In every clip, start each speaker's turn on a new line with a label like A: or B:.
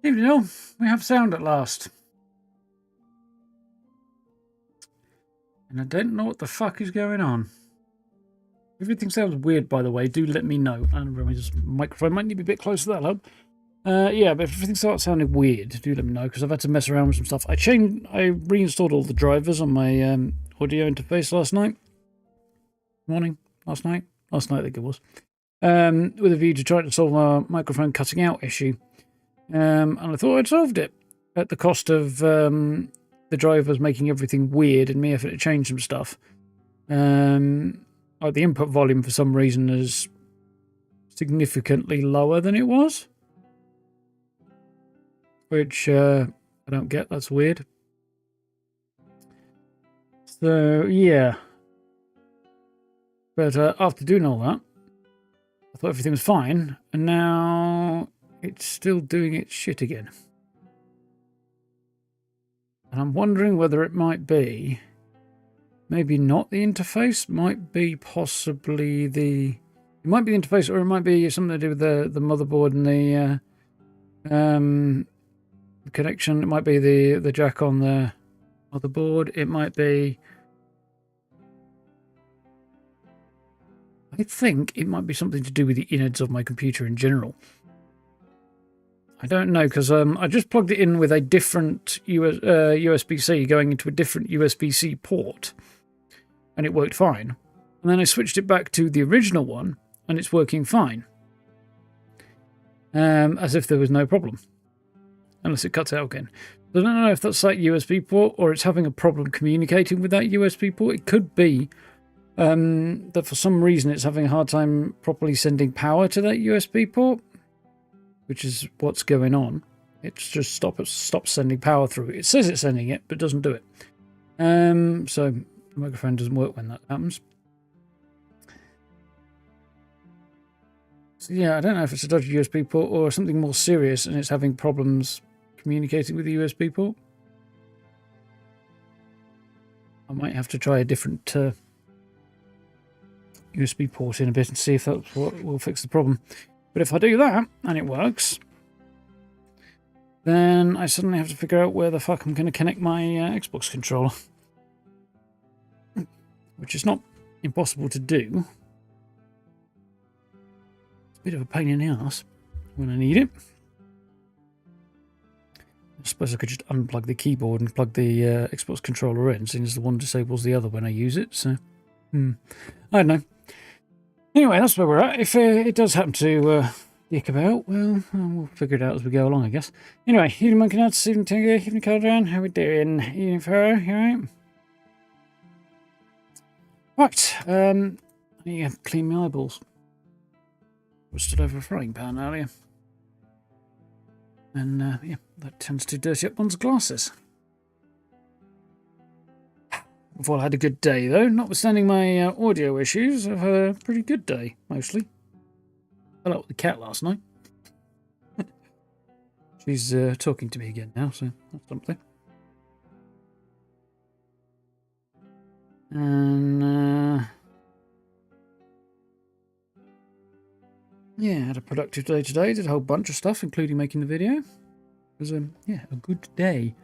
A: Evening all, we have sound at last. And I don't know what the fuck is going on. Everything sounds weird, by the way. Do let me know. And this microphone might need to be a bit closer to that, help. Yeah, but if everything starts sounding weird, do let me know, because I've had to mess around with some stuff. I reinstalled all the drivers on my audio interface last night. Last night, I think it was. With a view to trying to solve our microphone cutting out issue. And I thought I'd solved it at the cost of the drivers making everything weird and me having to change some stuff. Like the input volume for some reason is significantly lower than it was, which I don't get. That's weird. So yeah, but after doing all that, I thought everything was fine, and now it's still doing its shit again. And I'm wondering whether it might be, maybe not the interface, might be possibly the, it might be the interface, or it might be something to do with the motherboard and the connection. It might be the jack on the motherboard. It might be, I think it might be something to do with the innards of my computer in general. I don't know, because I just plugged it in with a different USB-C going into a different USB-C port, and it worked fine. And then I switched it back to the original one, and it's working fine. As if there was no problem. Unless it cuts out again. I don't know if that's that USB port, or it's having a problem communicating with that USB port. It could be that for some reason it's having a hard time properly sending power to that USB port, which is what's going on. It's just stops sending power through. It says it's sending it, but doesn't do it. So the microphone doesn't work when that happens. So yeah, I don't know if it's a dodgy USB port or something more serious and it's having problems communicating with the USB port. I might have to try a different USB port in a bit and see if that's what will fix the problem. But if I do that, and it works, then I suddenly have to figure out where the fuck I'm going to connect my Xbox controller. Which is not impossible to do. It's a bit of a pain in the ass when I need it. I suppose I could just unplug the keyboard and plug the Xbox controller in, seeing as the one disables the other when I use it, so... I don't know. Anyway, that's where we're at. If it does happen to dick about, well, we'll figure it out as we go along, I guess. Anyway, evening Monkey Nuts, evening Tinger, evening Caldron, how we doing? Evening Pharaoh, you alright? Right, I need to clean my eyeballs. I stood over a frying pan earlier. And, yeah, that tends to dirty up one's glasses. Well, I had a good day, though. Notwithstanding my audio issues, I've had a pretty good day, mostly. I fell out with the cat last night. She's talking to me again now, so that's something. And, yeah, had a productive day today. Did a whole bunch of stuff, including making the video. It was, yeah, a good day.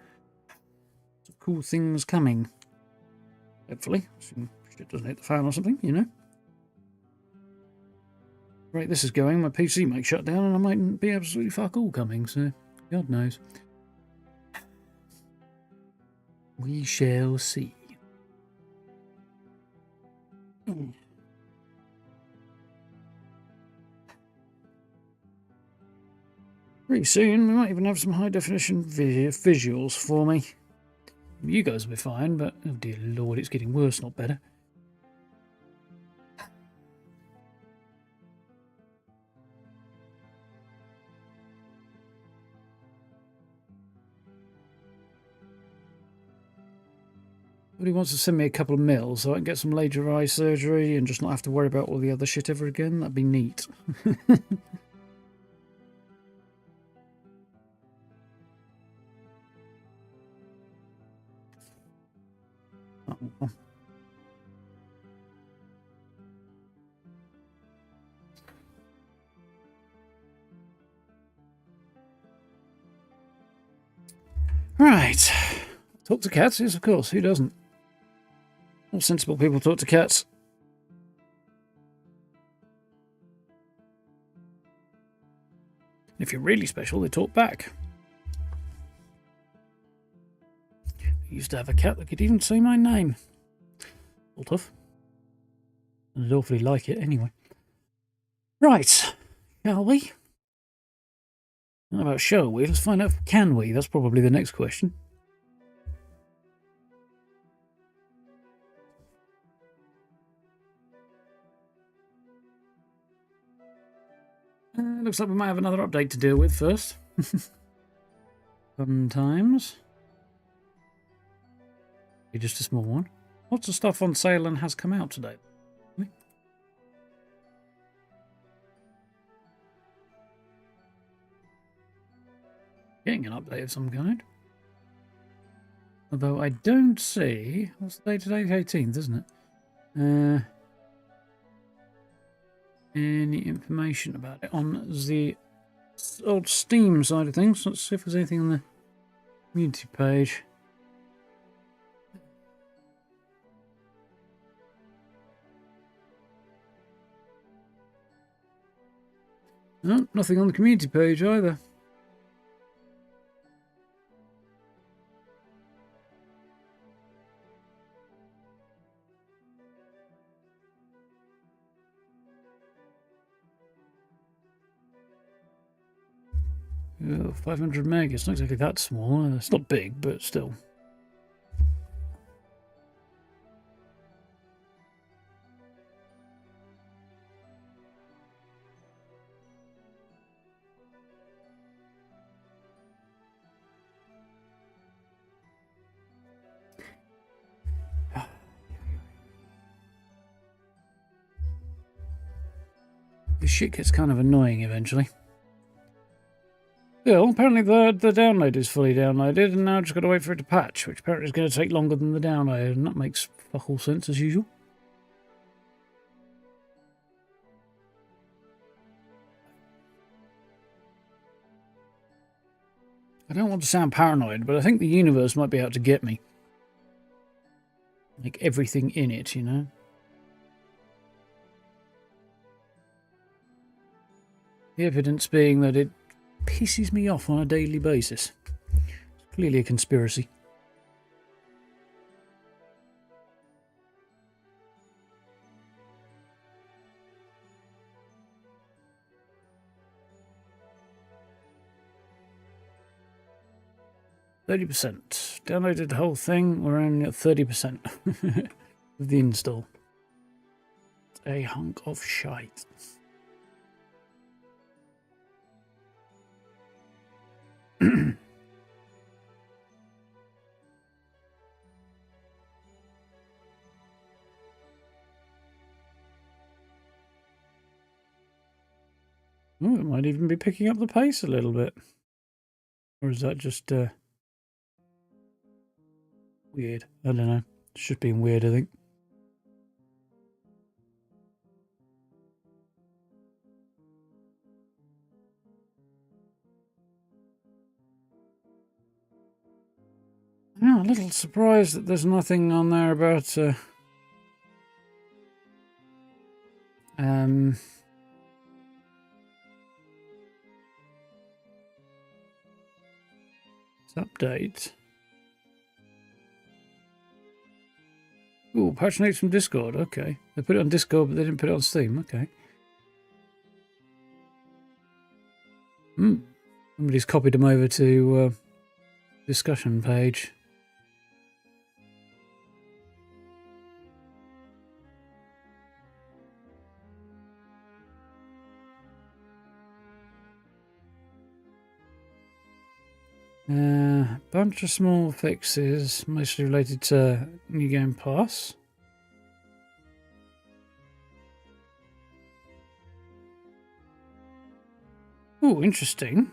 A: Some cool things coming. Hopefully. Shit doesn't hit the fan or something, you know. Right, this is going. My PC might shut down and I might be absolutely fuck all coming, so God knows. We shall see. Pretty soon, we might even have some high-definition visuals for me. You guys will be fine, but oh dear lord, it's getting worse, not better. Somebody wants to send me a couple of mils so I can get some laser eye surgery and just not have to worry about all the other shit ever again. That'd be neat. Oh. Right. Talk to cats? Yes, of course. Who doesn't? All sensible people talk to cats. If you're really special, they talk back. I used to have a cat that could even say my name. Sort of. I'd awfully like it anyway. Right. Shall we? How about shall we? Let's find out if can we. That's probably the next question. Looks like we might have another update to deal with first. Fun times. Just a small one. Lots of stuff on sale and has come out today. Getting an update of some kind. Although I don't see... What's the day today? 18th, isn't it? Any information about it on the old Steam side of things. Let's see if there's anything on the community page. No, nothing on the community page either. Oh, 500 meg. It's not exactly that small. It's not big, but still. This shit gets kind of annoying eventually. Yeah, well, apparently the download is fully downloaded, and now I've just got to wait for it to patch, which apparently is going to take longer than the download, and that makes fuck all sense as usual. I don't want to sound paranoid, but I think the universe might be out to get me. Like everything in it, you know? The evidence being that it pisses me off on a daily basis. It's clearly a conspiracy. %. Downloaded the whole thing. We're only at 30% of the install. It's a hunk of shite. Oh, it might even be picking up the pace a little bit. Or is that just weird? I don't know. It's just being weird, I think. Yeah, a little surprised that there's nothing on there about update. Ooh, patch notes from Discord. Okay. They put it on Discord, but they didn't put it on Steam. Okay. Somebody's copied them over to discussion page. Bunch of small fixes, mostly related to New Game Plus. Oh, interesting.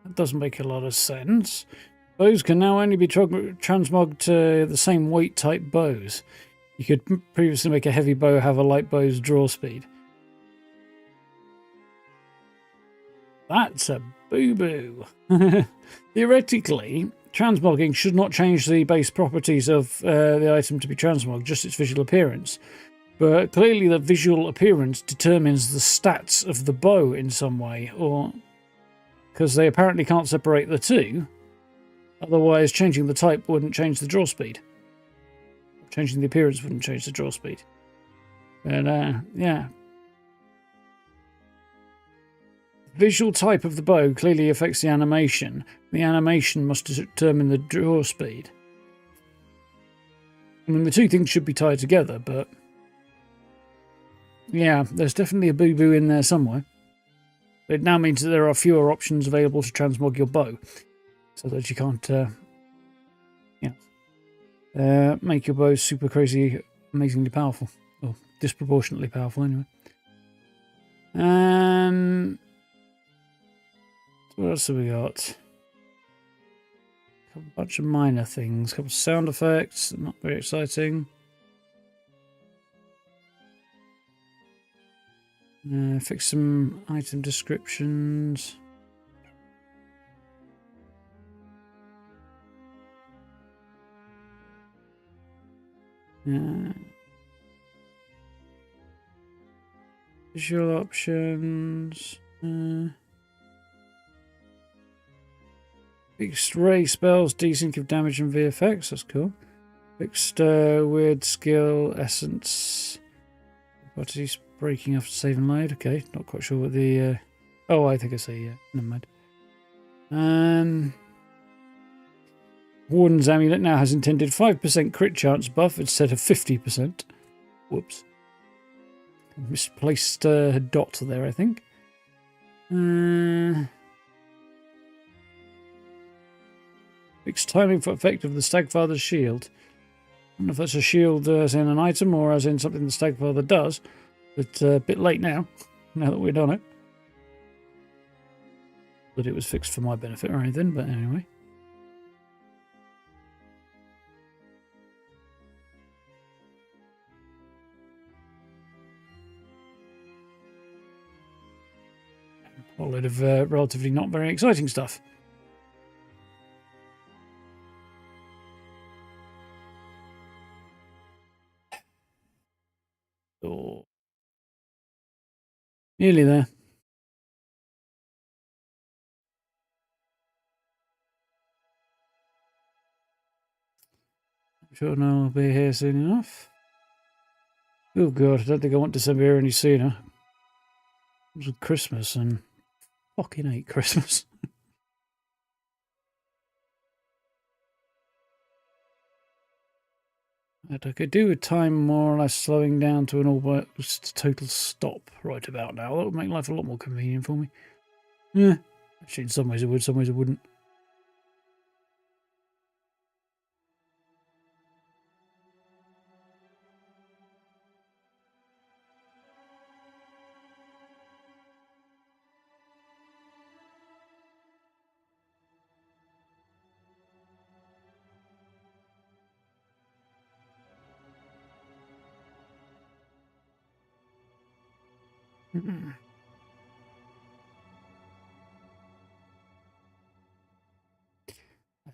A: That doesn't make a lot of sense. Bows can now only be transmogged to the same weight type bows. You could previously make a heavy bow have a light bow's draw speed. That's a boo-boo. Theoretically, transmogging should not change the base properties of the item to be transmogged, just its visual appearance. But clearly the visual appearance determines the stats of the bow in some way, or because they apparently can't separate the two. Otherwise, changing the type wouldn't change the draw speed. Changing the appearance wouldn't change the draw speed. But, yeah. Visual type of the bow clearly affects the animation. The animation must determine the draw speed. I mean, the two things should be tied together, but... yeah, there's definitely a boo-boo in there somewhere. It now means that there are fewer options available to transmog your bow. So that you can't, make your bow super crazy, amazingly powerful. Or disproportionately powerful, anyway. What else have we got? A bunch of minor things. A couple of sound effects, not very exciting. Fix some item descriptions. Visual options. Fixed ray spells, desync of damage and VFX. That's cool. Fixed weird skill essence. What is he breaking after save and load? Okay, not quite sure what the. Oh, I think I see. Yeah, never mind. Warden's Amulet now has intended 5% crit chance buff instead of 50%. Whoops. Misplaced dot there, I think. Fixed timing for effect of the Stagfather's shield. I don't know if that's a shield as in an item or as in something the Stagfather does. But a bit late now, now that we've done it. That it was fixed for my benefit or anything, but anyway. A load of relatively not very exciting stuff. Oh. Nearly there. I'm sure no one will be here soon enough. Oh god, I don't think I want December here any sooner. It was Christmas and fucking hate Christmas. I could do with time more or less slowing down to an almost total stop right about now. That would make life a lot more convenient for me. Yeah, actually in some ways it would, some ways it wouldn't.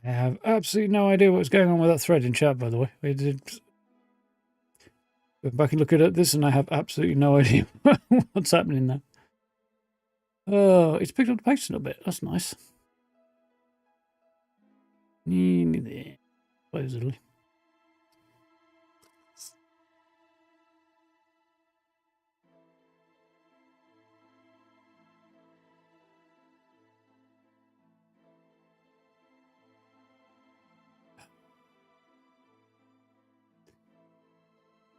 A: I have absolutely no idea what's going on with that thread in chat, by the way. I did go back and look at this, and I have absolutely no idea what's happening there. Oh, it's picked up the pace a little bit. That's nice. Supposedly.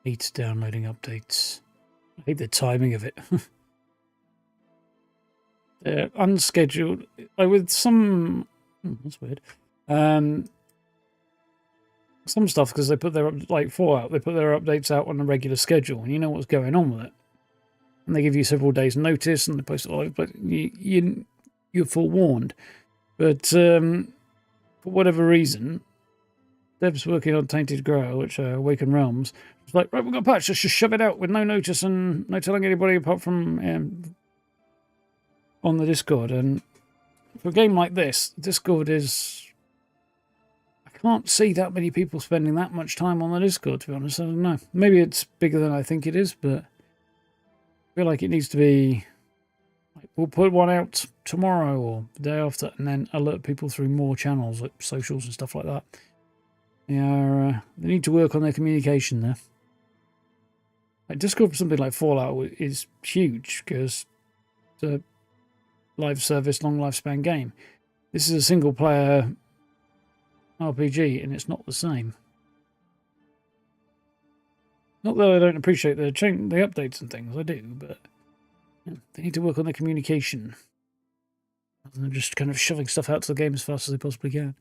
A: Hates downloading updates. I hate the timing of it. They're unscheduled. With some... that's weird. Some stuff, because they put their... like Fallout, they put their updates out on a regular schedule, and you know what's going on with it. And they give you several days' notice, and they post it all. But you're forewarned. But for whatever reason... Dev's working on Tainted Grail, which Awaken Realms. It's like, right, we've got a patch, let's just shove it out with no notice and no telling anybody apart from on the Discord, and for a game like this, Discord is... I can't see that many people spending that much time on the Discord, to be honest. I don't know. Maybe it's bigger than I think it is, but I feel like it needs to be... Like, we'll put one out tomorrow or the day after, and then alert people through more channels, like socials and stuff like that. Yeah, they need to work on their communication there. Like Discord for something like Fallout is huge because it's a live service, long lifespan game. This is a single player RPG, and it's not the same. Not that I don't appreciate the updates and things, I do, but yeah, they need to work on their communication rather than just kind of shoving stuff out to the game as fast as they possibly can.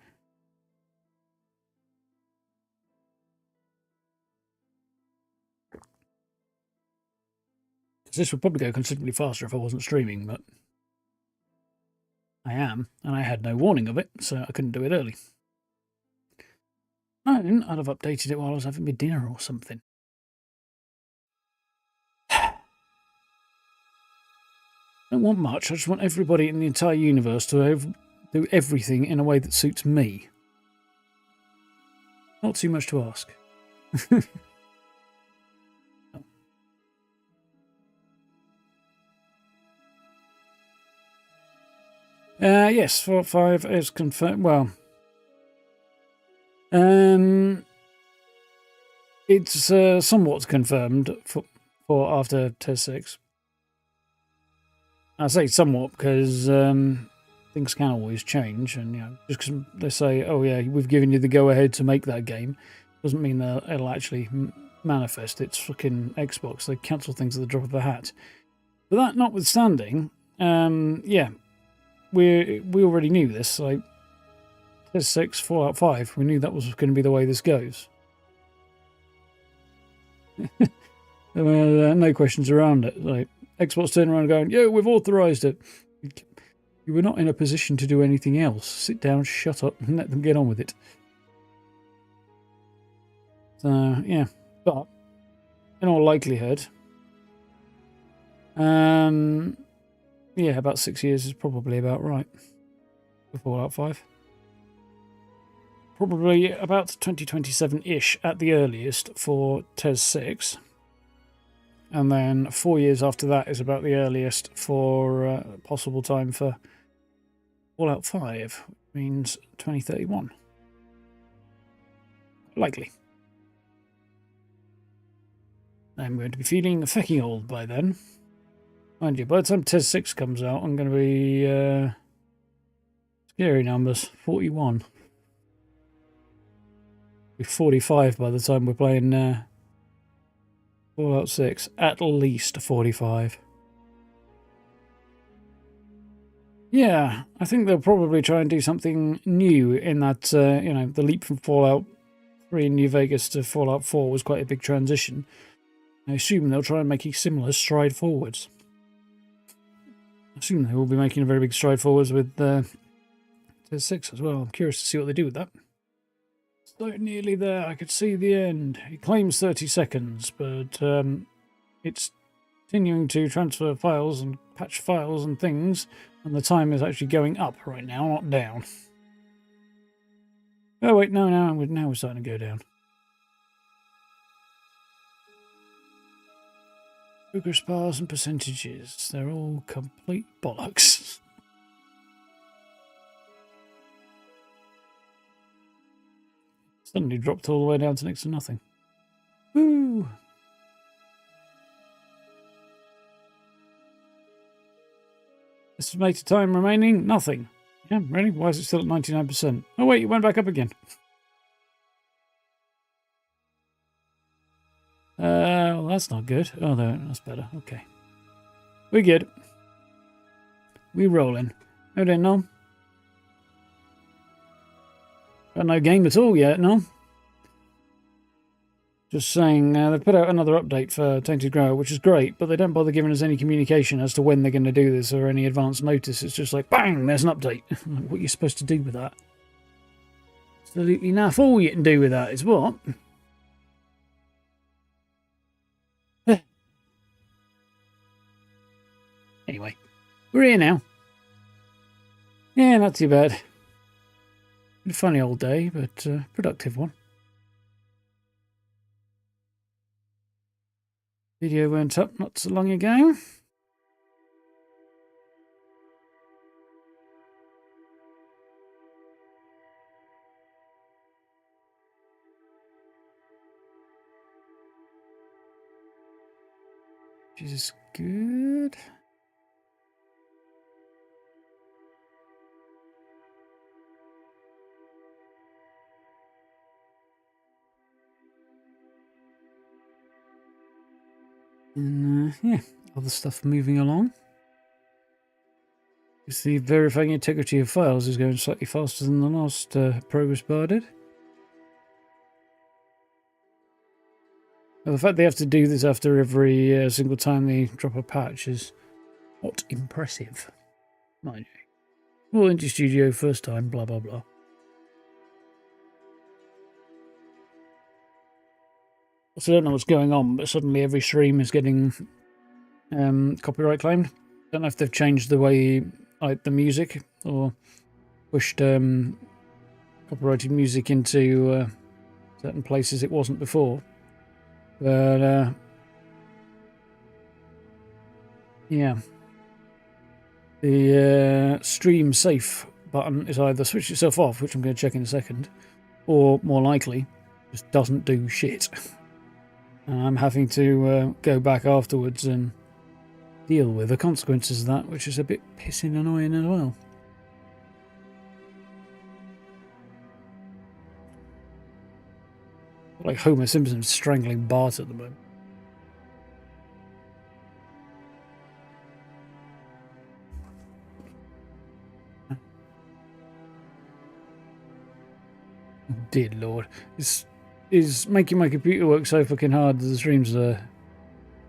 A: This would probably go considerably faster if I wasn't streaming, but I am, and I had no warning of it, so I couldn't do it early. I'd have updated it while I was having my dinner or something. Don't want much, I just want everybody in the entire universe to do everything in a way that suits me. Not too much to ask. Yes, Fallout 5 is confirmed. Well, it's somewhat confirmed for after Test 6. I say somewhat because things can always change, and you know, just because they say, "Oh yeah, we've given you the go-ahead to make that game," doesn't mean that it'll actually manifest. It's fucking Xbox; they cancel things at the drop of a hat. But that notwithstanding, yeah. We already knew this. Like Test 6, Fallout 5, we knew that was going to be the way this goes. There were no questions around it. Like Xbox turning around going, "Yeah, we've authorized it." You were not in a position to do anything else. Sit down, shut up, and let them get on with it. So yeah, but in all likelihood, yeah, about 6 years is probably about right for Fallout 5. Probably about 2027-ish at the earliest for TES 6. And then 4 years after that is about the earliest for possible time for Fallout 5, which means 2031. Likely. I'm going to be feeling fucking old by then. Mind you, by the time TES 6 comes out, I'm going to be... scary numbers. 41. Be 45 by the time we're playing Fallout 6. At least 45. Yeah, I think they'll probably try and do something new in that, you know, the leap from Fallout 3 in New Vegas to Fallout 4 was quite a big transition. I assume they'll try and make a similar stride forwards. I assume they will be making a very big stride forwards with TES 6 as well. I'm curious to see what they do with that. So nearly there. I could see the end. It claims 30 seconds, but it's continuing to transfer files and patch files and things, and the time is actually going up right now, not down. Oh wait, no, now we're starting to go down. Progress bars and percentages, they're all complete bollocks. Suddenly dropped all the way down to next to nothing. Woo! Estimated time remaining, nothing. Yeah, really? Why is it still at 99%? Oh wait, it went back up again. Well, that's not good. Oh, no, that's better. Okay. We're good. We're rolling. No, then, no. Got no game at all yet, no? Just saying, they put out another update for Tainted Grail, which is great, but they don't bother giving us any communication as to when they're going to do this or any advance notice. It's just like, bang, there's an update. What are you supposed to do with that? Absolutely naff. All you can do with that is what? Anyway, we're here now. Yeah, not too bad. A funny old day, but productive one. Video went up not so long ago. Which is good. And yeah, other stuff moving along. Just the verifying integrity of files is going slightly faster than the last progress bar did. Well, the fact they have to do this after every single time they drop a patch is not impressive, mind you. Well, into studio first time, blah blah blah. Also, I don't know what's going on, but suddenly every stream is getting copyright claimed. Don't know if they've changed the way like the music or pushed copyrighted music into certain places it wasn't before. But yeah, the stream safe button is either switch itself off, which I'm going to check in a second, or more likely just doesn't do shit. And I'm having to go back afterwards and deal with the consequences of that, which is a bit pissing annoying as well. Like Homer Simpson strangling Bart at the moment. Dear Lord. Is making my computer work so fucking hard that the streams are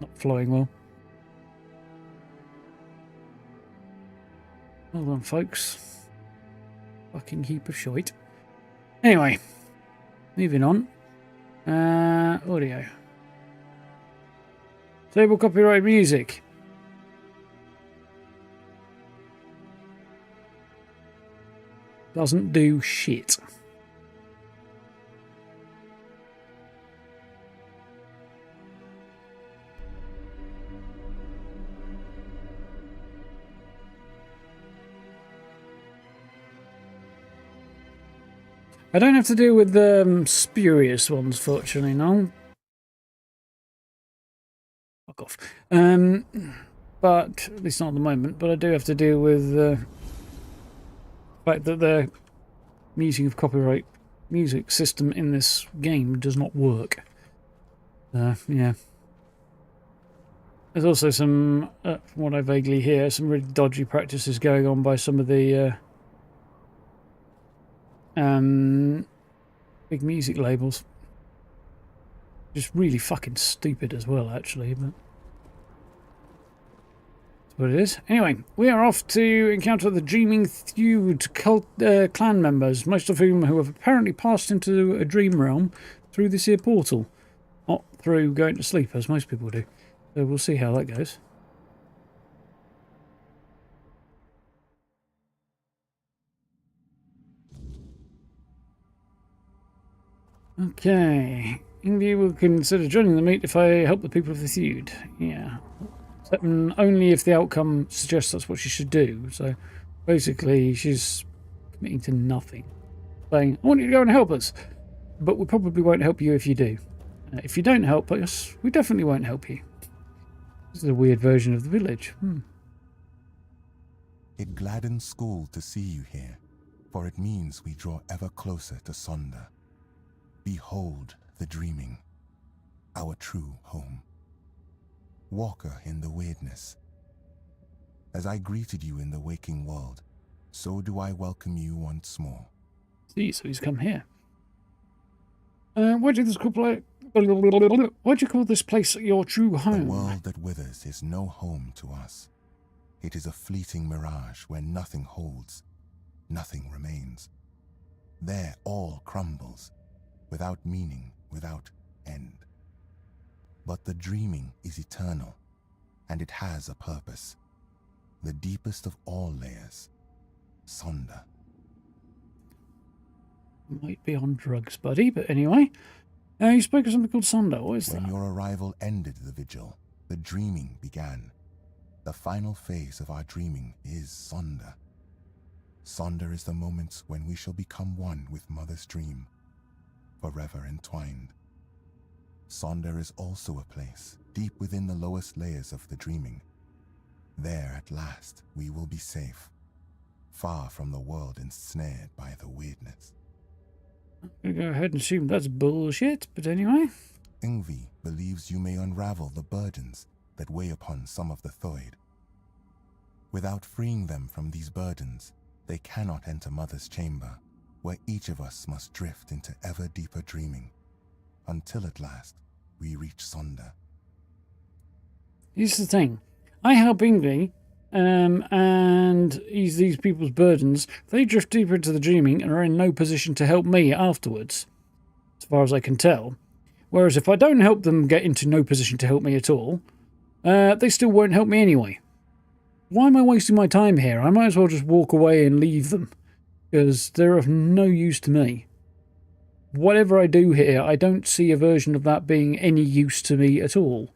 A: not flowing well. Hold on, folks. Fucking heap of shite. Anyway, moving on. Audio. Disable copyright music. Doesn't do shit. I don't have to deal with the spurious ones, fortunately, no. Fuck off. But, at least not at the moment, but I do have to deal with the fact that the using of copyright music system in this game does not work. Yeah. There's also some, from what I vaguely hear, some really dodgy practices going on by some of the big music labels. Just really fucking stupid as well, actually, but that's what it is. Anyway, we are off to encounter the Dreaming Thewed cult, clan members, most of whom who have apparently passed into a dream realm through this here portal. Not through going to sleep, as most people do. So we'll see how that goes. Okay. Indy will consider joining the meet if I help the people of the feud. Yeah. Only if the outcome suggests that's what she should do. So basically, she's committing to nothing. Saying, I want you to go and help us, but we probably won't help you if you do. If you don't help us, we definitely won't help you. This is a weird version of the village.
B: It gladdens school to see you here, for it means we draw ever closer to Sonder. Behold the dreaming, our true home. Walker in the Wyrdness. As I greeted you in the waking world, so do I welcome you once more.
A: See, so he's come here. Why'd you call this place your true home?
B: The world that withers is no home to us. It is a fleeting mirage where nothing holds, nothing remains. There all crumbles, without meaning, without end. But the dreaming is eternal, and it has a purpose, the deepest of all layers, Sonder.
A: Might be on drugs, buddy, but anyway. You spoke of something called Sonder. What is that?
B: When your arrival ended the vigil, the dreaming began. The final phase of our dreaming is Sonder. Sonder is the moment when we shall become one with Mother's dream, forever entwined. Sonder is also a place deep within the lowest layers of the dreaming. There at last we will be safe, far from the world ensnared by the Wyrdness.
A: I'm going to go ahead and assume that's bullshit, but anyway.
B: Ingvi believes you may unravel the burdens that weigh upon some of the Thoid. Without freeing them from these burdens, they cannot enter Mother's chamber, where each of us must drift into ever deeper dreaming, until at last we reach Sonder.
A: Here's the thing. I help Ingvi, and ease these people's burdens. They drift deeper into the dreaming and are in no position to help me afterwards, as far as I can tell. Whereas if I don't help them get into no position to help me at all, they still won't help me anyway. Why am I wasting my time here? I might as well just walk away and leave them, because they're of no use to me. Whatever I do here, I don't see a version of that being any use to me at all.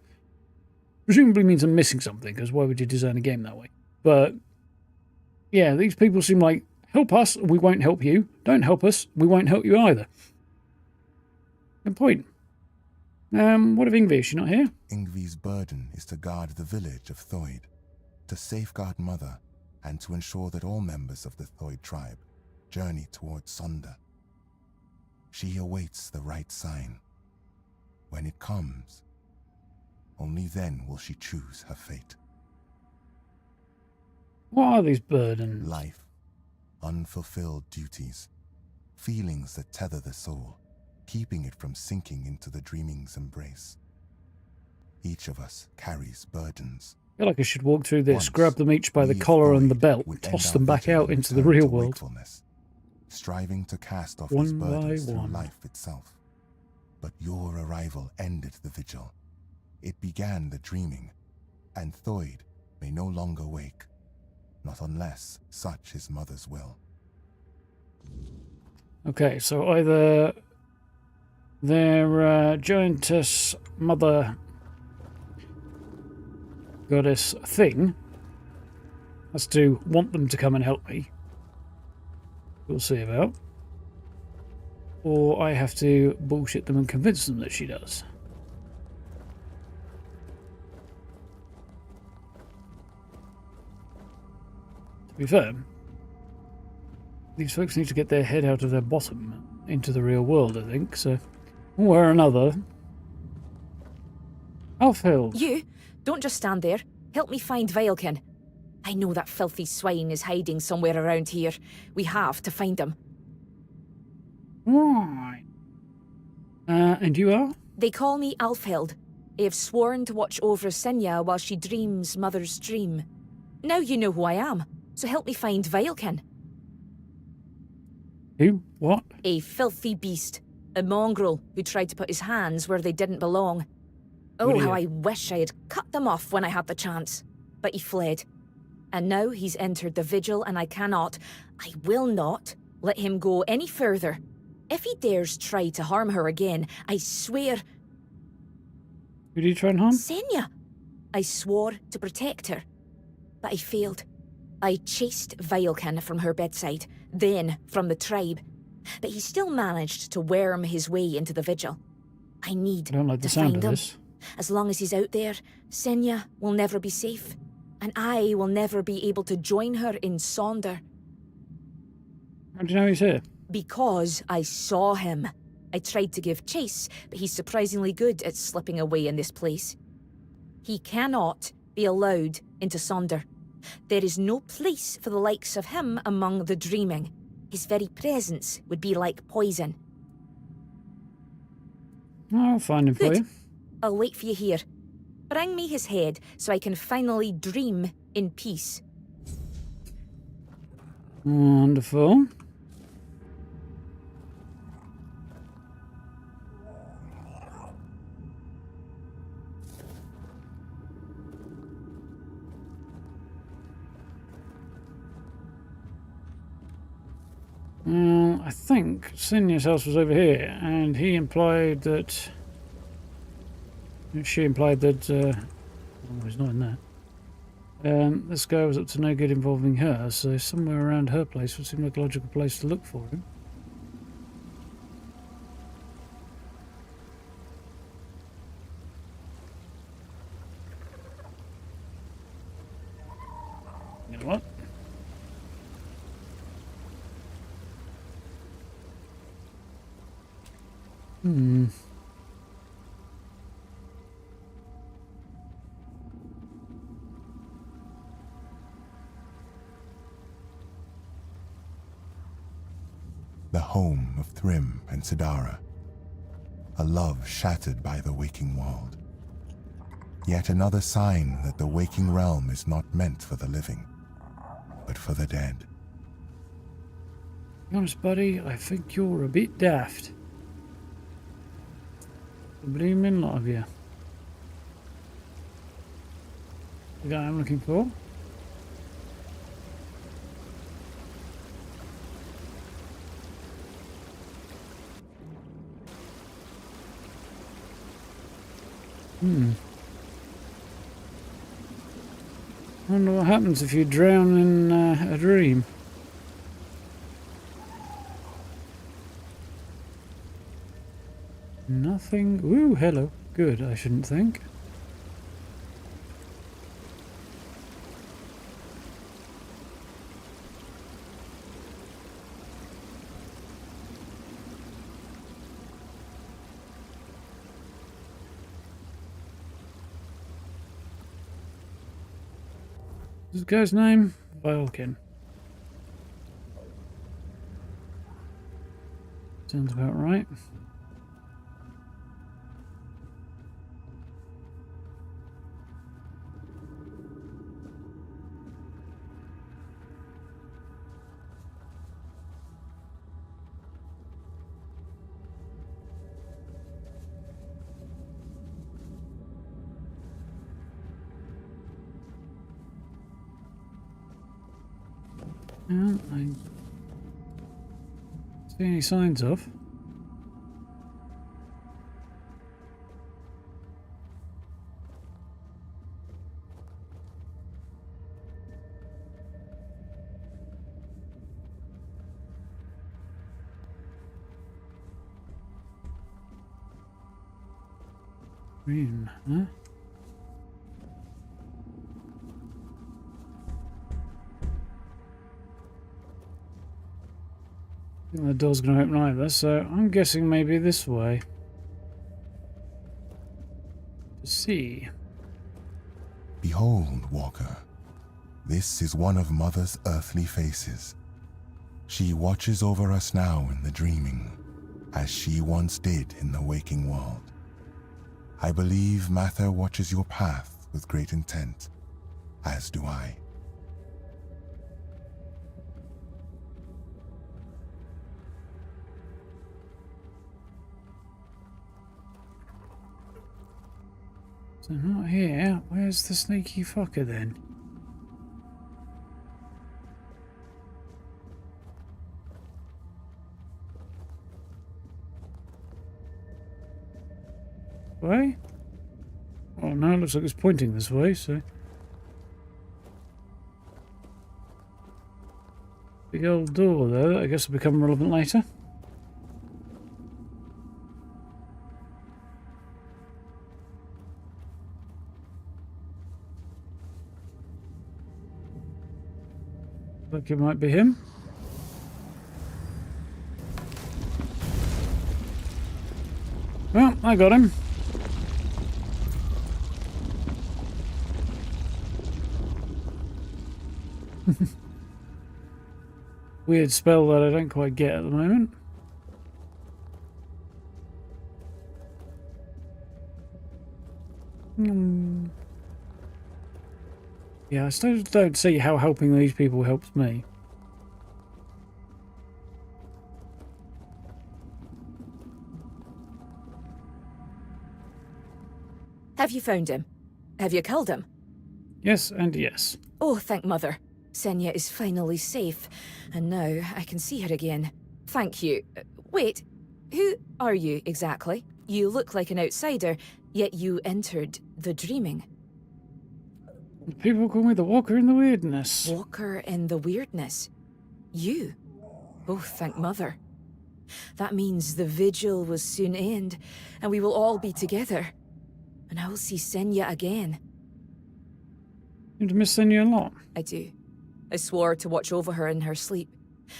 A: Presumably means I'm missing something, because why would you design a game that way? But, yeah, these people seem like, help us, we won't help you. Don't help us, we won't help you either. Good point. What of Ingvi? Is she not here?
B: Ingvi's burden is to guard the village of Thoid, to safeguard Mother, and to ensure that all members of the Thoid tribe journey towards Sonder. She awaits the right sign. When it comes, only then will she choose her fate.
A: What are these burdens?
B: Life, unfulfilled duties, feelings that tether the soul, keeping it from sinking into the dreaming's embrace. Each of us carries burdens.
A: I feel like I should walk through this,
B: Once,
A: grab them each by the
B: we
A: collar and the
B: Thoid
A: belt,
B: would
A: toss
B: end
A: them
B: our
A: back
B: vigil
A: out
B: and
A: into the
B: return
A: real
B: to
A: world.
B: wakefulness, striving to cast off
A: One
B: these burdens
A: by
B: through
A: one.
B: life itself. But your arrival ended the vigil. It began the dreaming, and Thoid may no longer wake, not unless such is Mother's will.
A: Okay, so either their giantess mother goddess thing has to want them to come and help me. We'll see about. Or I have to bullshit them and convince them that she does. To be fair, these folks need to get their head out of their bottom into the real world, I think, so one way or another. Alfhild.
C: You! Don't just stand there. Help me find Veilkin. I know that filthy swine is hiding somewhere around here. We have to find him.
A: Right. And you are?
C: They call me Alfhild. I have sworn to watch over Sinya while she dreams Mother's dream. Now you know who I am, so help me find Veilkin.
A: Who? What?
C: A filthy beast. A mongrel who tried to put his hands where they didn't belong. Oh, how I wish I had cut them off when I had the chance. But he fled. And now he's entered the vigil and I will not, let him go any further. If he dares try to harm her again, I swear...
A: Who did you try and harm?
C: Sinya! I swore to protect her. But I failed. I chased Veilkin from her bedside, then from the tribe. But he still managed to worm his way into the vigil. I need
A: I don't like the
C: to
A: sound
C: find
A: of
C: him.
A: this.
C: As long as he's out there, Sinya will never be safe. And I will never be able to join her in Sonder.
A: How do you know he's here?
C: Because I saw him. I tried to give chase, but he's surprisingly good at slipping away in this place. He cannot be allowed into Sonder. There is no place for the likes of him among the dreaming. His very presence would be like poison.
A: I'll find him for
C: Good.
A: you.
C: I'll wait for you here. Bring me his head so I can finally dream in peace.
A: Wonderful. I think Senya's house was over here, and he implied that... She implied that... oh, he's not in there. This guy was up to no good involving her, so somewhere around her place would seem like a logical place to look for him. You know what?
B: The home of Thrym and Sidara. A love shattered by the waking world. Yet another sign that the waking realm is not meant for the living, but for the dead.
A: To be honest, buddy, I think you're a bit daft. The blooming lot of you. The guy I'm looking for. I wonder what happens if you drown in a dream. Nothing. Ooh, hello. Good, I shouldn't think. This guy's name? Vilkin. Sounds about right. Yeah, I see any signs of. Green, huh? I think the door's going to open either, so I'm guessing maybe this way. To see.
B: Behold, Walker. This is one of Mother's earthly faces. She watches over us now in the dreaming, as she once did in the waking world. I believe Mather watches your path with great intent, as do I.
A: So not here. Where's the sneaky fucker then? Way? Oh no, it looks like it's pointing this way, so... Big old door there, I guess will become relevant later. Like it might be him. Well, I got him. Weird spell that I don't quite get at the moment. Yeah, I still don't see how helping these people helps me.
C: Have you found him? Have you killed him?
A: Yes and yes.
C: Oh, thank Mother. Senya is finally safe, and now I can see her again. Thank you. Wait, who are you exactly? You look like an outsider, yet you entered the dreaming.
A: People call me the Walker in the Wyrdness.
C: Walker in the Wyrdness? You? Oh, thank Mother. That means the vigil will soon end, and we will all be together. And I will see Senya again.
A: You miss Senya a lot.
C: I do. I swore to watch over her in her sleep,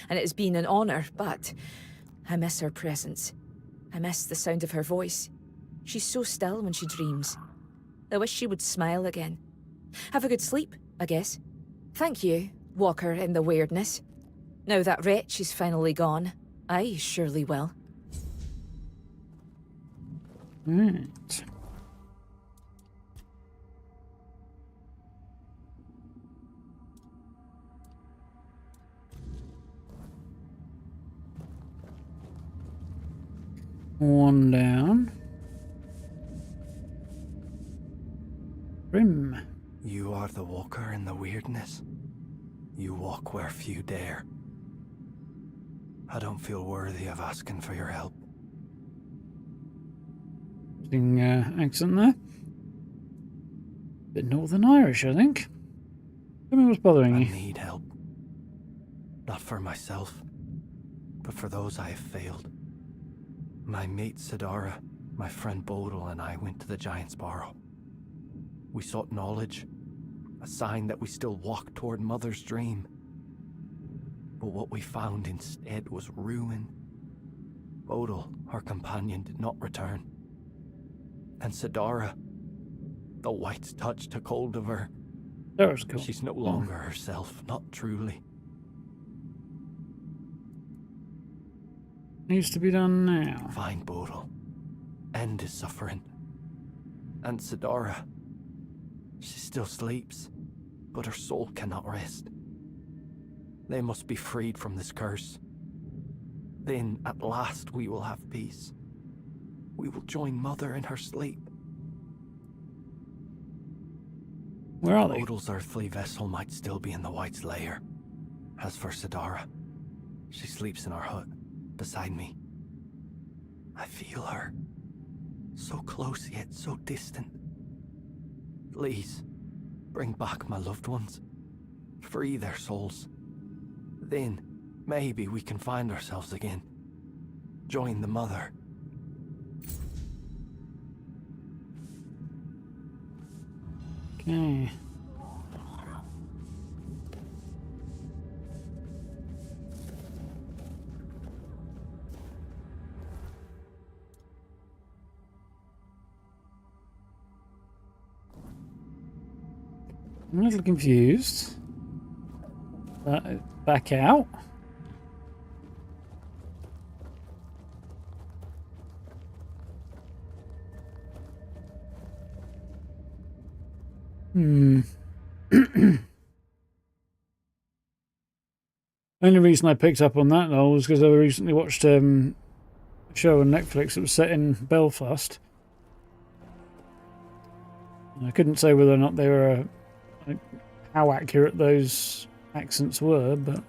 C: and it has been an honor, but I miss her presence. I miss the sound of her voice. She's so still when she dreams. I wish she would smile again. Have a good sleep, I guess. Thank you, Walker in the Wyrdness. Now that wretch is finally gone, I surely will.
A: Right. One down. Grim.
D: You are the Walker in the Wyrdness. You walk where few dare. I don't feel worthy of asking for your help.
A: Interesting accent there. Bit Northern Irish, I think. Tell me what's bothering
D: I
A: you.
D: need help. Not for myself, but for those I have failed. My mate Sidara, my friend Bodil, and I went to the Giant's Barrow. We sought knowledge, a sign that we still walked toward Mother's dream. But what we found instead was ruin. Bodil, our companion, did not return. And Sidara, the White's touch took hold of her.
A: That was cool.
D: She's no longer herself, not truly.
A: Needs to be done now.
D: Find Bodil. End his suffering. And Sidara, she still sleeps, but her soul cannot rest. They must be freed from this curse. Then, at last, we will have peace. We will join Mother in her sleep.
A: Where are they?
D: Bodil's earthly vessel might still be in the White's lair. As for Sidara, she sleeps in our hut, beside me. I feel her. So close yet so distant. Please, bring back my loved ones. Free their souls. Then, maybe we can find ourselves again. Join the Mother.
A: Okay. I'm a little confused. Back out. Only reason I picked up on that though was because I recently watched a show on Netflix that was set in Belfast. I couldn't say whether or not they were how accurate those accents were, but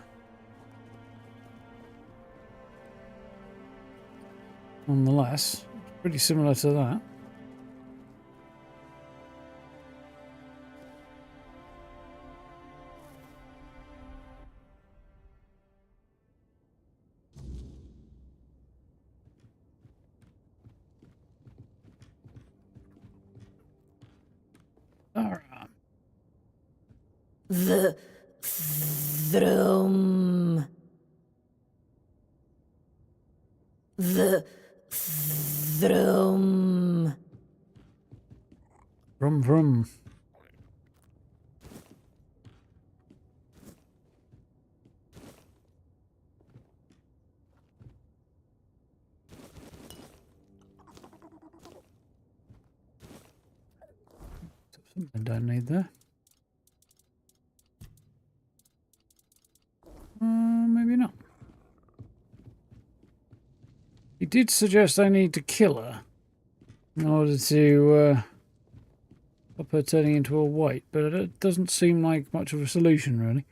A: nonetheless, pretty similar to that. All right.
C: The throne. The throne.
A: Vroom vroom. Something I don't need there. Maybe not. He did suggest I need to kill her in order to stop her turning into a white, but it doesn't seem like much of a solution, really.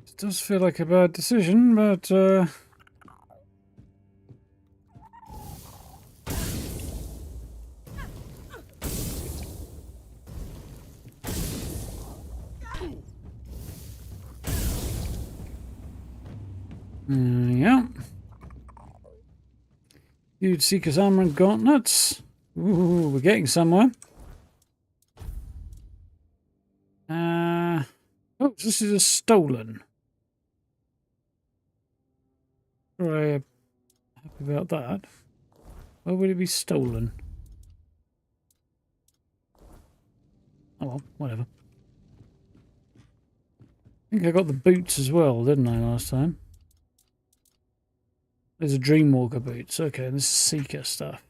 A: It does feel like a bad decision, but yeah. You'd Seeker's armor and gauntlets. Ooh, we're getting somewhere. Oh, this is a stolen. Very happy about that. Why would it be stolen? Oh well, whatever. I think I got the boots as well, didn't I, last time? There's a Dreamwalker boots. Okay, and this is Seeker stuff.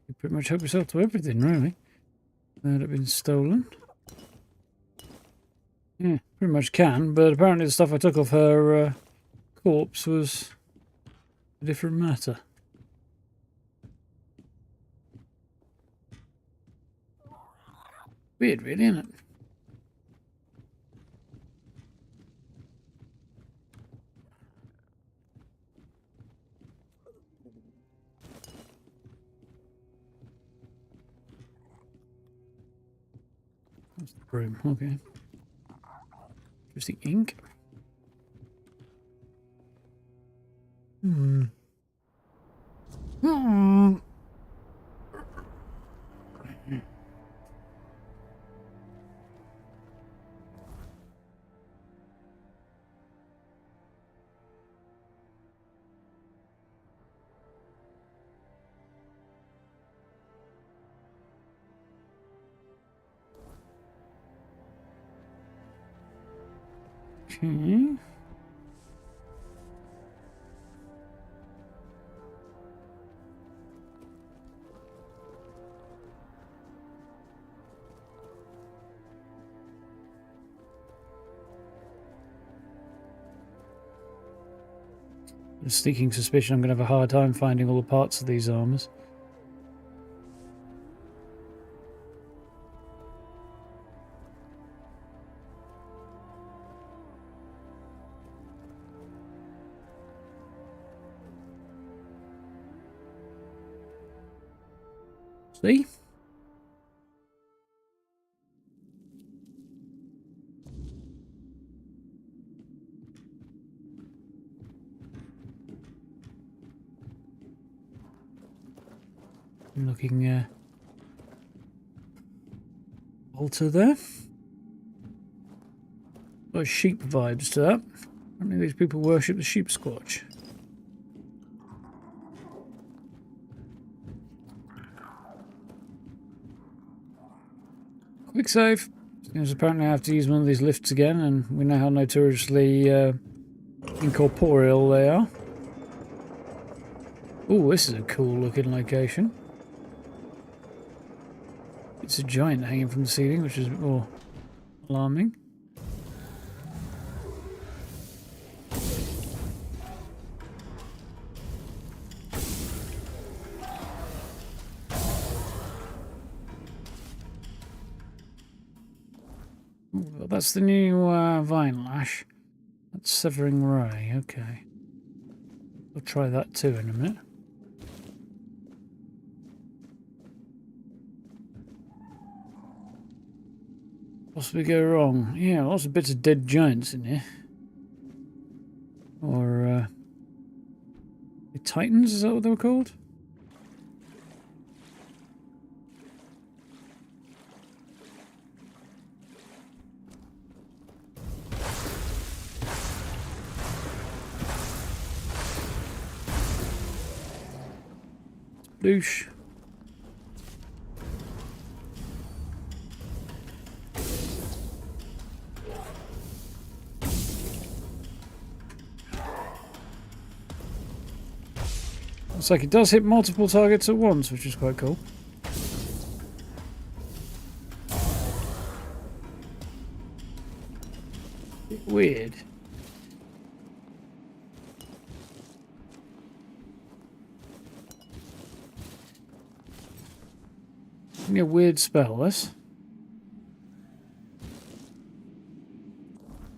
A: You pretty much help yourself to everything, really. That had been stolen. Yeah, pretty much can, but apparently the stuff I took off her corpse was a different matter. Weird, really, isn't it? That's the broom, okay. Just the ink. Okay. A sneaking suspicion I'm going to have a hard time finding all the parts of these armors. See? Looking altar there. Got sheep vibes to that. Apparently these people worship the sheep squatch. Quick save. Because apparently I have to use one of these lifts again, and we know how notoriously incorporeal they are. Ooh, this is a cool looking location. It's a giant hanging from the ceiling, which is a bit more alarming. Ooh, that's the new Vine Lash. That's Severing Ray, okay. We'll try that too in a minute. Possibly go wrong. Yeah, lots of bits of dead giants in here. Or, the Titans, is that what they were called? Douche. Looks like it does hit multiple targets at once, which is quite cool. Bit weird. Give me a weird spell, this.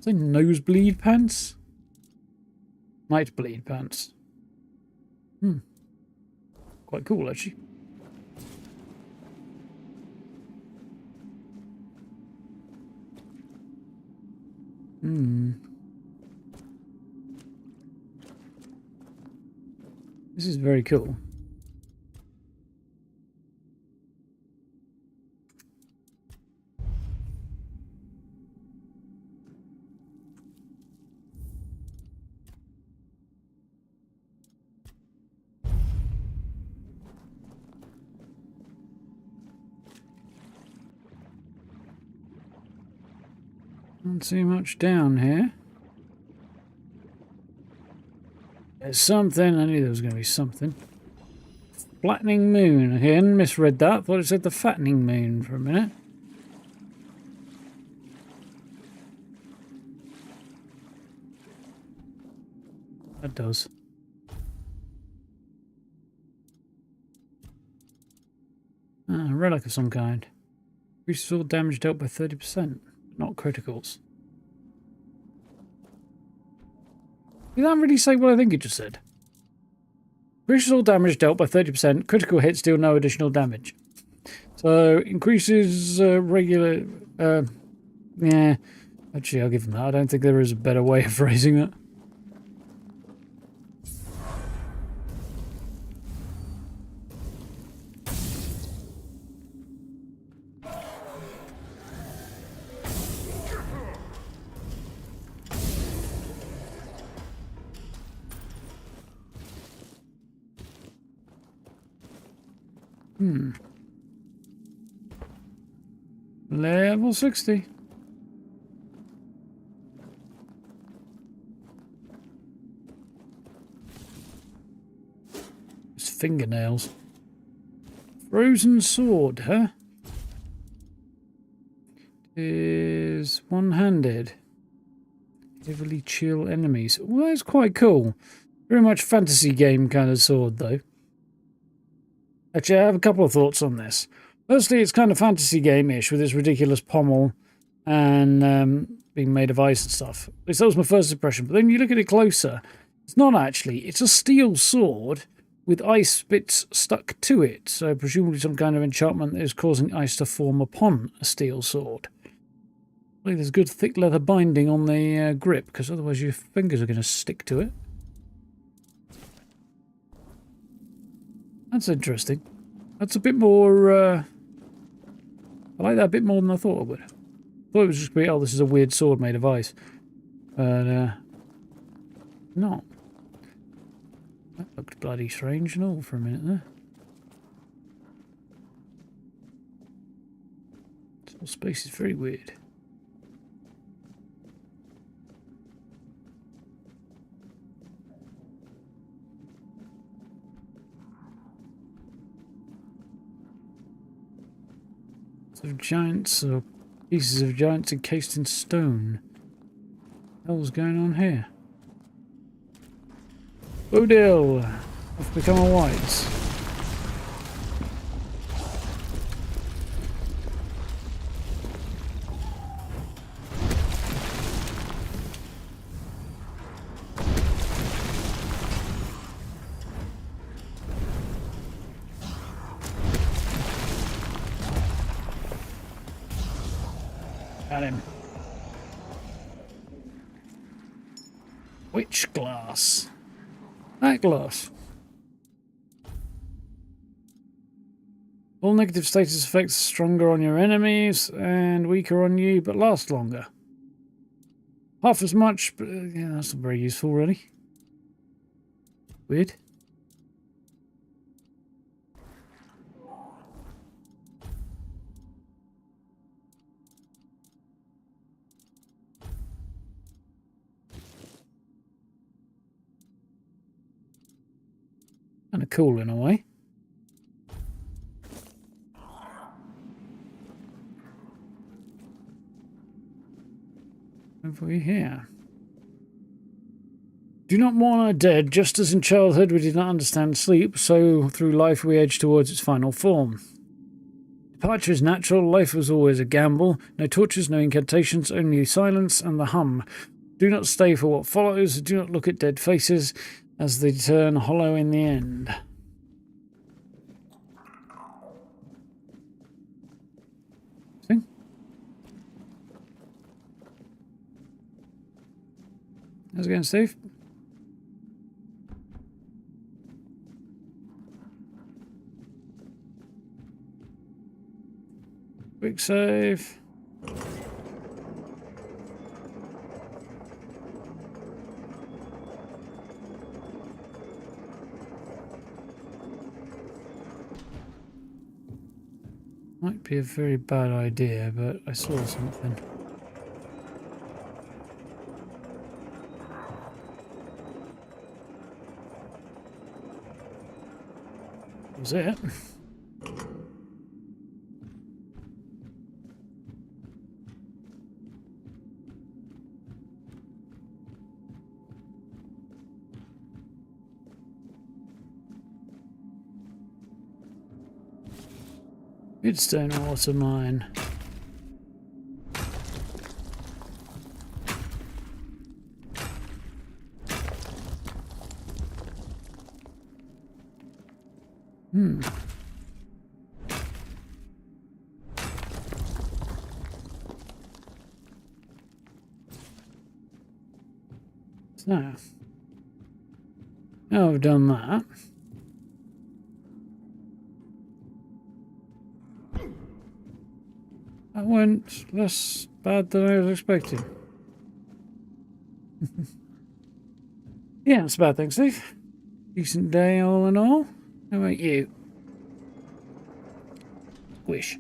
A: Is it nosebleed pants? Nightbleed pants. Quite cool, actually. This is very cool. Don't see much down here. There's something. I knew there was going to be something. Flattening moon. Again, misread that. Thought it said the fattening moon for a minute. That does. Ah, a relic of some kind. Increases all damage dealt by 30%. Not criticals. Did that really say what I think it just said? Increases all damage dealt by 30%. Critical hits deal no additional damage. So, increases regular... yeah. Actually, I'll give them that. I don't think there is a better way of phrasing that. Level 60. It's fingernails. Frozen sword, huh? Is one-handed. Heavily chill enemies. Well, that's quite cool. Very much fantasy game kind of sword, though. Actually, I have a couple of thoughts on this. Firstly, it's kind of fantasy game-ish with its ridiculous pommel and being made of ice and stuff. At least that was my first impression. But then you look at it closer. It's not actually. It's a steel sword with ice bits stuck to it. So presumably some kind of enchantment that is causing ice to form upon a steel sword. I believe there's good thick leather binding on the grip, because otherwise your fingers are going to stick to it. That's interesting. That's a bit more... I like that a bit more than I thought I would. I thought it was just be, oh, this is a weird sword made of ice. But, not. That looked bloody strange and all for a minute there. This whole space is very weird. Of giants or pieces of giants encased in stone. What the hell's going on here? Odil! I've become a white. Got him. Which glass? That glass. All negative status effects are stronger on your enemies and weaker on you, but last longer. Half as much, but yeah, that's not very useful, really. Weird. Kind of cool in a way. Over here. Do not mourn our dead. Just as in childhood we did not understand sleep, so through life we edge towards its final form. Departure is natural. Life was always a gamble. No tortures, no incantations, only silence and the hum. Do not stay for what follows. Do not look at dead faces as they turn hollow in the end. See? How's it going, Steve? Quick save. Might be a very bad idea, but I saw something. Was it? Midstone water mine. So, now I've done that. That went less bad than I was expecting. Yeah, that's a bad thing, Steve. Decent day all in all. How about you? Squish.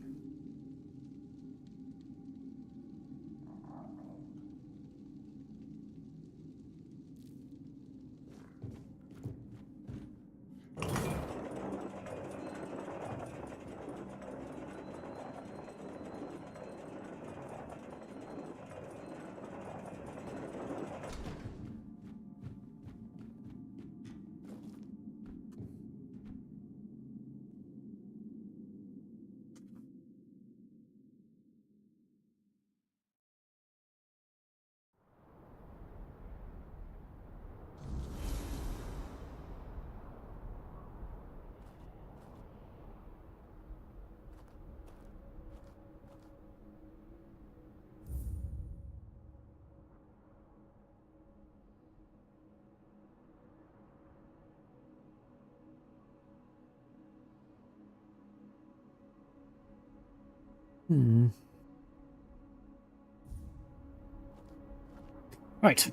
A: Right.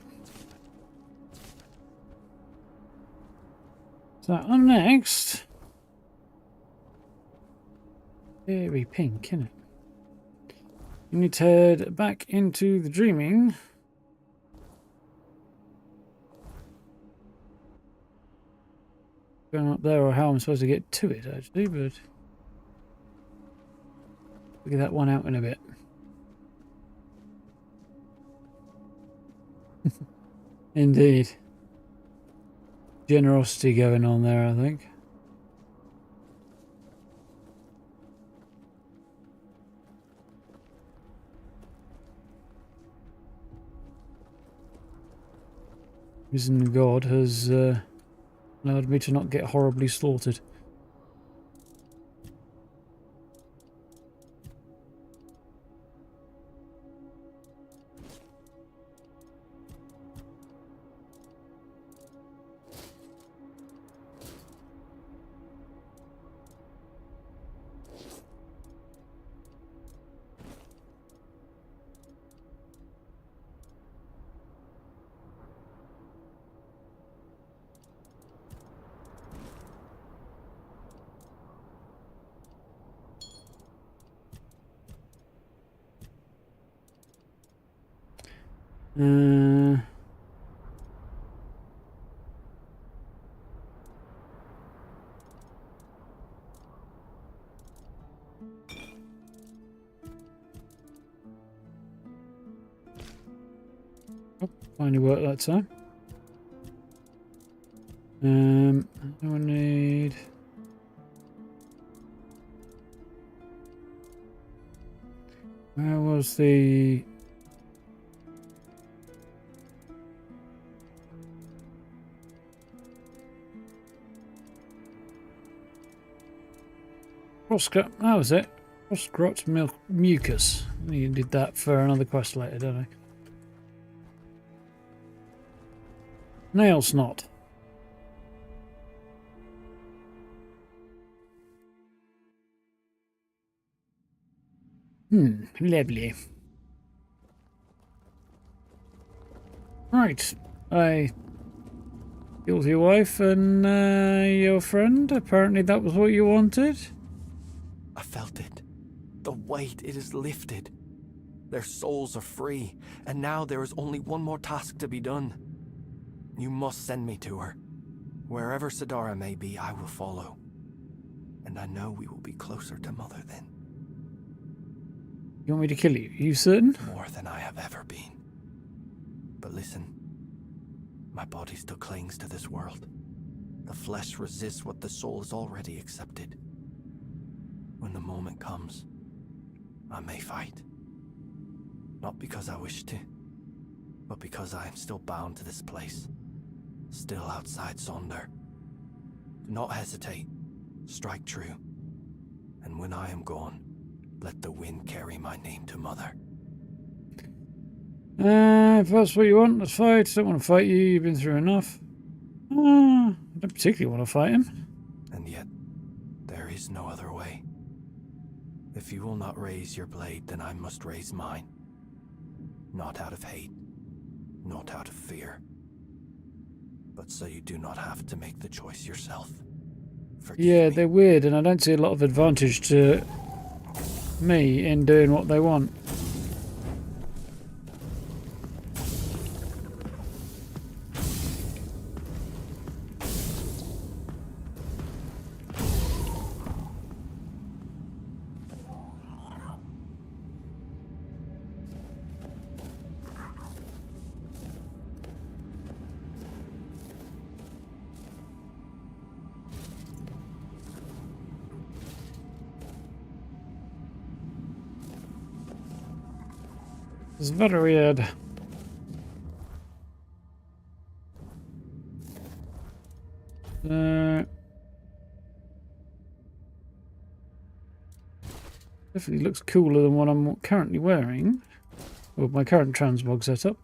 A: So on next. Very pink, isn't it? You need to head back into the dreaming. Going up there, or how I'm supposed to get to it, actually, but figure that one out in a bit. Indeed. Generosity going on there, I think. Risen God has allowed me to not get horribly slaughtered. Finally worked that time. I need Where was the... Crosscut, that was it. Crosscut mucus. You did that for another quest later, don't I? Nail snot. Lovely. Right, I killed your wife and your friend. Apparently that was what you wanted.
D: I felt it. The weight, it is lifted. Their souls are free, and now there is only one more task to be done. You must send me to her. Wherever Sidara may be, I will follow. And I know we will be closer to Mother then.
A: You want me to kill you? Are you certain?
D: More than I have ever been. But listen, my body still clings to this world. The flesh resists what the soul has already accepted. When the moment comes, I may fight. Not because I wish to, but because I am still bound to this place. Still outside Sonder. Do not hesitate. Strike true. And when I am gone, let the wind carry my name to Mother.
A: If that's what you want, let's fight. I don't want to fight you. You've been through enough. I don't particularly want to fight him.
D: And yet, there is no other way. If you will not raise your blade, then I must raise mine. Not out of hate, not out of fear, but so you do not have to make the choice yourself. Forgive
A: Yeah,
D: me.
A: they're weird, and I don't see a lot of advantage to me in doing what they want. It's very weird. Definitely looks cooler than what I'm currently wearing. With my current transmog setup.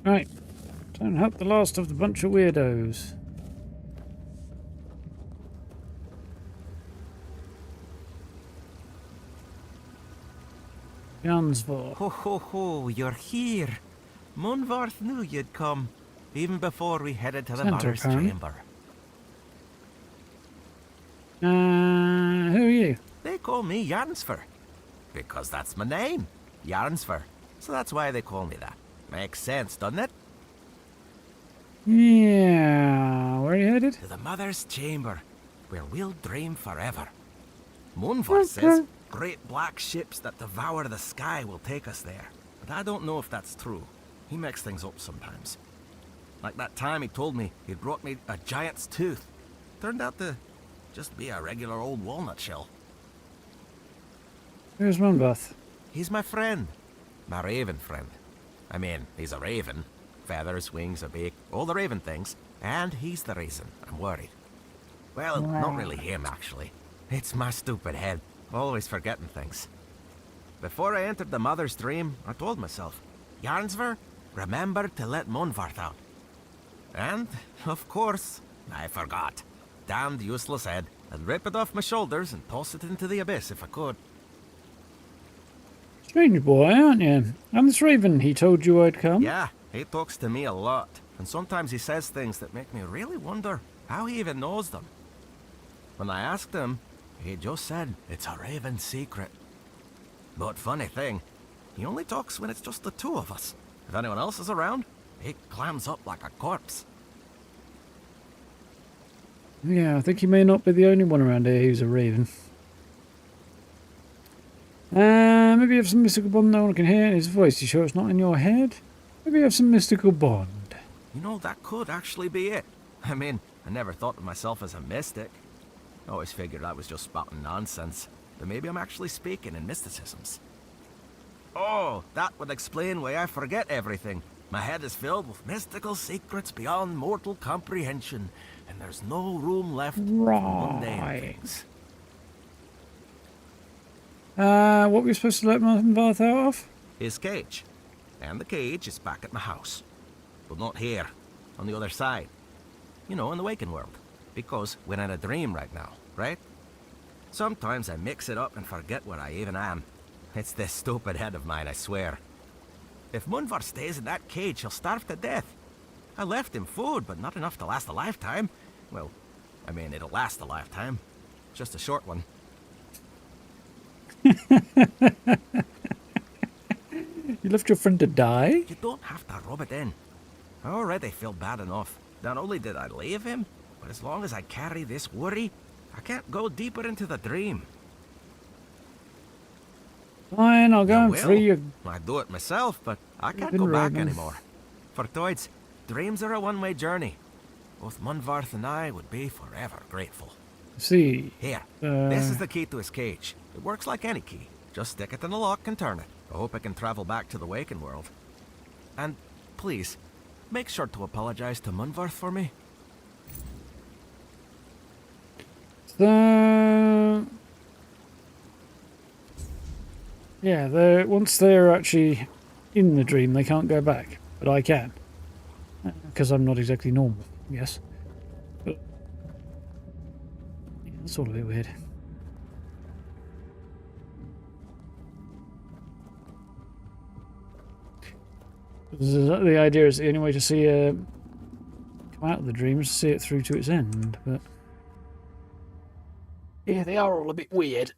A: Right. Don't help the last of the bunch of weirdos. Jansvor.
E: Ho ho ho, you're here. Munvarth knew you'd come, even before we headed to the
A: Center,
E: Mother's
A: apparently.
E: chamber.
A: Who are you?
E: They call me Jarnsfer, because that's my name, Jarnsfer. So that's why they call me that. Makes sense, doesn't it?
A: Yeah, where are you headed?
E: To the Mother's chamber, where we'll dream forever. Munvarth says great black ships that devour the sky will take us there. But I don't know if that's true. He makes things up sometimes. Like that time he told me he'd brought me a giant's tooth. Turned out to just be a regular old walnut shell.
A: Where's Munbath?
E: He's my friend. My raven friend. I mean, he's a raven. Feathers, wings, a beak, all the raven things. And he's the reason I'm worried. Well, not really him, actually. It's my stupid head. Always forgetting things. Before I entered the Mother's dream, I told myself, Jarnsver, remember to let Munvarth out. And, of course, I forgot. Damned useless head. I'd rip it off my shoulders and toss it into the abyss if I could.
A: Strange boy, aren't you? And this raven, he told you I'd come?
E: Yeah, he talks to me a lot. And sometimes he says things that make me really wonder how he even knows them. When I asked him, he just said it's a raven secret. But funny thing, he only talks when it's just the two of us. If anyone else is around, he clams up like a corpse.
A: Yeah, I think he may not be the only one around here who's a raven. Maybe you have some mystical bond no one can hear in his voice. You sure it's not in your head? Maybe you have some mystical bond.
E: You know, that could actually be it. I mean, I never thought of myself as a mystic. I always figured I was just spouting nonsense. But maybe I'm actually speaking in mysticisms. Oh, that would explain why I forget everything. My head is filled with mystical secrets beyond mortal comprehension, and there's no room left for mundane things.
A: What were we supposed to let Monvarth out of?
E: His cage. And the cage is back at my house. But not here. On the other side. You know, in the waking world. Because we're in a dream right now, right? Sometimes I mix it up and forget where I even am. It's this stupid head of mine, I swear. If Munvar stays in that cage, he'll starve to death. I left him food, but not enough to last a lifetime. Well, I mean, it'll last a lifetime. Just a short one.
A: You left your friend to die?
E: You don't have to rub it in. I already feel bad enough. Not only did I leave him, but as long as I carry this worry, I can't go deeper into the dream.
A: Fine, I'll go and free you.
E: I'd do it myself, but I can't go back anymore. For Toids, dreams are a one-way journey. Both Munvarth and I would be forever grateful.
A: See.
E: Here, this is the key to his cage. It works like any key. Just stick it in the lock and turn it. I hope I can travel back to the waking world. And please, make sure to apologize to Munvarth for me.
A: So, yeah, once they're actually in the dream, they can't go back. But I can. Because I'm not exactly normal, yes. But, yeah, that's all a bit weird. The idea is the only way to see come out of the dream is to see it through to its end, but yeah, they are all a bit weird.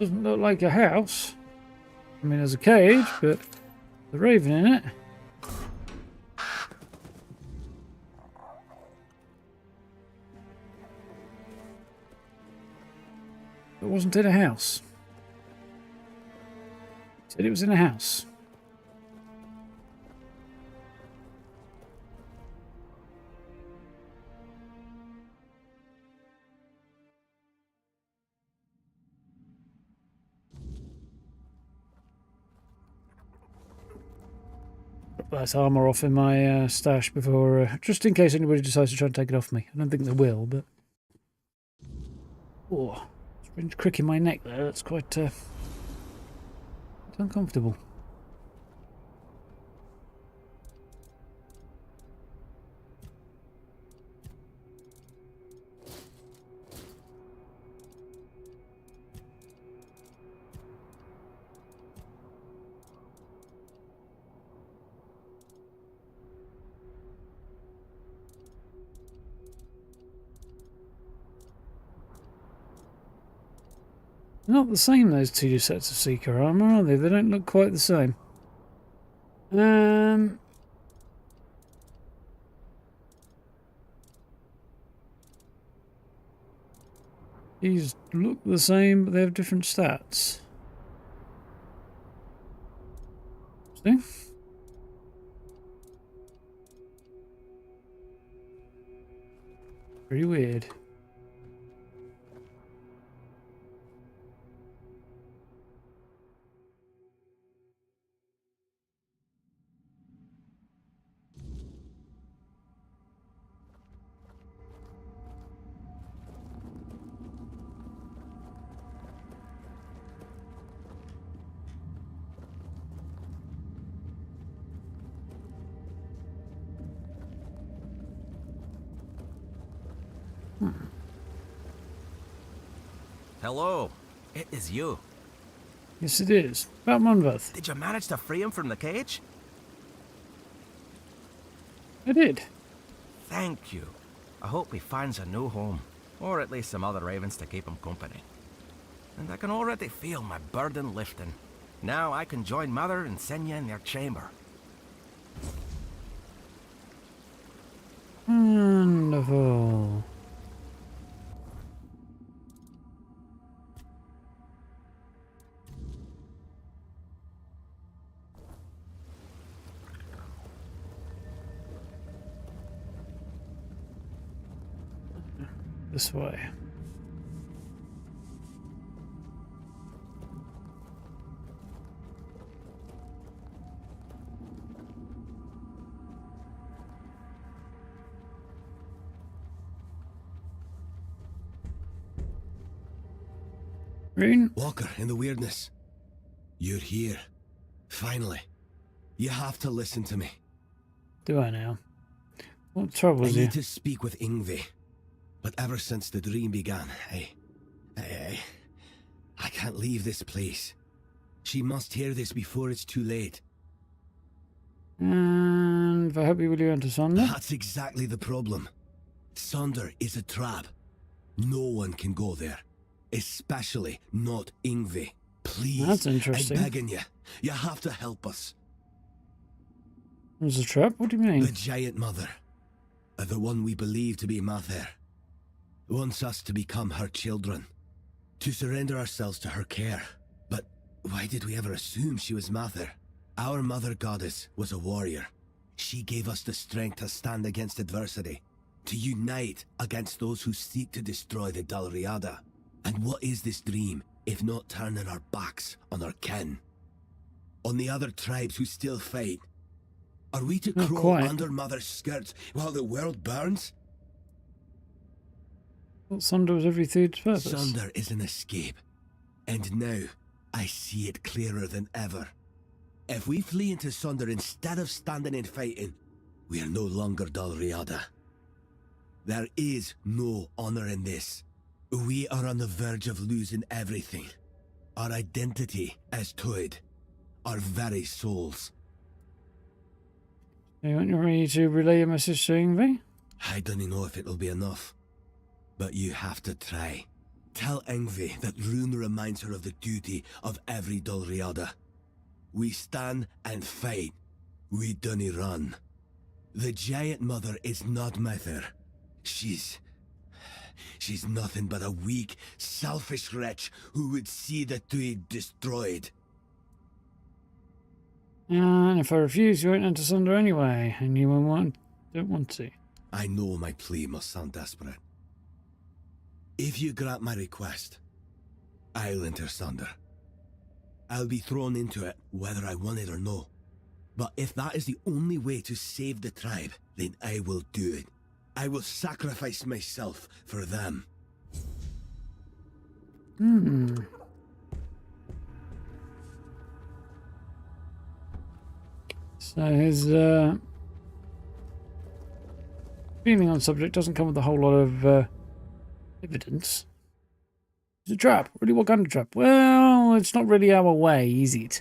A: Doesn't look like a house. I mean, there's a cage, but the raven in it. It wasn't in a house. It said it was in a house. That armor off in my stash before, just in case anybody decides to try and take it off me. I don't think they will, but oh, strange crick in my neck there. That's quite uncomfortable. They're not the same, those two sets of Seeker armor, are they? They don't look quite the same. These look the same, but they have different stats. See? Pretty weird.
E: Hello, it is you.
A: Yes, it is. About Monvarth.
E: Did you manage to free him from the cage?
A: I did.
E: Thank you. I hope he finds a new home, or at least some other ravens to keep him company. And I can already feel my burden lifting. Now I can join Mother and Senya in their chamber.
A: Wonderful. This way. Green?
F: Walker in the Wyrdness. You're here. Finally. You have to listen to me.
A: Do I now? What trouble
F: I
A: is
F: need
A: you?
F: to speak with Yngvi. But ever since the dream began, I can't leave this place. She must hear this before it's too late.
A: And if I help you, will you enter Sonder?
F: That's exactly the problem. Sonder is a trap. No one can go there. Especially not Yngvi. Please,
A: That's interesting.
F: I'm begging you. You have to help us.
A: There's a trap? What do you mean?
F: The Giant Mother, the one we believe to be Mather, wants us to become her children, to surrender ourselves to her care. But why did we ever assume she was Mather? Our Mother Goddess was a warrior. She gave us the strength to stand against adversity, to unite against those who seek to destroy the Dalriada. And what is this dream, if not turning our backs on our kin? On the other tribes who still fight? Are we to
A: Not
F: crawl
A: quite.
F: under Mother's skirts while the world burns?
A: Thought Sonder was every third's purpose.
F: Sunder is an escape. And now, I see it clearer than ever. If we flee into Sunder instead of standing and fighting, we are no longer Dalriada. There is no honor in this. We are on the verge of losing everything. Our identity as Toad. Our very souls.
A: You want me to relay a message to Yngvi?
F: I don't know if it'll be enough. But you have to try. Tell Yngvi that Rune reminds her of the duty of every Dalriada. We stand and fight. We dunny run. The Giant Mother is not Mather. She's nothing but a weak, selfish wretch who would see the Tuig destroyed.
A: And if I refuse, you won't enter Sonder anyway, and you don't want to.
F: I know my plea must sound desperate. If you grant my request, I'll enter Sunder. I'll be thrown into it whether I want it or no. But if that is the only way to save the tribe, then I will do it. I will sacrifice myself for them.
A: So his feeling on subject doesn't come with a whole lot of evidence. It's a trap. Really, what kind of trap? Well, it's not really our way, is it?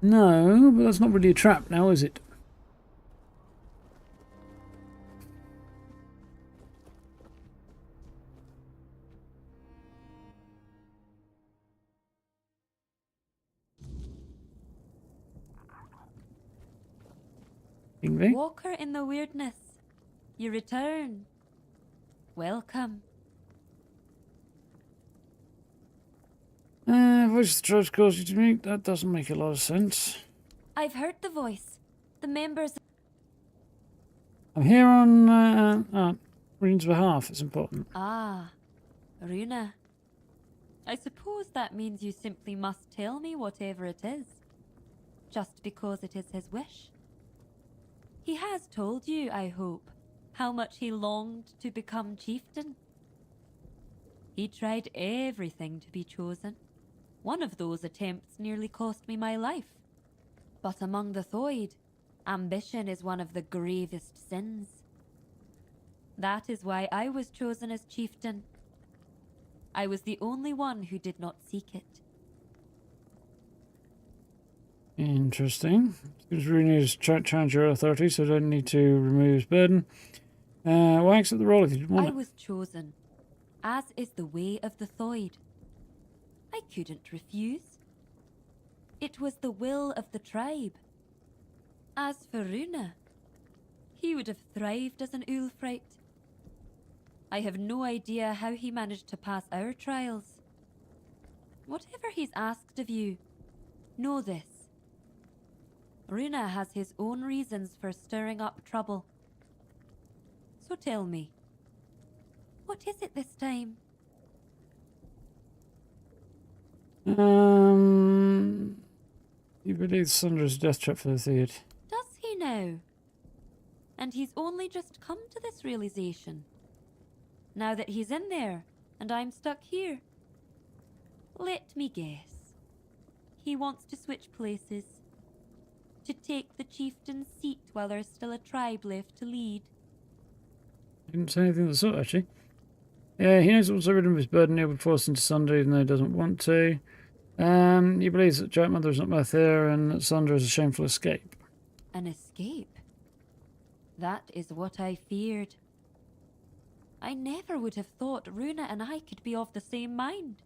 A: No, but that's not really a trap now, is it? Yngvi?
G: Walker in the Wyrdness, you return. Welcome.
A: Voice of the Tribes calls you to meet. That doesn't make a lot of sense.
G: I've heard the voice. The members.
A: I'm here on Rune's behalf. It's important.
G: Ah, Runa. I suppose that means you simply must tell me whatever it is. Just because it is his wish. He has told you, I hope, how much he longed to become chieftain. He tried everything to be chosen. One of those attempts nearly cost me my life. But among the Thoid, ambition is one of the gravest sins. That is why I was chosen as chieftain. I was the only one who did not seek it.
A: Interesting. Because Runa's challenge your authority, so I don't need to remove his burden. Why accept the role if you didn't want
G: I
A: it?
G: was chosen, as is the way of the Thoid. I couldn't refuse. It was the will of the tribe. As for Runa, he would have thrived as an Ulfrite. I have no idea how he managed to pass our trials. Whatever he's asked of you, know this. Runa has his own reasons for stirring up trouble. So tell me, what is it this time?
A: You believe Sundra's death trap for the Theod.
G: Does he now? And he's only just come to this realization. Now that he's in there, and I'm stuck here. Let me guess. He wants to switch places. To take the chieftain's seat while there's still a tribe left to lead.
A: Didn't say anything of the sort, actually. Yeah, he knows also rid of his burden. He'll be forced into Sunder even though he doesn't want to. He believes that Giant Mother is not Merthir and that Sunder is a shameful escape.
G: An escape? That is what I feared. I never would have thought Runa and I could be of the same mind.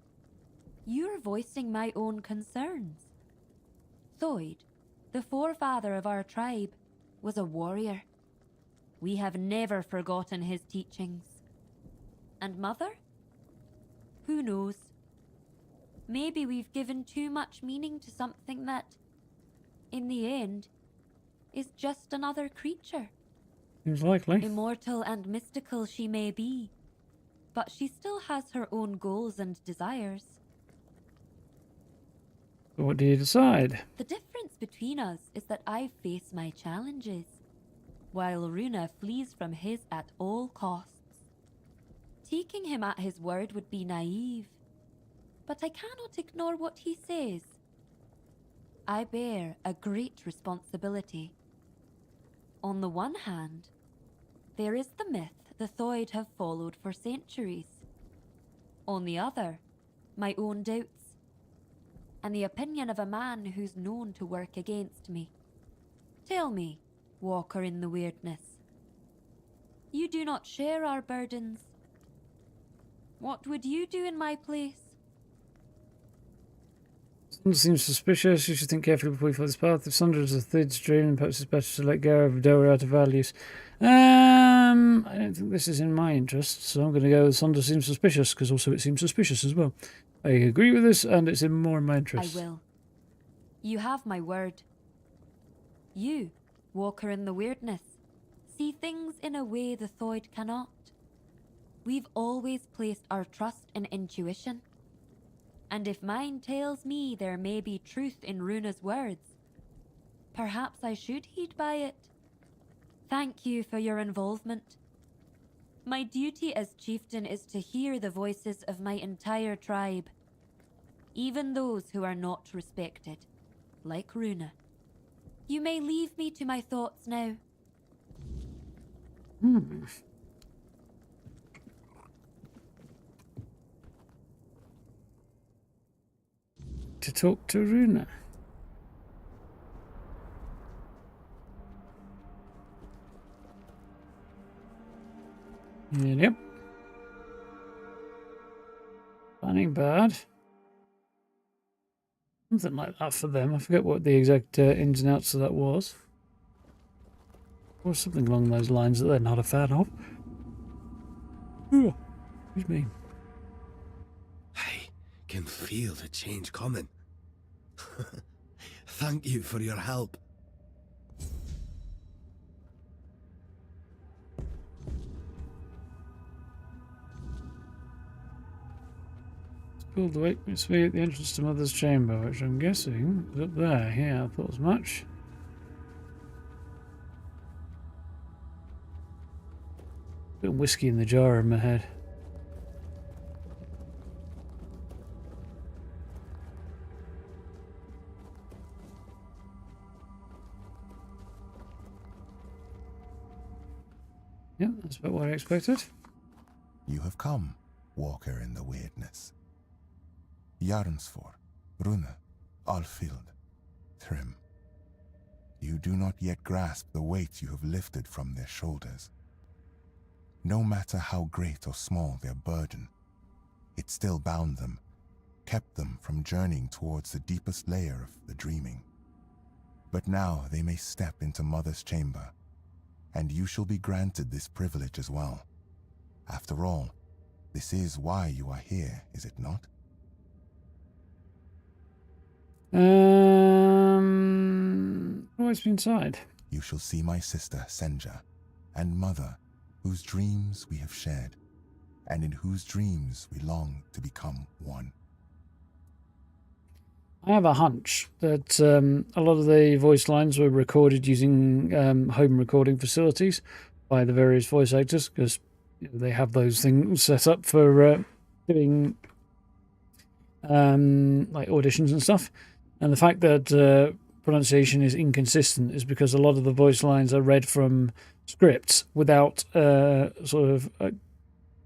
G: You're voicing my own concerns. Thoid, the forefather of our tribe, was a warrior. We have never forgotten his teachings. And Mother? Who knows? Maybe we've given too much meaning to something that, in the end, is just another creature.
A: Seems likely.
G: Immortal and mystical she may be, but she still has her own goals and desires.
A: So what do you decide?
G: The difference between us is that I face my challenges, while Runa flees from his at all costs. Taking him at his word would be naive, but I cannot ignore what he says. I bear a great responsibility. On the one hand, there is the myth the Thoid have followed for centuries. On the other, my own doubts, and the opinion of a man who's known to work against me. Tell me, Walker in the Wyrdness, you do not share our burdens. What would you do in my place?
A: Sunder seems suspicious. You should think carefully before you follow this path. If Sunder is a Theod's dream, then perhaps it's better to let go of Doer out of values. I don't think this is in my interest, so I'm going to go with Sunder seems suspicious, because also it seems suspicious as well. I agree with this, and it's more in my interest.
G: I will. You have my word. You, Walker in the Wyrdness, see things in a way the Thoid cannot. We've always placed our trust in intuition. And if mine tells me there may be truth in Runa's words, perhaps I should heed by it. Thank you for your involvement. My duty as chieftain is to hear the voices of my entire tribe, even those who are not respected, like Runa. You may leave me to my thoughts now.
A: To talk to Runa. Yep. Planning bad. Something like that for them. I forget what the exact ins and outs of that was. Or something along those lines that they're not a fan of. Ooh, excuse me.
F: I can feel the change coming. Thank you for your help.
A: Pulled the witness me at the entrance to Mother's chamber, which I'm guessing is up there. Yeah, I thought as much. Bit of whiskey in the jar in my head. Yep, that's about what I expected.
B: You have come, Walker in the Wyrdness. Jarnsfor, Runa, Alfild, Thrym. do not yet grasp the weight you have lifted from their shoulders. No matter how great or small their burden, it still bound them, kept them from journeying towards the deepest layer of the dreaming. But now they may step into Mother's chamber, and you shall be granted this privilege as well. After all, this is why you are here, is it not?
A: What's inside?
B: You shall see my sister, Senja, and Mother, whose dreams we have shared, and in whose dreams we long to become one.
A: I have a hunch that a lot of the voice lines were recorded using home recording facilities by the various voice actors, because they have those things set up for doing like auditions and stuff. And the fact that pronunciation is inconsistent is because a lot of the voice lines are read from scripts without sort of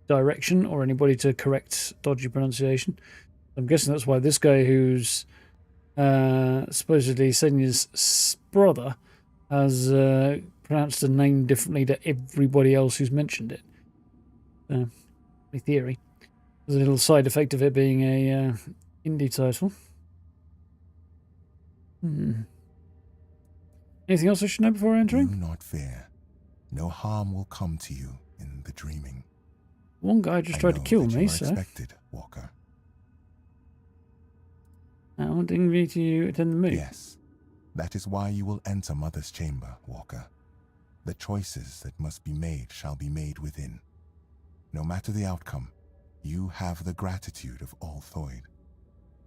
A: direction or anybody to correct dodgy pronunciation. I'm guessing that's why this guy, who's supposedly Senya's brother, has pronounced the name differently to everybody else who's mentioned it. My theory. There's a little side effect of it being a indie title. Anything else I should know before entering?
B: Do not fear. No harm will come to you in the dreaming.
A: One guy just tried to kill me, so...
B: expected, Walker.
A: I want me to attend the move.
B: Yes. That is why you will enter Mother's chamber, Walker. The choices that must be made shall be made within. No matter the outcome, you have the gratitude of all Thoid.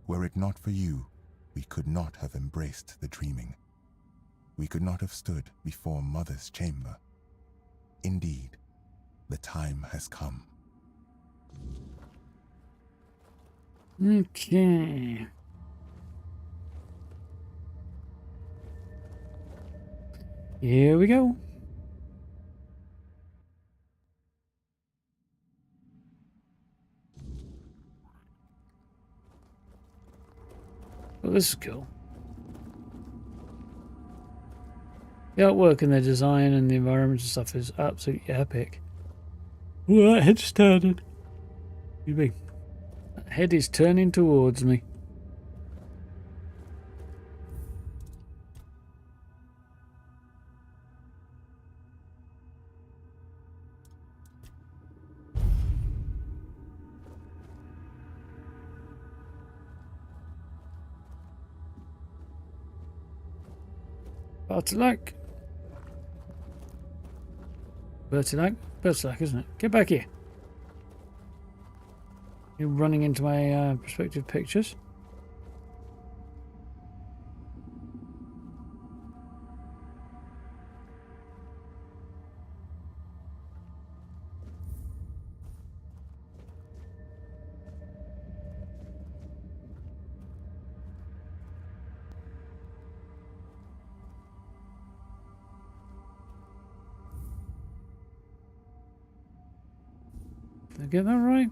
B: Were it not for you, we could not have embraced the dreaming. We could not have stood before Mother's chamber. Indeed, the time has come.
A: Okay. Here we go. Well, this is cool. The artwork and the design and the environment and stuff is absolutely epic. Ooh, that head's turning. Excuse me. That head is turning towards me. Bertilac. Bertilac, isn't it? Get back here. You're running into my perspective pictures. Did I get that right?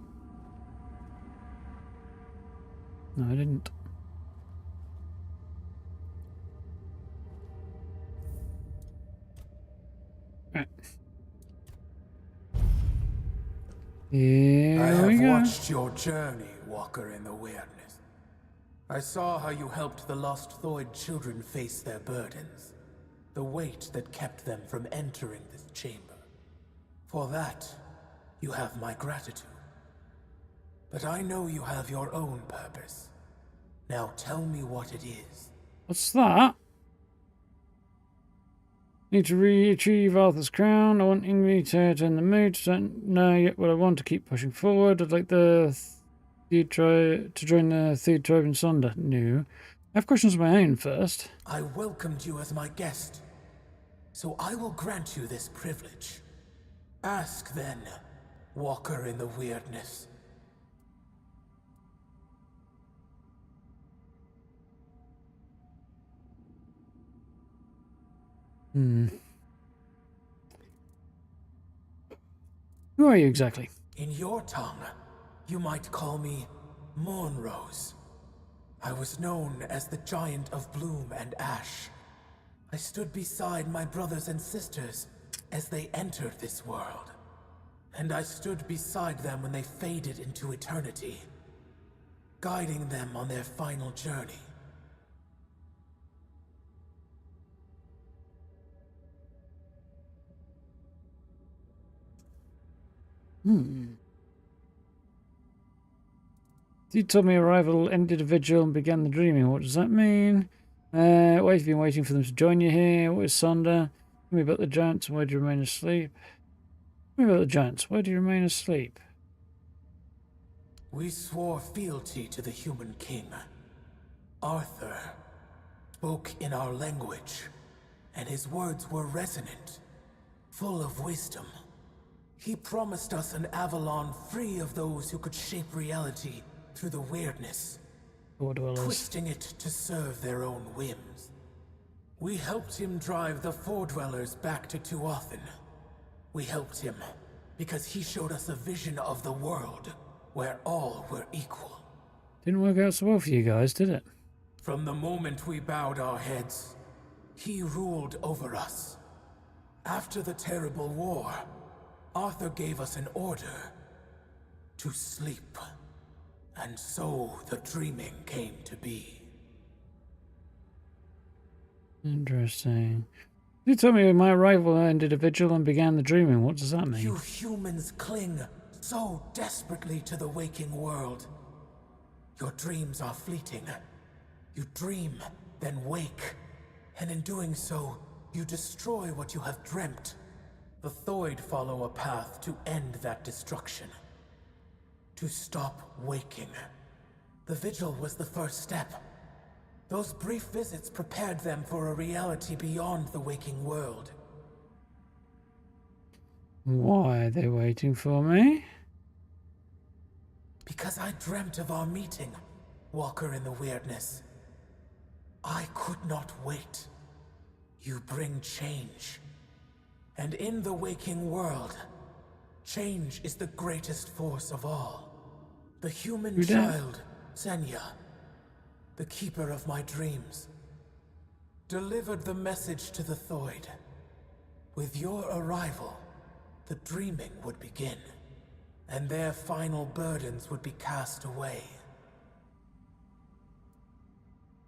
A: No, I didn't. Right. Here
H: I have
A: we go.
H: watched your journey, Walker in the Wyrdness. I saw how you helped the lost Thoid children face their burdens, the weight that kept them from entering this chamber. For that, you have my gratitude. But I know you have your own purpose. Now tell me what it is.
A: What's that? Need to retrieve Arthur's crown. I want Ingrid to turn the mood. Don't know yet what I want to keep pushing forward. I'd like the to join the Third Tribe in Sonder. No. I have questions of my own first.
H: I welcomed you as my guest, so I will grant you this privilege. Ask then, Walker in the Wyrdness.
A: Who are you exactly?
H: In your tongue, you might call me Mornrose. I was known as the Giant of Bloom and Ash. I stood beside my brothers and sisters as they entered this world. And I stood beside them when they faded into eternity, guiding them on their final journey.
A: You told me arrival ended a vigil and began the dreaming. What does that mean? Why have you been waiting for them to join you here? What is Sonder? Tell me about the giants and why do you remain asleep? Tell me about the giants. Why do you remain asleep?
H: We swore fealty to the human king. Arthur spoke in our language, and his words were resonant, full of wisdom. He promised us an Avalon free of those who could shape reality through the Wyrdness, twisting it to serve their own whims. We helped him drive the Fore-Dwellers back to Tuathan. We helped him because he showed us a vision of the world where all were equal.
A: Didn't work out so well for you guys, did it?
H: From the moment we bowed our heads, he ruled over us. After the terrible war, Arthur gave us an order to sleep. And so the dreaming came to be.
A: Interesting. You told me my arrival ended a vigil and began the dreaming. What does that mean?
H: You humans cling so desperately to the waking world. Your dreams are fleeting. You dream, then wake. And in doing so, you destroy what you have dreamt. The Thoid follow a path to end that destruction. To stop waking. The vigil was the first step. Those brief visits prepared them for a reality beyond the waking world.
A: Why are they waiting for me?
H: Because I dreamt of our meeting, Walker in the Wyrdness. I could not wait. You bring change. And in the waking world, change is the greatest force of all. The human child, Senya, the keeper of my dreams, delivered the message to the Thoid. With your arrival, the dreaming would begin, and their final burdens would be cast away.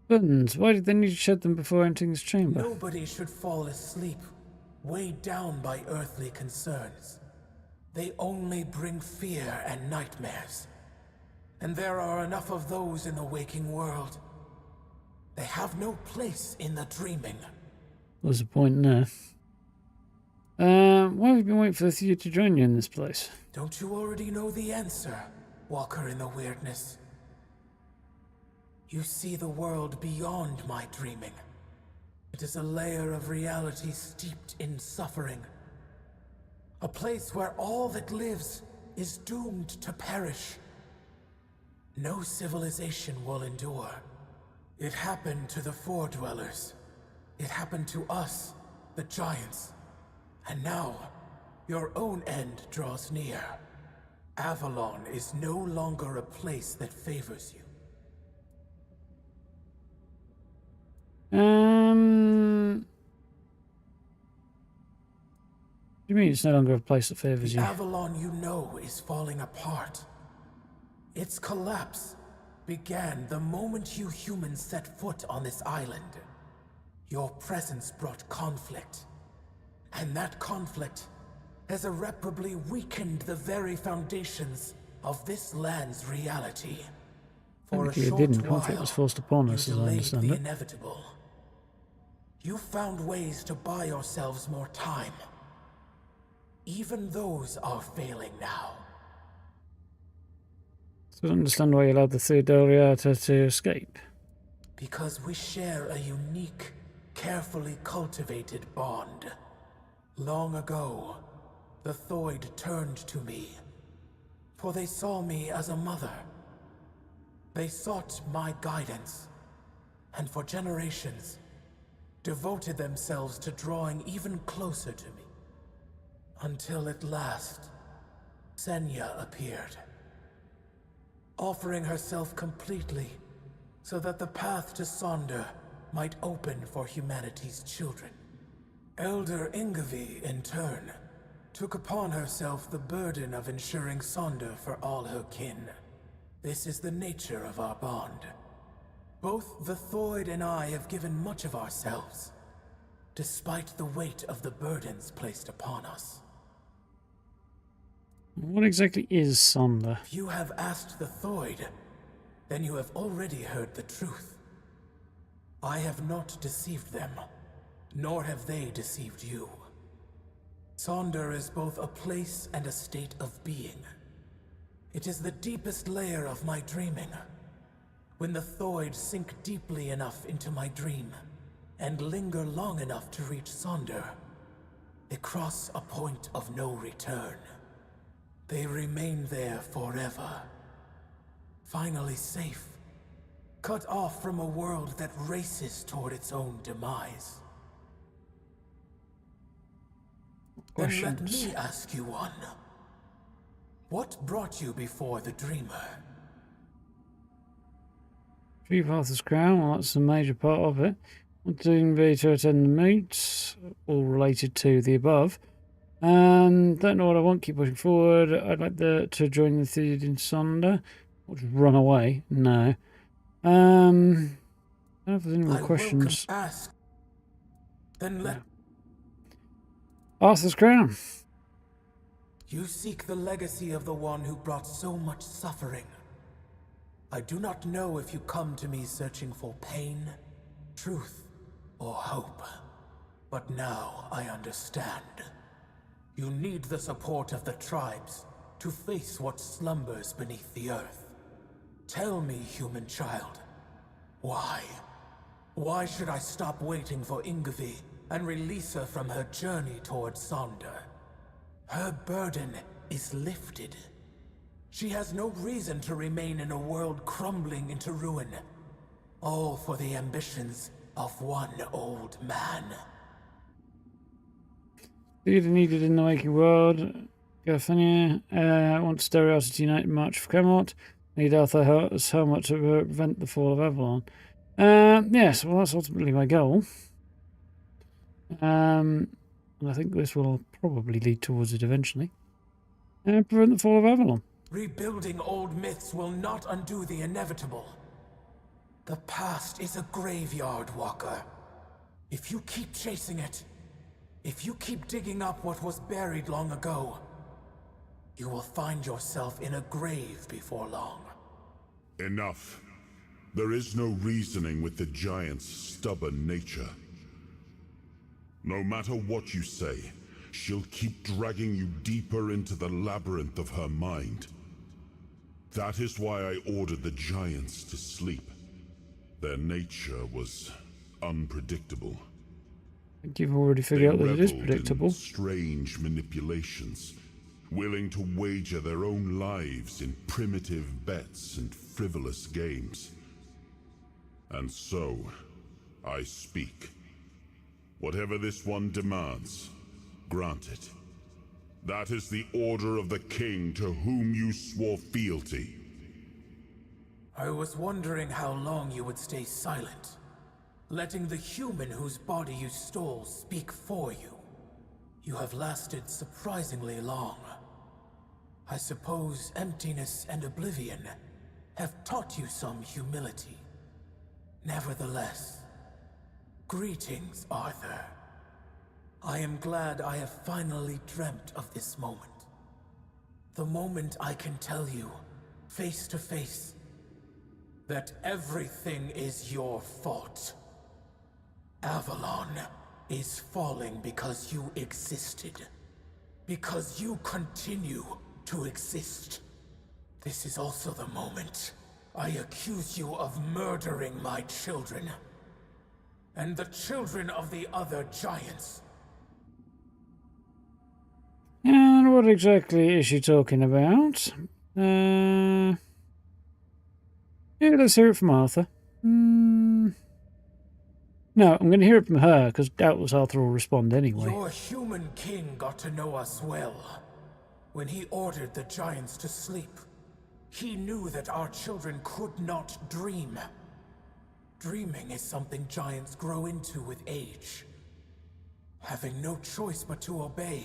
A: Burdens? Why did they need to shed them before entering this chamber?
H: Nobody should fall asleep, weighed down by earthly concerns. They only bring fear and nightmares. And there are enough of those in the waking world. They have no place in the dreaming.
A: What's the point there? Why have you been waiting for you to join you in this place?
H: Don't you already know the answer, Walker in the Wyrdness? You see the world beyond my dreaming. It is a layer of reality steeped in suffering. A place where all that lives is doomed to perish. No civilization will endure. It happened to the Fore-Dwellers. It happened to us, the Giants. And now, your own end draws near. Avalon is no longer a place that favors you.
A: What do you mean it's no longer a place that favors you?
H: The Avalon you know is falling apart. Its collapse began the moment you humans set foot on this island. Your presence brought conflict. And that conflict has irreparably weakened the very foundations of this land's reality. For a
A: Technically it
H: short
A: didn't.
H: while,
A: Conflict was forced upon us,
H: you
A: as I
H: delayed
A: understand
H: the
A: it.
H: inevitable. You found ways to buy yourselves more time. Even those are failing now.
A: So I don't understand why you allowed the Fore-Dwellers to escape.
H: Because we share a unique, carefully cultivated bond. Long ago, the Thoid turned to me, for they saw me as a mother. They sought my guidance, and for generations, devoted themselves to drawing even closer to me. Until at last, Senya appeared, offering herself completely so that the path to Sonder might open for humanity's children. Elder Ingvi, in turn, took upon herself the burden of ensuring Sonder for all her kin. This is the nature of our bond. Both the Thoid and I have given much of ourselves, despite the weight of the burdens placed upon us.
A: What exactly is Sonder?
H: If you have asked the Thoid, then you have already heard the truth. I have not deceived them, nor have they deceived you. Sonder is both a place and a state of being. It is the deepest layer of my dreaming. When the Thoid sink deeply enough into my dream, and linger long enough to reach Sonder, they cross a point of no return. They remain there forever. Finally safe, cut off from a world that races toward its own demise. Then let me ask you one. What brought you before the Dreamer?
A: Retrieve Arthur's crown, well, that's a major part of it. Wanting be to attend the meet, all related to the above. Don't know what I want, keep pushing forward. I'd like to join the Theod in Sonder. Or just run away? No. I don't know if there's any more questions.
H: Ask. Then let...
A: Arthur's crown.
H: You seek the legacy of the one who brought so much suffering. I do not know if you come to me searching for pain, truth, or hope. But now I understand. You need the support of the tribes to face what slumbers beneath the earth. Tell me, human child, why? Why should I stop waiting for Ingvi and release her from her journey towards Sonder? Her burden is lifted. She has no reason to remain in a world crumbling into ruin, all for the ambitions of one old man.
A: Leader needed in the waking world. Garthania wants Stereotis to unite in March for Kamelot. Need Arthur's helmet to prevent the fall of Avalon. Yes, well, that's ultimately my goal. And I think this will probably lead towards it eventually. Prevent the fall of Avalon.
H: Rebuilding old myths will not undo the inevitable. The past is a graveyard, Walker. If you keep chasing it, if you keep digging up what was buried long ago, you will find yourself in a grave before long.
I: Enough. There is no reasoning with the giant's stubborn nature. No matter what you say, she'll keep dragging you deeper into the labyrinth of her mind. That is why I ordered the giants to sleep. Their nature was unpredictable.
A: I think you've already figured out that it is
I: reveled
A: predictable.
I: in strange manipulations, willing to wager their own lives in primitive bets and frivolous games. And so, I speak. Whatever this one demands, grant it. That is the order of the king to whom you swore fealty.
H: I was wondering how long you would stay silent, letting the human whose body you stole speak for you. You have lasted surprisingly long. I suppose emptiness and oblivion have taught you some humility. Nevertheless, greetings, Arthur. I am glad I have finally dreamt of this moment. The moment I can tell you, face to face, that everything is your fault. Avalon is falling because you existed. Because you continue to exist. This is also the moment I accuse you of murdering my children. And the children of the other giants.
A: And what exactly is she talking about? Yeah, let's hear it from Arthur. No, I'm going to hear it from her, because doubtless Arthur will respond anyway.
H: Your human king got to know us well. When he ordered the giants to sleep, he knew that our children could not dream. Dreaming is something giants grow into with age. Having no choice but to obey,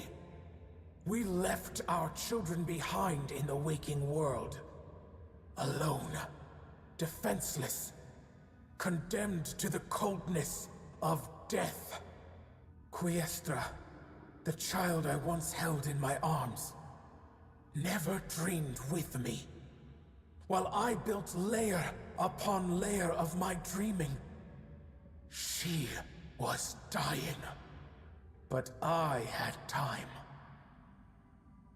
H: we left our children behind in the waking world. Alone, defenseless, condemned to the coldness of death. Quiestra, the child I once held in my arms, never dreamed with me. While I built layer upon layer of my dreaming, she was dying. But I had time.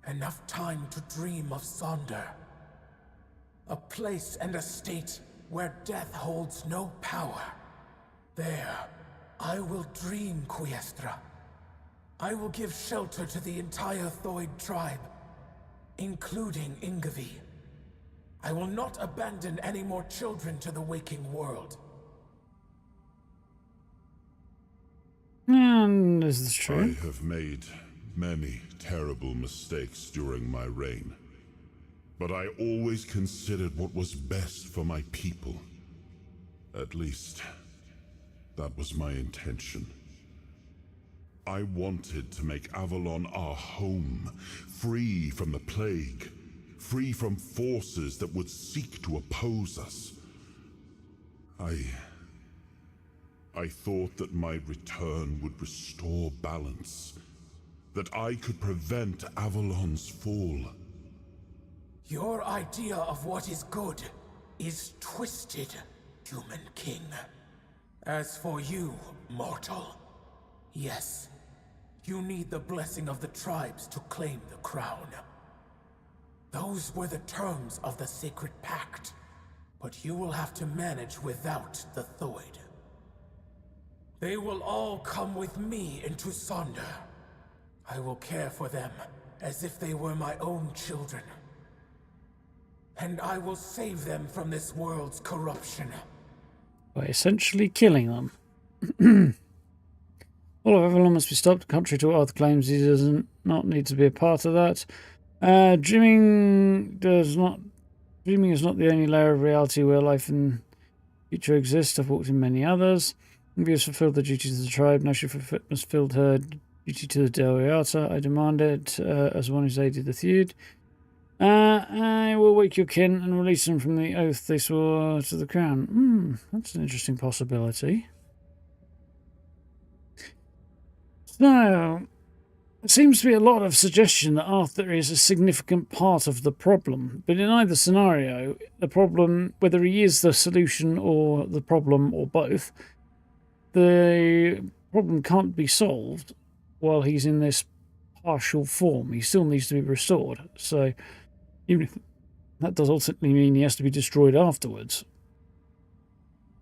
H: Enough time to dream of Sonder. A place and a state where death holds no power. There, I will dream, Quiestra. I will give shelter to the entire Thoid tribe, including Ingavi. I will not abandon any more children to the waking world.
A: And is this true?
I: I have made many terrible mistakes during my reign, but I always considered what was best for my people. At least, that was my intention. I wanted to make Avalon our home, free from the plague, free from forces that would seek to oppose us. I thought that my return would restore balance, that I could prevent Avalon's fall.
H: Your idea of what is good is twisted, human king. As for you, mortal, yes, you need the blessing of the tribes to claim the crown. Those were the terms of the sacred pact, but you will have to manage without the Thoid. They will all come with me into Sonder. I will care for them as if they were my own children. And I will save them from this world's corruption.
A: By essentially killing them. All of Avalon must be stopped, contrary to what Arthur claims. He does not need to be a part of that. Dreaming is not the only layer of reality where life and future exist. I've walked in many others. Ingavi has fulfilled the duties of the tribe. Now she must fulfill her duty to the Delriata. I demand it as one who's aided the feud. I will wake your kin and release them from the oath they swore to the crown. That's an interesting possibility. So, there seems to be a lot of suggestion that Arthur is a significant part of the problem, but in either scenario, the problem, whether he is the solution or the problem or both, the problem can't be solved while he's in this partial form. He still needs to be restored. So, even if that does ultimately mean he has to be destroyed afterwards,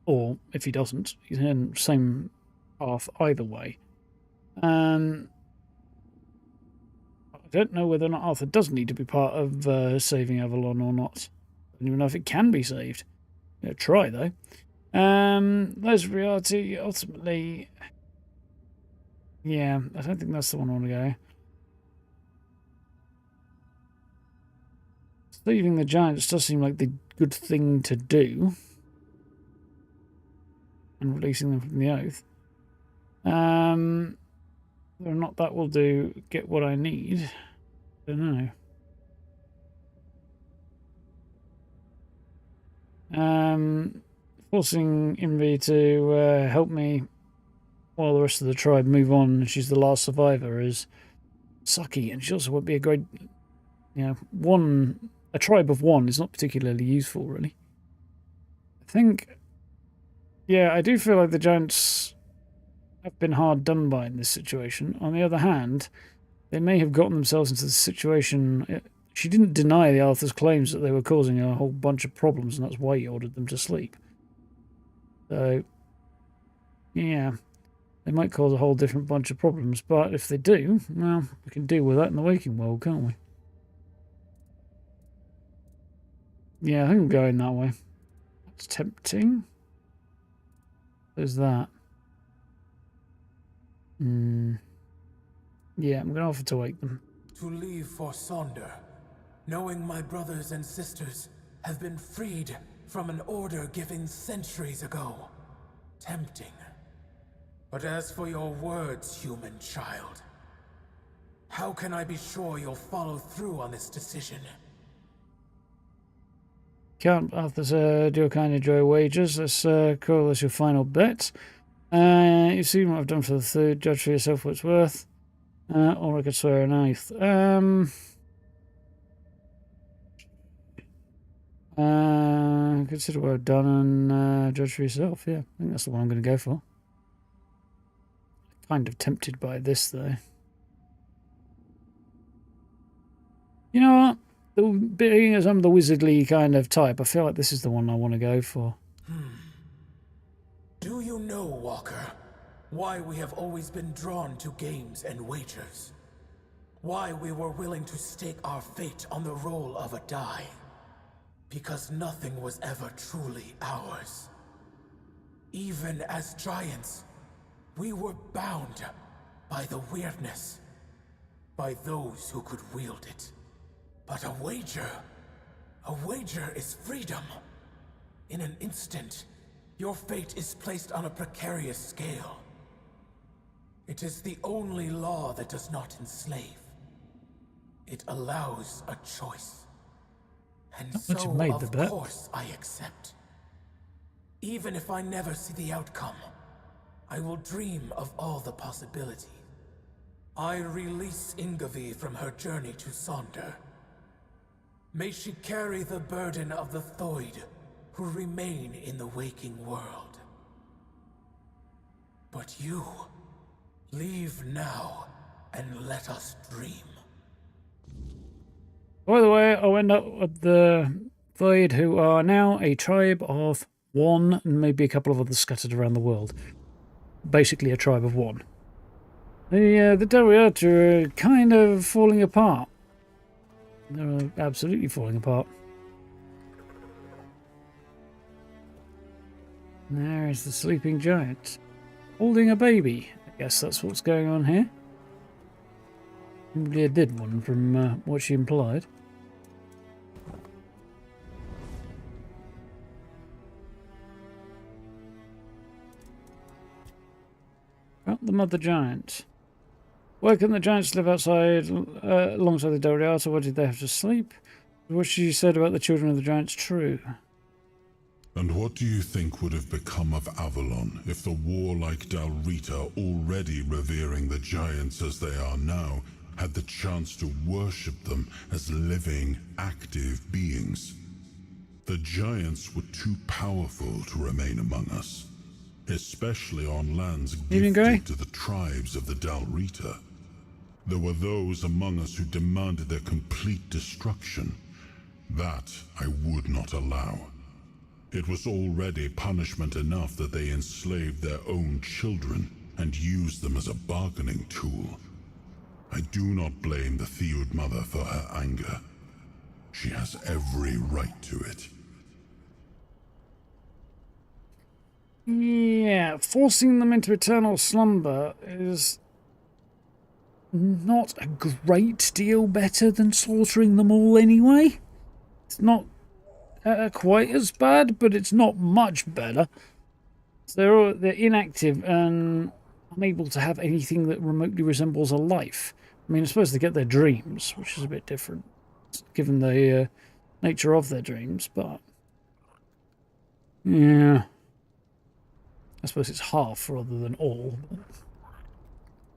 A: or if he doesn't, he's in the same path either way. I don't know whether or not Arthur does need to be part of saving Avalon or not. I don't even know if it can be saved. Try though. There's reality. Ultimately, yeah, I don't think that's the one I want to go. Saving the giants does seem like the good thing to do, and releasing them from the oath. Whether or not that will get what I need, I don't know. Forcing Invi to help me while the rest of the tribe move on, and she's the last survivor, is sucky, and she also would be a great, a tribe of one is not particularly useful, really. I think, yeah, I do feel like the giants have been hard done by in this situation. On the other hand, they may have gotten themselves into the situation. She didn't deny the Arthur's claims that they were causing a whole bunch of problems, and that's why he ordered them to sleep. So, yeah, they might cause a whole different bunch of problems, but if they do, well, we can deal with that in the waking world, can't we? Yeah, I think I'm going that way. That's tempting. There's that. Yeah, I'm going to offer to wake them.
H: To leave for Sonder, knowing my brothers and sisters have been freed from an order given centuries ago. Tempting. But as for your words, human child, how can I be sure you'll follow through on this decision?
A: Can't Arthur do a kind enjoy wages? Let's call this your final bet. You've seen what I've done for the third. Judge for yourself what it's worth. Or I could swear an oath. Consider what I've done and judge for yourself. Yeah, I think that's the one I'm going to go for. Kind of tempted by this, though. You know what? Being as I'm the wizardly kind of type, I feel like this is the one I want to go for.
H: Do you know, Walker, why we have always been drawn to games and wagers? Why we were willing to stake our fate on the roll of a die? Because nothing was ever truly ours. Even as giants, we were bound by the Wyrdness, by those who could wield it. But a wager is freedom. In an instant, your fate is placed on a precarious scale. It is the only law that does not enslave. It allows a choice. And so, of course, I accept. Even if I never see the outcome, I will dream of all the possibilities. I release Ingavi from her journey to Sonder. May she carry the burden of the Thoid who remain in the waking world. But you, leave now and let us dream.
A: By the way, I went up with the Void, who are now a tribe of one, and maybe a couple of others scattered around the world. Basically a tribe of one. The Dariata are kind of falling apart. They're absolutely falling apart. There is the sleeping giant, holding a baby. I guess that's what's going on here. Probably a dead one from what she implied. Well, the mother giant. Why couldn't the giants live outside alongside the Dariata? Why did they have to sleep? What she said about the children of the giants true?
I: And what do you think would have become of Avalon if the warlike Dalrita, already revering the giants as they are now, had the chance to worship them as living, active beings? The giants were too powerful to remain among us, especially on lands gifted to the tribes of the Dalrita. There were those among us who demanded their complete destruction. That I would not allow. It was already punishment enough that they enslaved their own children and used them as a bargaining tool. I do not blame the Theod mother for her anger. She has every right to it.
A: Yeah, forcing them into eternal slumber is not a great deal better than slaughtering them all anyway. It's not quite as bad, but it's not much better. So they're inactive and unable to have anything that remotely resembles a life. I mean, I suppose they get their dreams, which is a bit different, given the nature of their dreams, but yeah. I suppose it's half rather than all.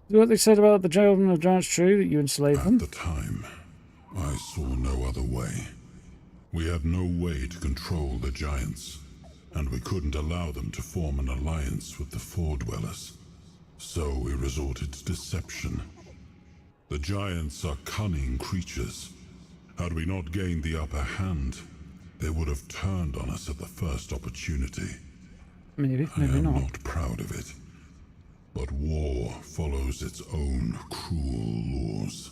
A: Is what they said about the children of giants true, that you enslaved them?
I: At the time, I saw no other way. We had no way to control the giants, and we couldn't allow them to form an alliance with the Fore-Dwellers. So we resorted to deception. The giants are cunning creatures. Had we not gained the upper hand, they would have turned on us at the first opportunity.
A: Maybe
I: I am
A: not.
I: not proud of it. But war follows its own cruel laws.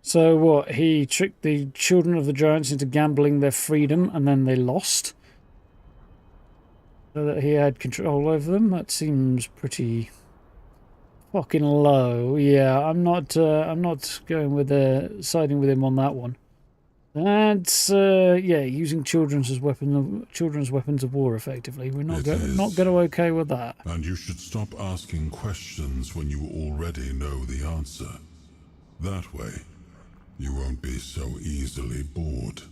A: So what, he tricked the children of the giants into gambling their freedom and then they lost? So that he had control over them? That seems pretty fucking low. Yeah, I'm not going with siding with him on that one. That's yeah, using children's weapons of war. Effectively, we're not going to okay with that.
I: And you should stop asking questions when you already know the answer. That way, you won't be so easily bored.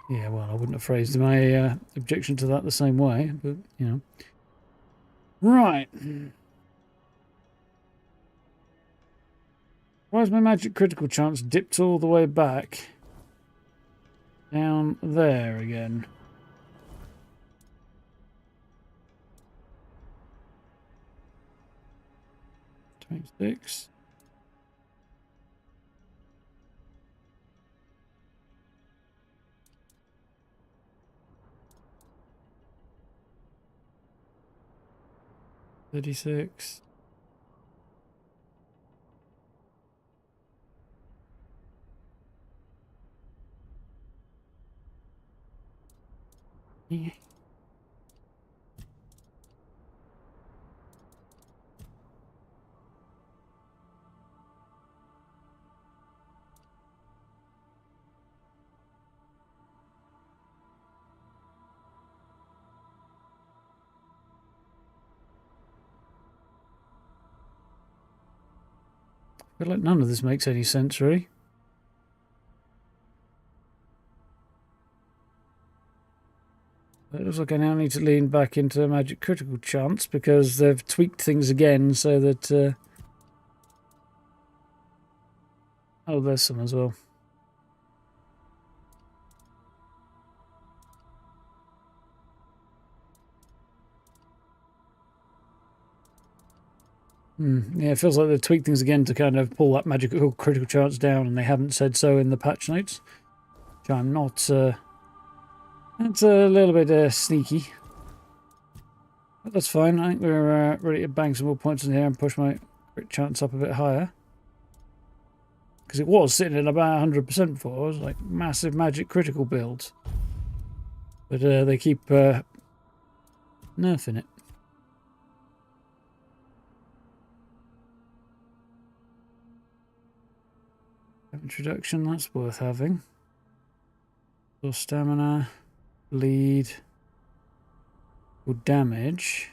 A: Yeah, well, I wouldn't have phrased my objection to that the same way, but you know. Right. Why is my magic critical chance dipped all the way back down there again? $26. $36. Yeah. I feel like none of this makes any sense, really. It looks like I now need to lean back into magic critical chance because they've tweaked things again so that... Oh, there's some as well. Yeah, it feels like they've tweaked things again to kind of pull that magical critical chance down, and they haven't said so in the patch notes. Which I'm not... that's a little bit sneaky. But that's fine. I think we're ready to bang some more points in here and push my crit chance up a bit higher. Because it was sitting at about 100% before. It was like massive magic critical builds. But they keep nerfing it. Introduction, that's worth having. So stamina, bleed, or damage.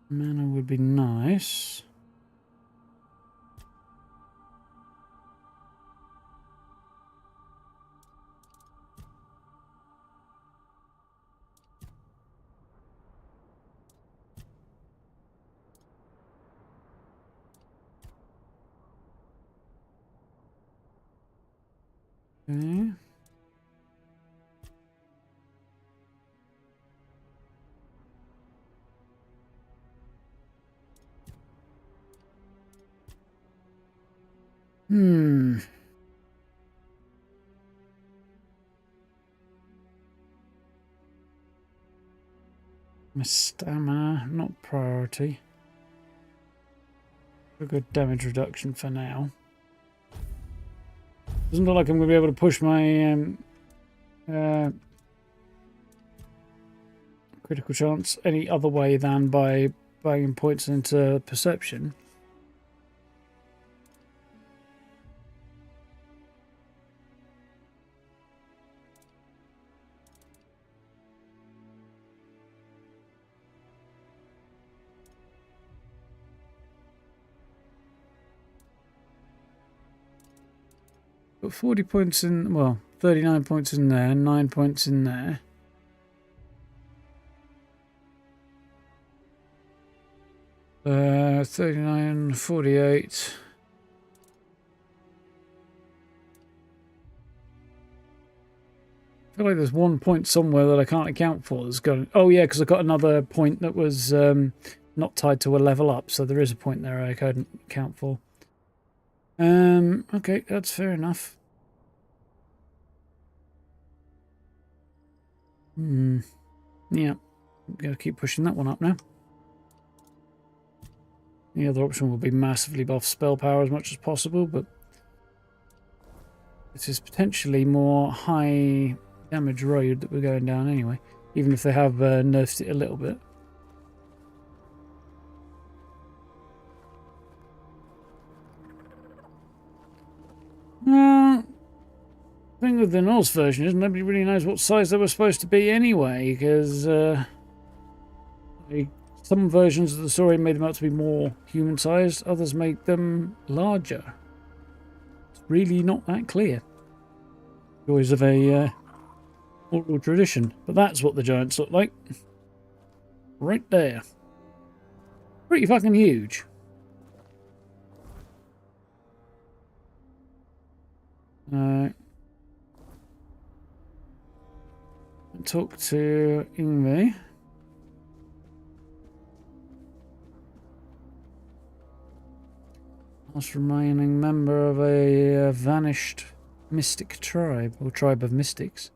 A: Mana would be nice. Okay. My stamina, not priority. A good damage reduction for now. Doesn't look like I'm going to be able to push my critical chance any other way than by banging points into perception. Got 40 points in, well, 39 points in there, 9 points in there. Uh, 39, 48. I feel like there's 1 point somewhere that I can't account for that's going... Oh yeah, because I got another point that was not tied to a level up, so there is a point there I couldn't account for. Okay, that's fair enough. Yeah, gotta keep pushing that one up now. The other option will be massively buff spell power as much as possible, but This is potentially more high damage road that we're going down anyway, even if they have nerfed it a little bit. The thing with the Norse version is nobody really knows what size they were supposed to be anyway, because some versions of the story made them out to be more human-sized, others made them larger. It's really not that clear. Joys of a oral tradition. But that's what the giants look like. Right there. Pretty fucking huge. Talk to Ingve. Last remaining member of a vanished mystic tribe, or tribe of mystics.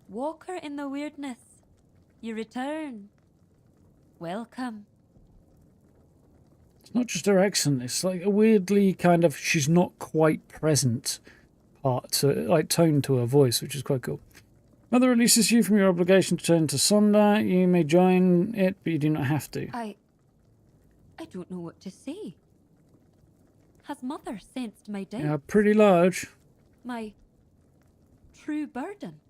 G: Walker in the Wyrdness, you return. Welcome.
A: It's not just her accent, it's like a weirdly kind of, she's not quite present part, to, like tone to her voice, which is quite cool. Mother releases you from your obligation to turn to Sonda. You may join it, but you do not have to.
G: I don't know what to say. Has Mother sensed my doubt?
A: Yeah, pretty large.
G: My true burden?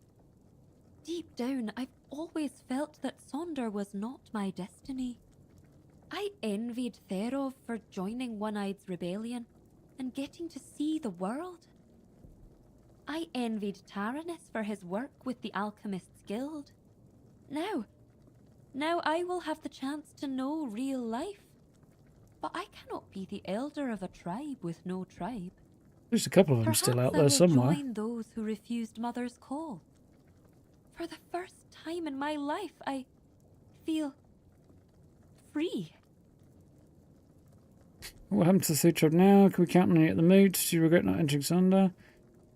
G: Deep down, I've always felt that Sonder was not my destiny. I envied Therov for joining One-Eye's rebellion and getting to see the world. I envied Taranis for his work with the Alchemists' Guild. Now I will have the chance to know real life. But I cannot be the elder of a tribe with no tribe.
A: There's a couple of them
G: Perhaps
A: still out
G: I
A: there
G: will
A: somewhere.
G: join those who refused Mother's call. For the first time in my life, I feel free.
A: What happened to the third tribe now? Can we count on you at the moot? Do you regret not entering Sonda?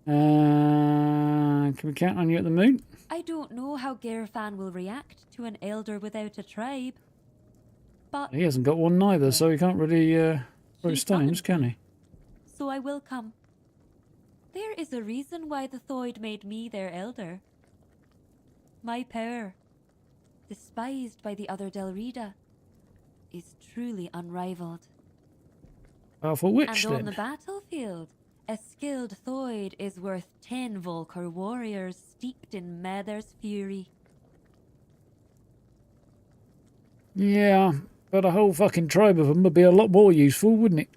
A: Can we count on you at the moot?
G: I don't know how Gerfan will react to an elder without a tribe. But
A: He hasn't got one neither, so he can't really throw stones, can he?
G: so I will come. There is a reason why the Thoid made me their elder. My power, despised by the other Delrida, is truly unrivaled.
A: Powerful witch,
G: And on
A: then.
G: the battlefield, a skilled Thoid is worth 10 Volker warriors steeped in Mather's fury.
A: Yeah, but a whole fucking tribe of them would be a lot more useful, wouldn't it?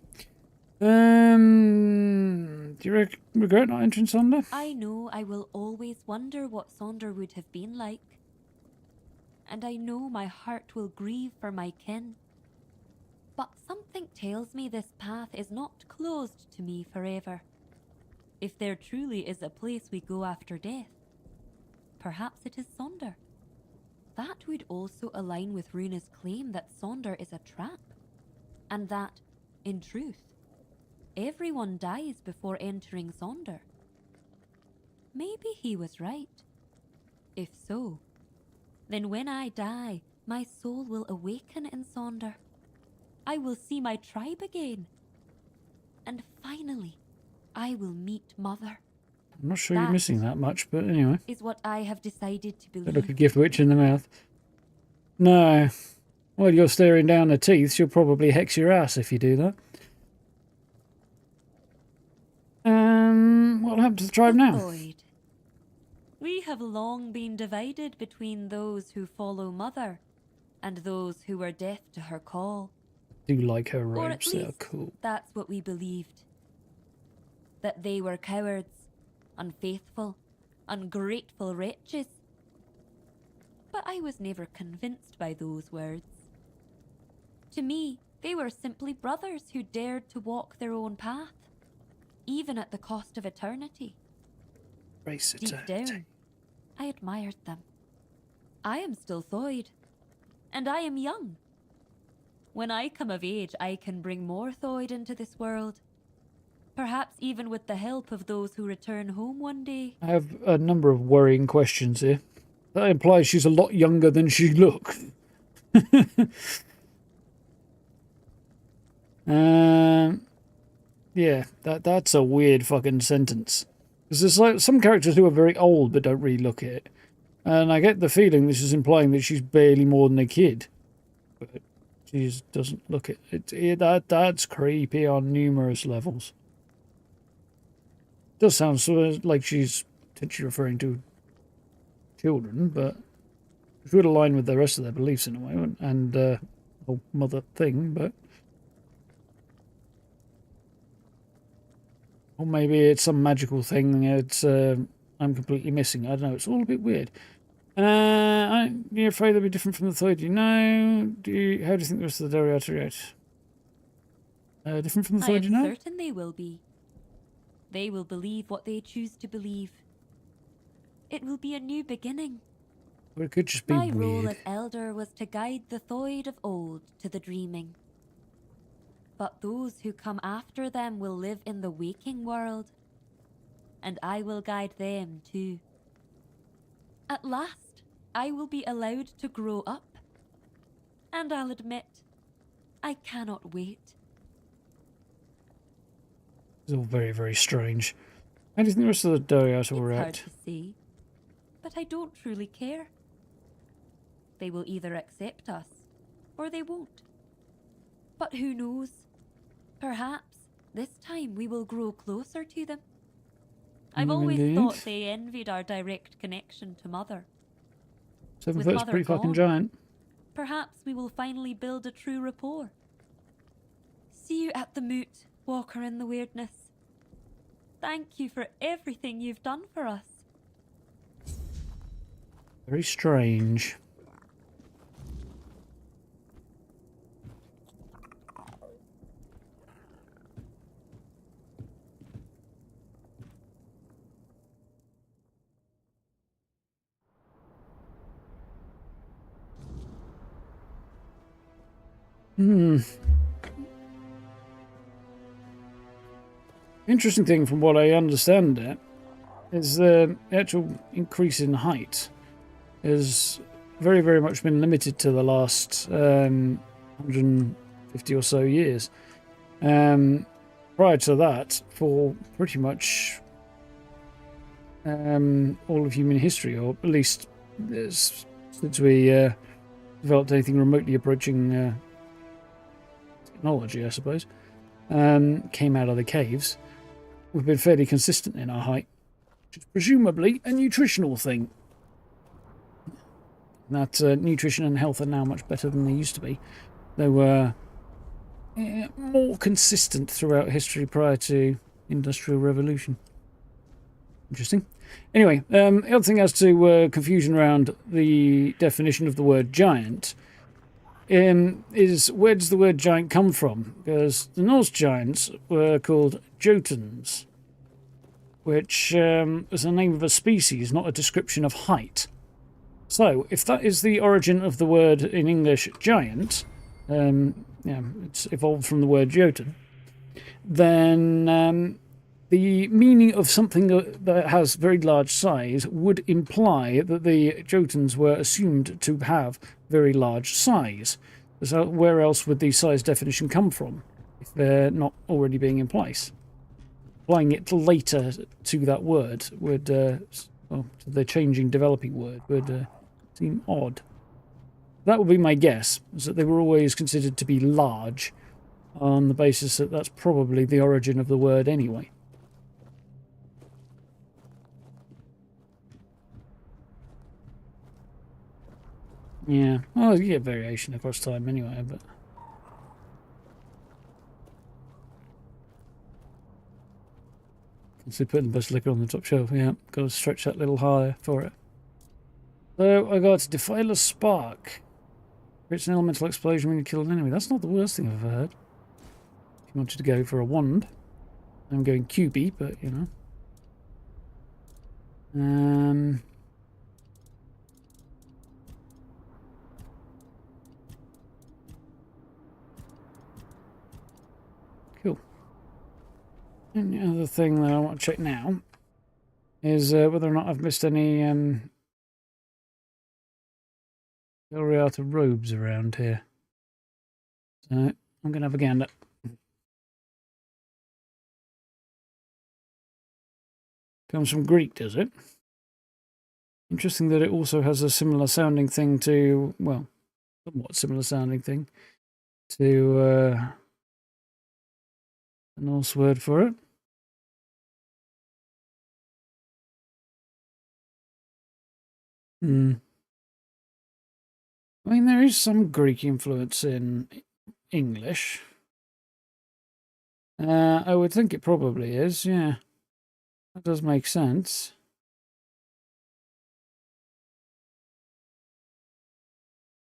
A: Do you regret not entering Sonder?
G: I know I will always wonder what Sonder would have been like. And I know my heart will grieve for my kin. But something tells me this path is not closed to me forever. If there truly is a place we go after death, perhaps it is Sonder. That would also align with Runa's claim that Sonder is a trap, and that, in truth, everyone dies before entering Sonder. Maybe he was right. If so, then when I die, my soul will awaken in Sonder. I will see my tribe again. And finally, I will meet Mother.
A: I'm not sure you're missing that much, but anyway.
G: Is what I have decided to
A: Don't look
G: believe.
A: a gift witch in the mouth. No. While you're staring down her teeth, she'll probably hex your ass if you do that. What'll happen to the tribe now?
G: Thoid. We have long been divided between those who follow Mother and those who are deaf to her call.
A: I do like her
G: Or at
A: robes, they are
G: least
A: cool.
G: that's what we believed. That they were cowards, unfaithful, ungrateful wretches. But I was never convinced by those words. To me, they were simply brothers who dared to walk their own path, even at the cost of eternity.
A: Race
G: Deep down, I admired them. I am still Thoid, and I am young. When I come of age, I can bring more Thoid into this world. Perhaps even with the help of those who return home one day.
A: I have a number of worrying questions here. That implies she's a lot younger than she looks. Yeah, that's a weird fucking sentence. Because there's like some characters who are very old but don't really look it. And I get the feeling this is implying that she's barely more than a kid. But she just doesn't look it. That's creepy on numerous levels. It does sound sort of like she's potentially referring to children, but it would align with the rest of their beliefs in a way, and whole mother thing, but... Or maybe it's some magical thing I'm completely missing. I don't know, it's all a bit weird. You're afraid they'll be different from the Thoid you know? How do you think the rest of the Doriath react? Different from the Thoid you know?
G: I am certain they will be. They will believe what they choose to believe. It will be a new beginning.
A: Or it could just be
G: My
A: weird.
G: role as elder was to guide the Thoid of old to the dreaming. But those who come after them will live in the waking world. And I will guide them too. At last, I will be allowed to grow up. And I'll admit, I cannot wait.
A: It's all very, very strange. How do you think the rest of the Doriath will
G: It's hard
A: react?
G: to say, but I don't truly care. They will either accept us, or they won't. But who knows? Perhaps this time we will grow closer to them. I've always
A: Indeed.
G: thought they envied our direct connection to Mother.
A: 7
G: With
A: foot's
G: Mother
A: pretty fucking
G: gone,
A: giant.
G: Perhaps we will finally build a true rapport. See you at the moot, Walker in the Wyrdness. Thank you for everything you've done for us.
A: Very strange. Interesting thing from what I understand it is the actual increase in height has very, very much been limited to the last 150 or so years. Prior to that, for pretty much all of human history, or at least since we developed anything remotely approaching technology, I suppose, came out of the caves, we've been fairly consistent in our height, which is presumably a nutritional thing. That nutrition and health are now much better than they used to be. They were more consistent throughout history prior to Industrial Revolution. Interesting. Anyway, the other thing as to confusion around the definition of the word giant is where does the word giant come from? Because the Norse giants were called Jotuns, which is the name of a species, not a description of height. So, if that is the origin of the word in English giant, it's evolved from the word Jotun, then the meaning of something that has very large size would imply that the Jotuns were assumed to have very large size. So where else would the size definition come from if they're not already being in place? Applying it later to that word would, well, to the changing, developing word would seem odd. That would be my guess, is that they were always considered to be large on the basis that that's probably the origin of the word anyway. Yeah, well, you get variation across time anyway, but... So putting the basilica on the top shelf, yeah, got to stretch that a little higher for it. So I got Defile a Spark. Creates an elemental explosion when you kill an enemy. That's not the worst thing I've ever heard. If you wanted to go for a wand, I'm going QB, but you know. Cool. And the other thing that I want to check now is whether or not I've missed any Ariata robes around here. So I'm going to have a gander. Comes from Greek, does it? Interesting that it also has a similar sounding thing to, well, somewhat similar sounding thing to a Norse word for it. I mean, there is some Greek influence in English. I would think it probably is, yeah. That does make sense.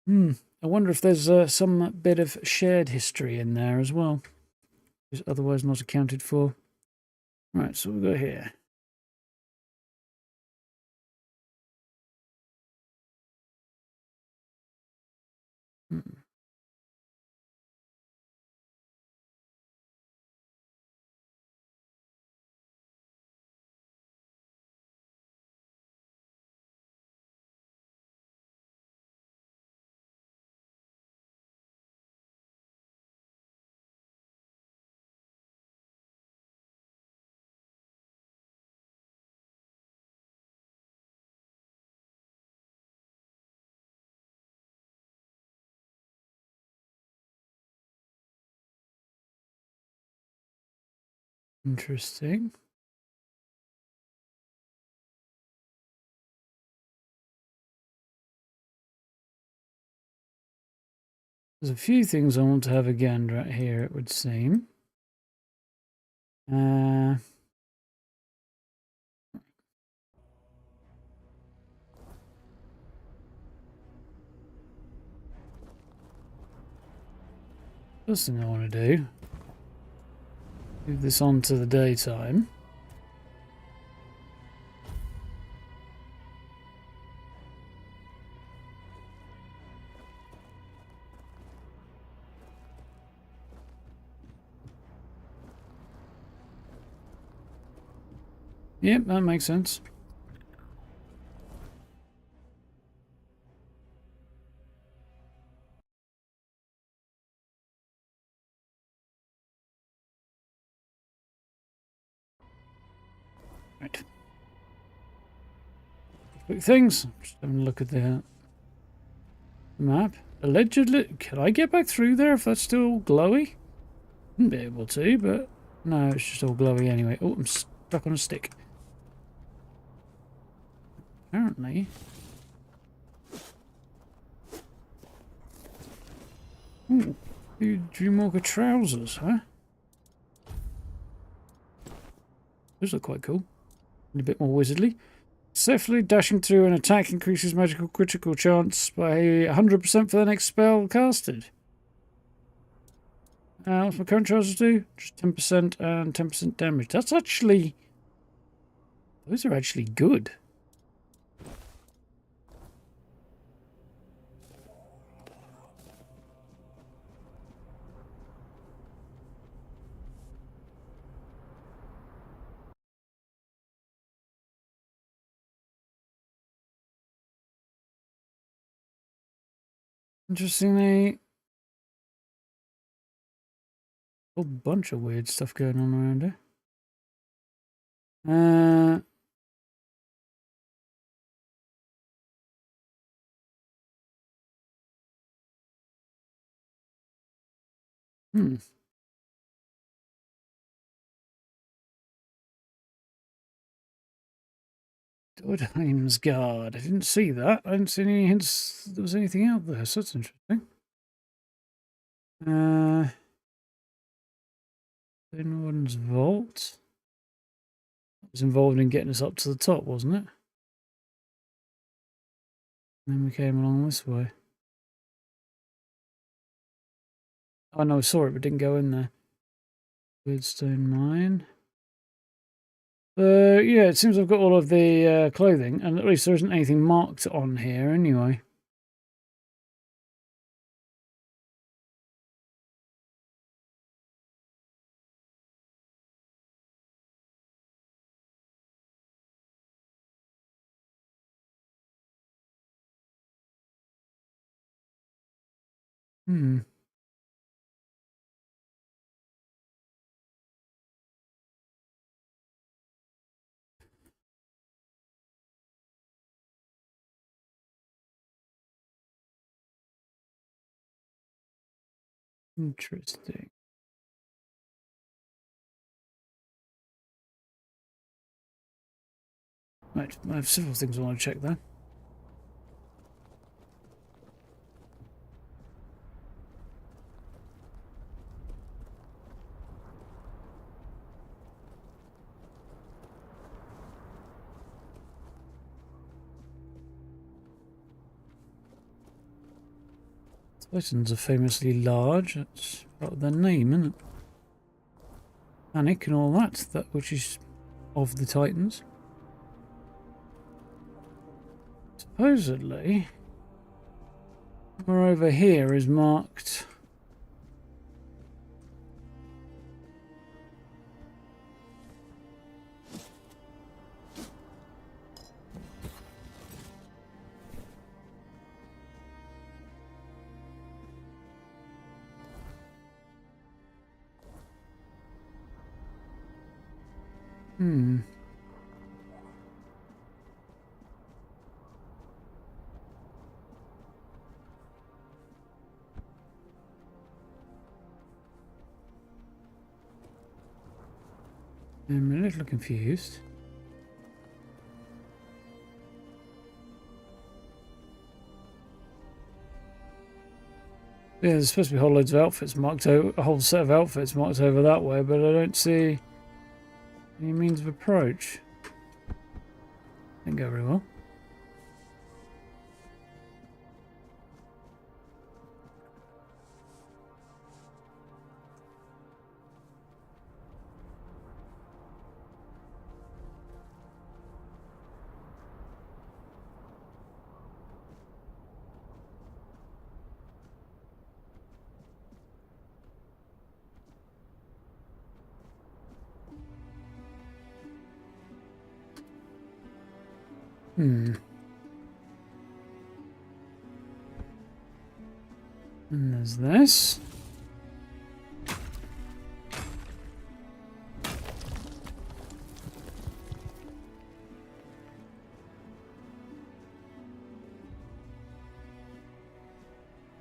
A: I wonder if there's some bit of shared history in there as well. Is otherwise not accounted for. Right, so we'll go here. Interesting. There's a few things I want to have a gander at here, it would seem. First thing I want to do, move this on to the daytime. Yep, that makes sense. Right. Quick things. Just having a look at the map. Allegedly, can I get back through there if that's still glowy? Wouldn't be able to, but no, it's just all glowy anyway. Oh, I'm stuck on a stick. Apparently. Ooh, Dreamwalker trousers, huh? Those look quite cool. A bit more wizardly. Safely dashing through an attack increases magical critical chance by 100% for the next spell casted. What's my current trousers do? Just 10% and 10% damage. That's actually... Those are actually good. Interestingly, a whole bunch of weird stuff going on around here. Dodheim's Guard. I didn't see that. I didn't see any hints there was anything out there, so that's interesting. Warden's Vault. That was involved in getting us up to the top, wasn't it? And then we came along this way. Oh no, I saw it, but didn't go in there. Weirdstone Mine. Yeah, it seems I've got all of the clothing, and at least there isn't anything marked on here anyway. Hmm. Interesting. Right, I have several things I want to check there. Titans are famously large. That's part of their name, isn't it? Panic and all that, that which is of the Titans. Supposedly, somewhere over here is marked. Hmm. I'm a little confused. Yeah, there's supposed to be whole loads of outfits marked over, a whole set of outfits marked over that way, but I don't see any means of approach. Didn't go very well. Hmm. And there's this.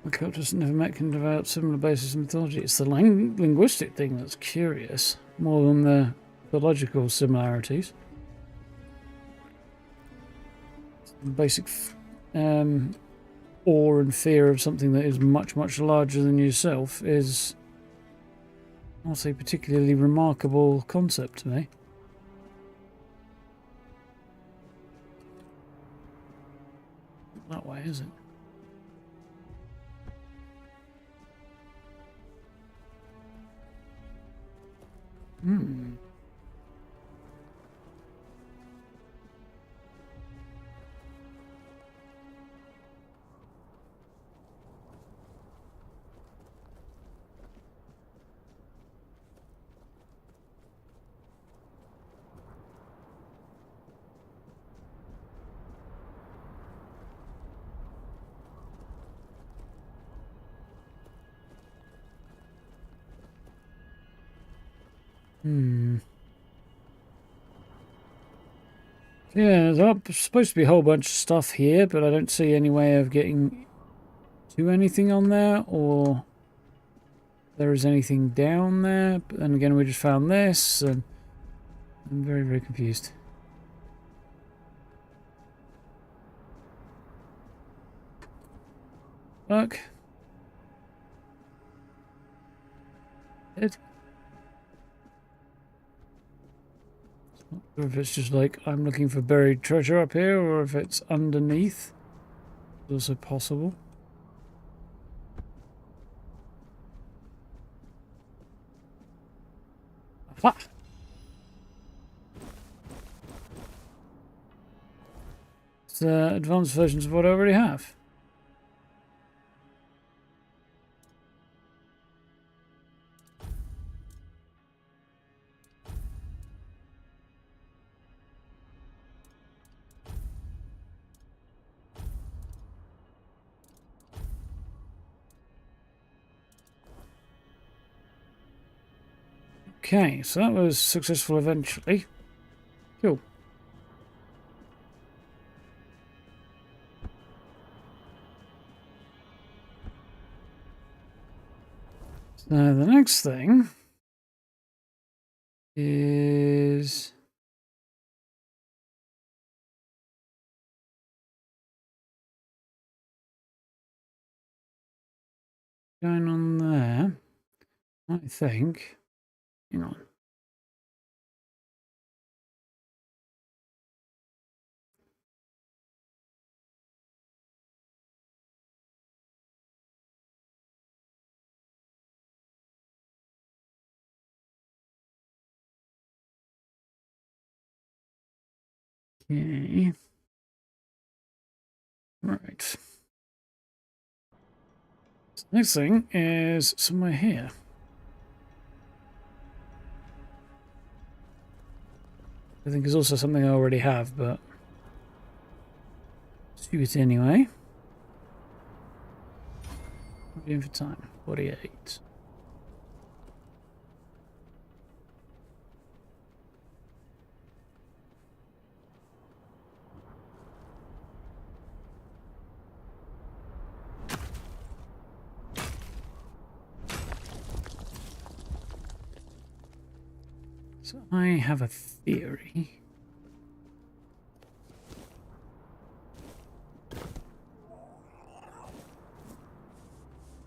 A: The cultures never met can develop similar bases in mythology. It's the linguistic thing that's curious, more than the logical similarities. The basic awe and fear of something that is much, much larger than yourself is, I'll say, particularly remarkable concept to me. Not that way, is it? Hmm. Hmm. Yeah, there's supposed to be a whole bunch of stuff here, but I don't see any way of getting to anything on there, or there is anything down there. But then again, we just found this, and I'm very, very confused. Look. It. Not sure if it's just like I'm looking for buried treasure up here, or if it's underneath. It's also possible. Aha! It's advanced versions of what I already have. Okay, so that was successful eventually. Cool. So the next thing is going on there, I think. Hang on. Okay. Right. So the next thing is somewhere here. I think is also something I already have, but let's do it anyway. What are we doing for time? 48. So I have a theory.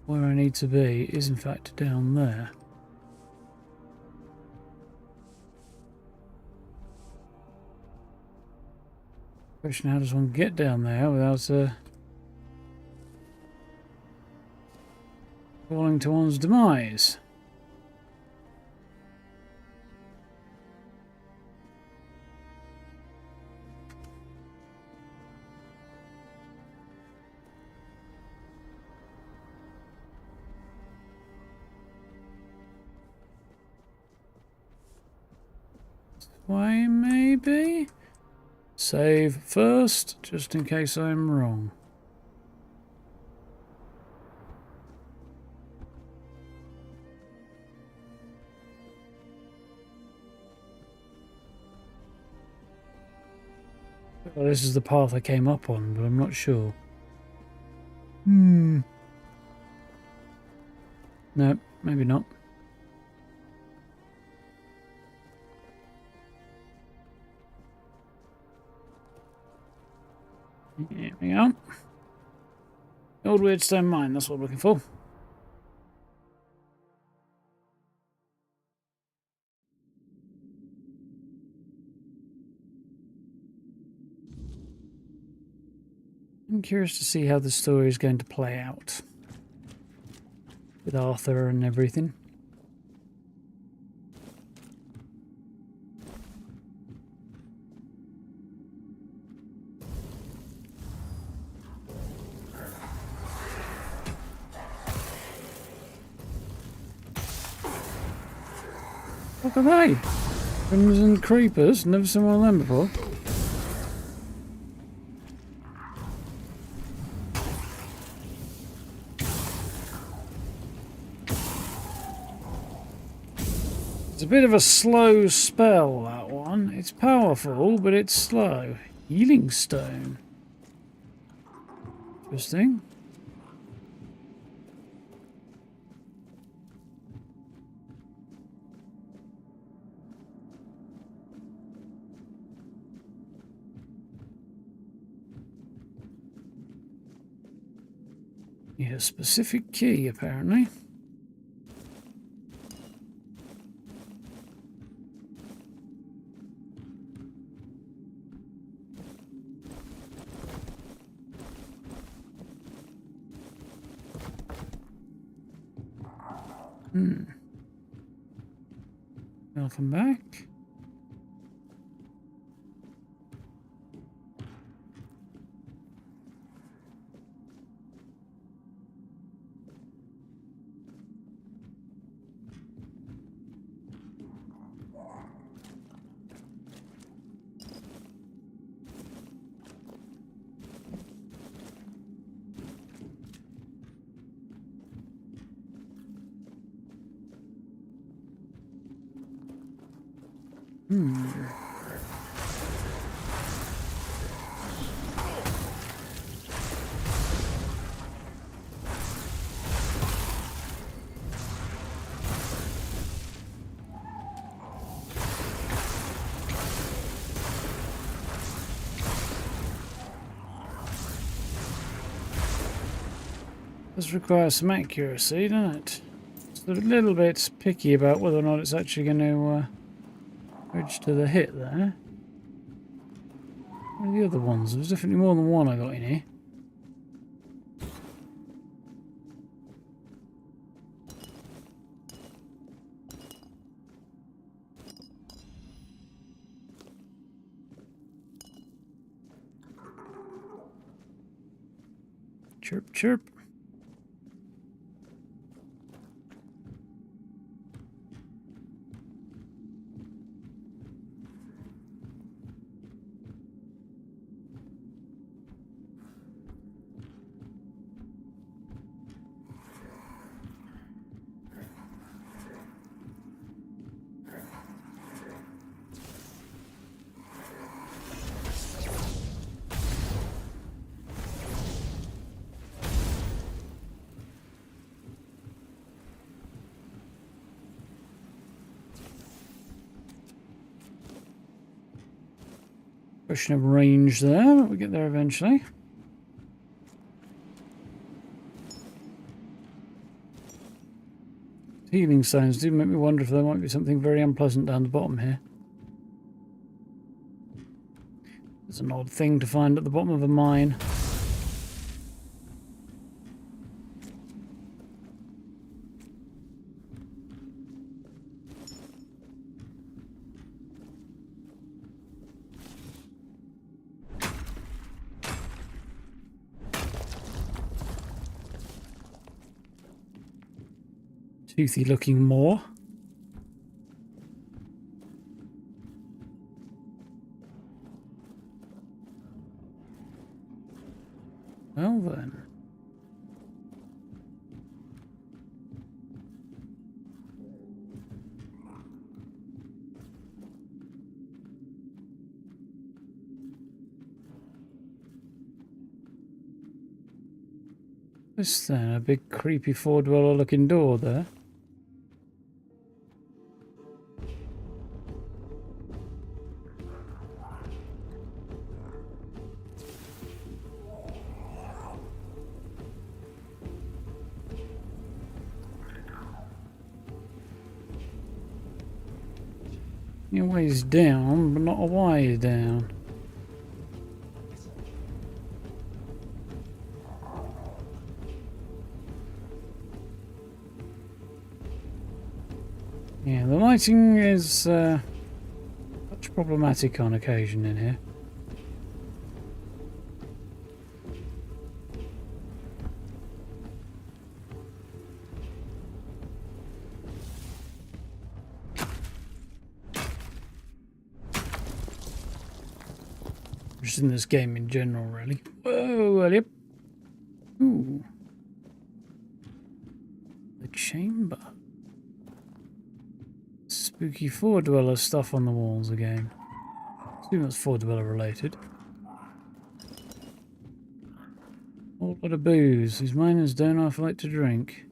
A: Where I need to be is in fact down there. Question: how does one get down there without falling to one's demise? Why, maybe? Save first, just in case I'm wrong. Well, this is the path I came up on, but I'm not sure. No, maybe not. Here we go. Old Weirdstone Mine, that's what I'm looking for. I'm curious to see how the story is going to play out. With Arthur and everything. What are they? Crimson Creepers? Never seen one of them before. It's a bit of a slow spell, that one. It's powerful, but it's slow. Healing Stone. Interesting. Yeah, specific key, apparently. Welcome back. Does require some accuracy, doesn't it? It's a little bit picky about whether or not it's actually going to bridge to the hit there. What are the other ones? There's definitely more than one I got in here. Chirp, chirp. Question of range there, but we'll get there eventually. Healing sounds do make me wonder if there might be something very unpleasant down the bottom here. It's an odd thing to find at the bottom of a mine. Toothy looking more. Well then. This then, a big creepy Fore-Dweller looking door there. Your way's down, but not a way down. Yeah, the lighting is much problematic on occasion in here. Just in this game in general, really. Whoa, yep. Ooh. The chamber. Spooky Fore-Dweller stuff on the walls again. I assume that's Fore-Dweller related. Whole lot of booze. These miners don't half like to drink.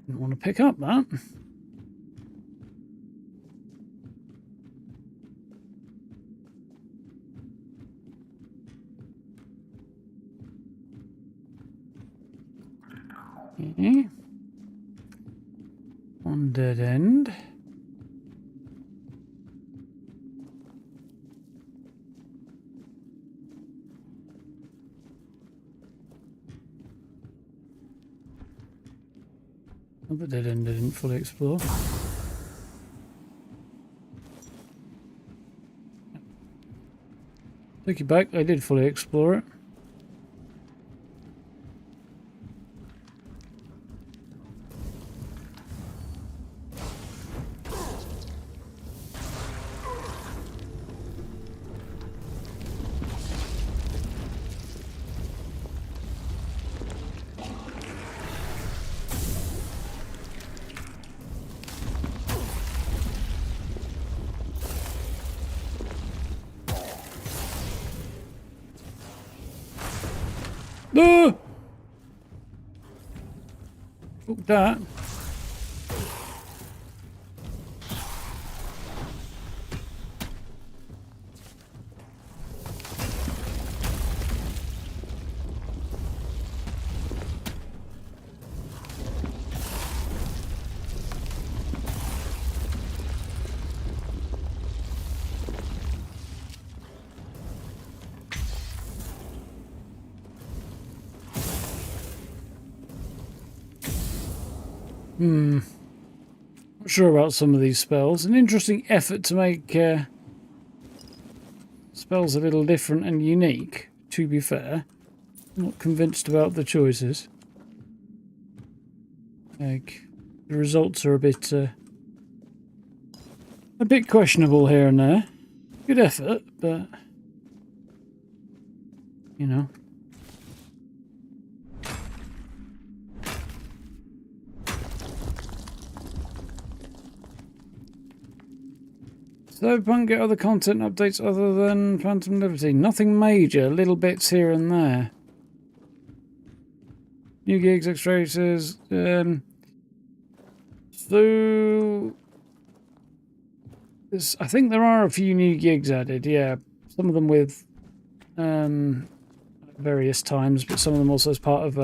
A: Didn't want to pick up that. Okay. One dead end. Another dead end I didn't fully explore. Take it back, I did fully explore it. Look that. Not sure about some of these spells. An interesting effort to make spells a little different and unique, to be fair. Not convinced about the choices. Like, the results are a bit questionable here and there. Good effort, but you know. So, Punk get other content updates other than Phantom Liberty? Nothing major, little bits here and there. New gigs, extras, so I think there are a few new gigs added, yeah. Some of them with various times, but some of them also as part of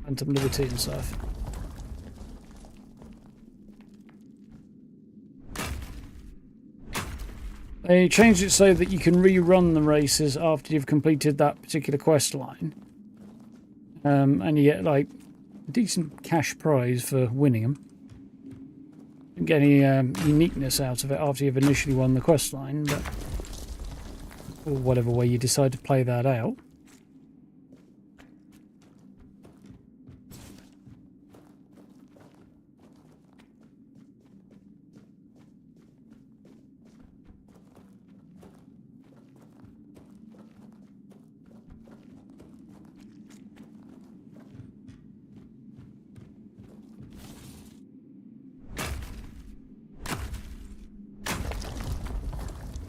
A: Phantom Liberty and stuff. They changed it so that you can rerun the races after you've completed that particular quest line. And you get, like, a decent cash prize for winning them. Don't get any uniqueness out of it after you've initially won the quest line, but or whatever way you decide to play that out.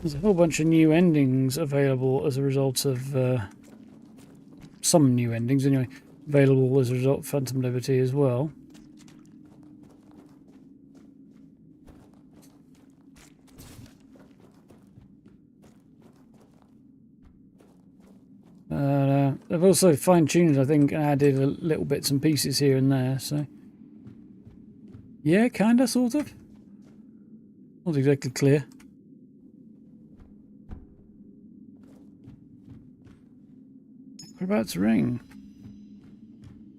A: There's a whole bunch of new endings available as a result of some new endings anyway, available as a result of Phantom Liberty as well. They've also fine-tuned, I think, and added little bits and pieces here and there, so yeah, kinda, sort of. Not exactly clear. Acrobat's ring.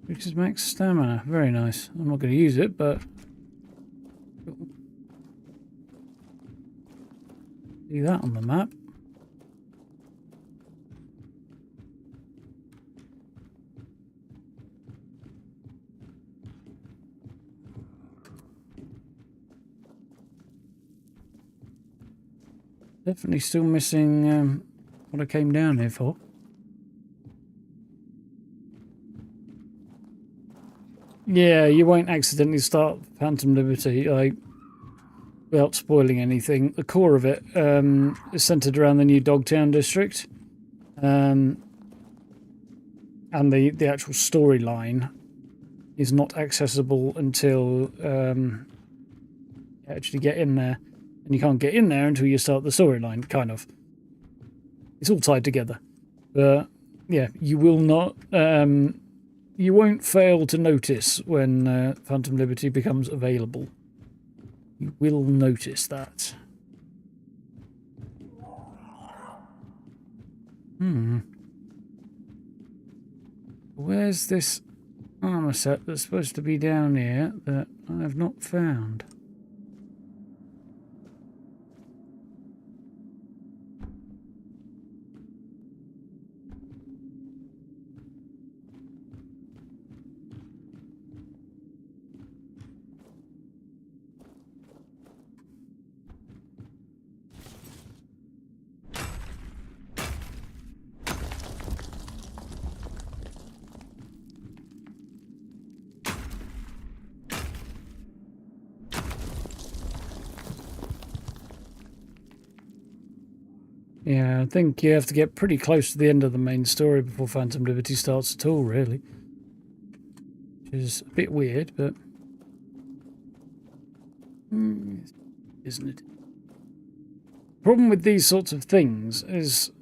A: Increases max stamina. Very nice. I'm not going to use it, but see that on the map. Definitely still missing what I came down here for. Yeah, you won't accidentally start Phantom Liberty, like, without spoiling anything. The core of it is centered around the new Dogtown district, and the actual storyline is not accessible until you actually get in there, and you can't get in there until you start the storyline. Kind of, it's all tied together. But yeah, you will not. You won't fail to notice when Phantom Liberty becomes available. You will notice that. Where's this armor set that's supposed to be down here that I have not found? Yeah, I think you have to get pretty close to the end of the main story before Phantom Liberty starts at all, really. which is a bit weird, but isn't it? Problem with these sorts of things is,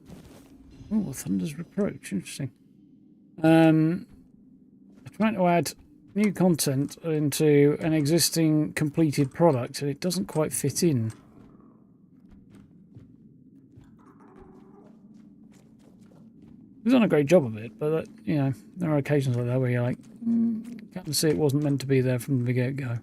A: oh, Thunder's Reproach, interesting. I'm trying to add new content into an existing completed product, and it doesn't quite fit in. He's done a great job of it, but you know, there are occasions like that where you're like, can't see it wasn't meant to be there from the get-go.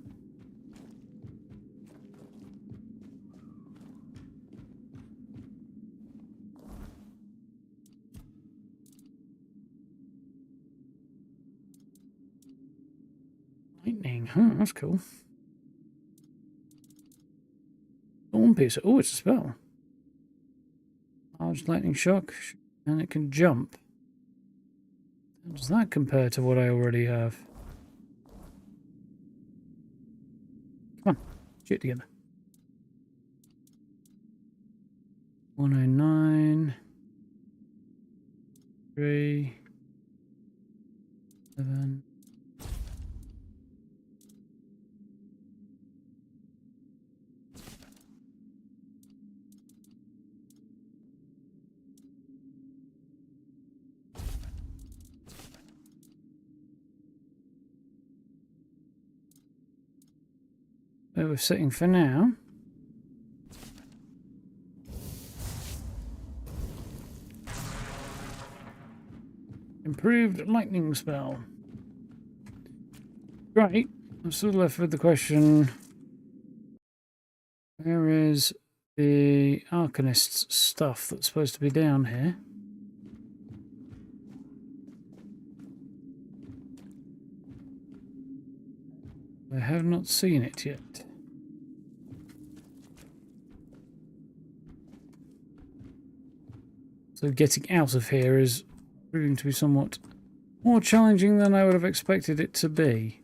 A: Lightning, huh? That's cool. Storm Piercer. Oh, it's a spell. Large lightning shock. And it can jump. How does that compare to what I already have? Come on, shoot together. 109. 3. 7. Where we're sitting for now. Improved lightning spell. Right, I'm still left with the question, where is the Arcanist's stuff that's supposed to be down here? I have not seen it yet. So getting out of here is proving to be somewhat more challenging than I would have expected it to be.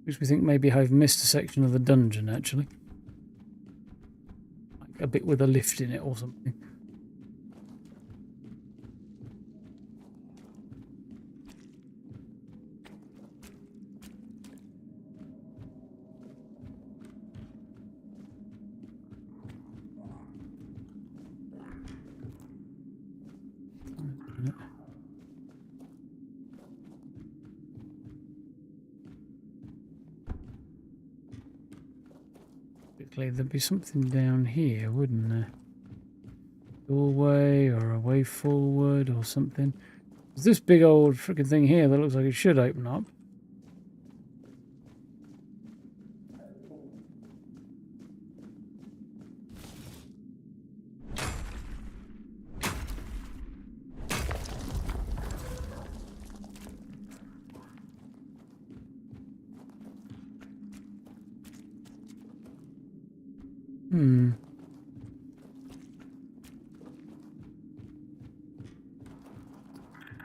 A: Makes me think maybe I've missed a section of the dungeon, actually. Like a bit with a lift in it or something. There'd be something down here, wouldn't there? Doorway or a way forward or something. There's this big old freaking thing here that looks like it should open up.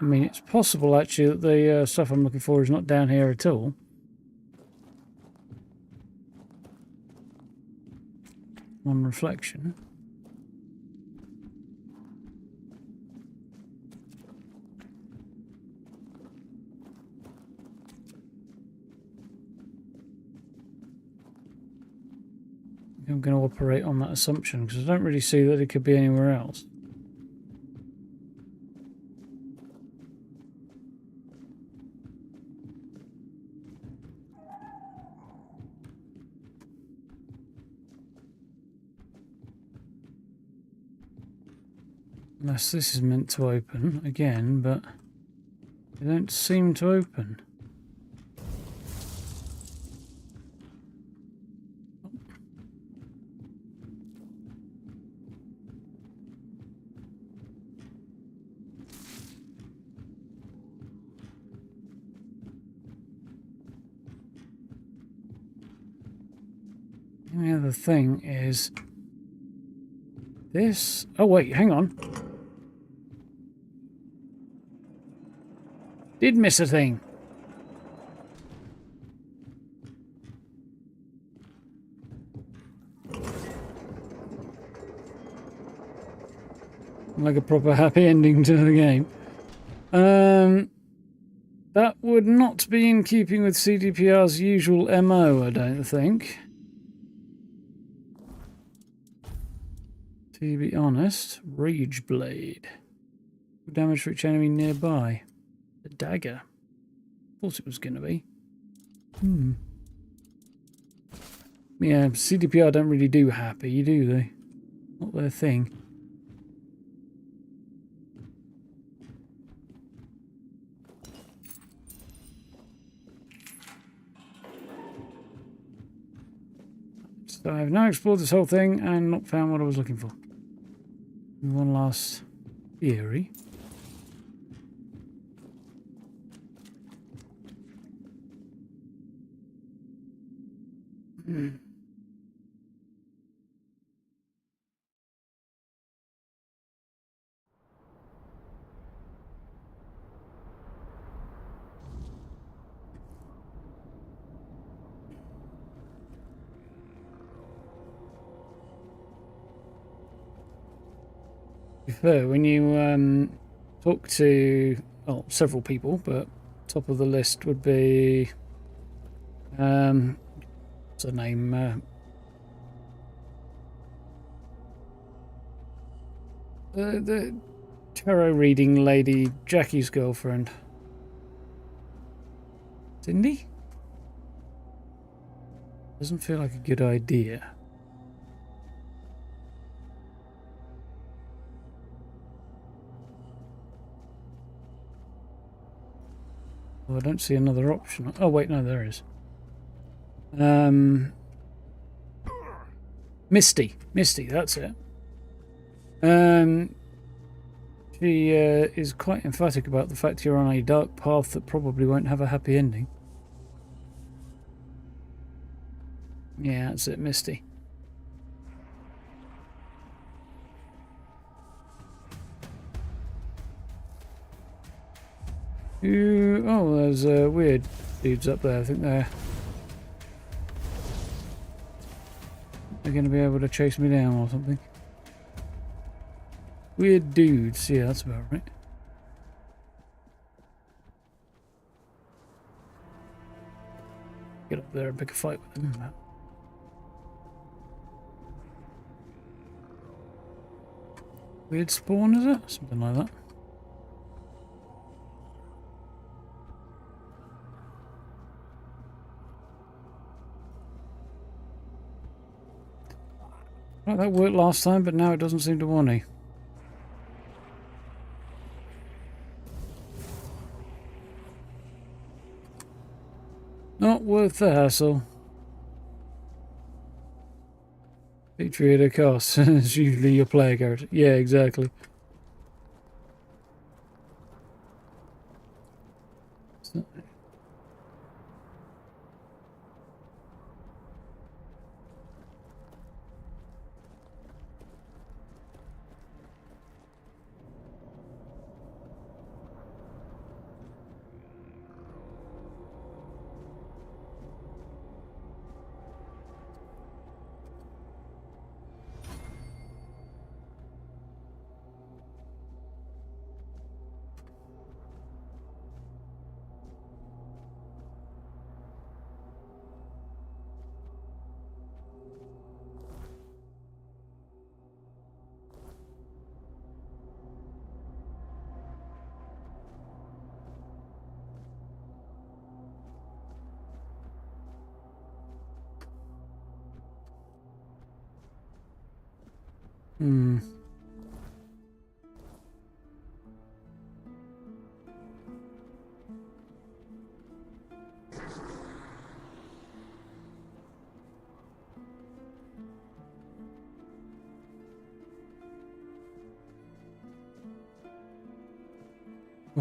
A: I mean, it's possible actually that the stuff I'm looking for is not down here at all. On reflection. I'm going to operate on that assumption because I don't really see that it could be anywhere else. Unless this is meant to open again, but they don't seem to open. The other thing is this. Oh wait, hang on. Did miss a thing. Like a proper happy ending to the game. That would not be in keeping with CDPR's usual MO, I don't think. To be honest, Rage Blade. Damage for each enemy nearby. The dagger. Thought it was going to be. Yeah, CDPR don't really do happy, do they? Not their thing. So I've now explored this whole thing and not found what I was looking for. One last theory. To be fair, when you talk to several people, but top of the list would be what's her name? The tarot reading lady, Jackie's girlfriend. Cindy? Doesn't feel like a good idea. Oh, I don't see another option. Oh wait, no, there is. Misty, that's it. She is quite emphatic about the fact you're on a dark path that probably won't have a happy ending. Yeah, that's it, Misty. Oh, there's weird dudes up there. I think they're going to be able to chase me down or something. Weird dudes. Yeah, that's about right. Get up there and pick a fight with them. Weird spawn, is it? Something like that. Well, that worked last time, but now it doesn't seem to want to. Not worth the hassle. Victory at a cost. It's usually your player character. Yeah, exactly. So.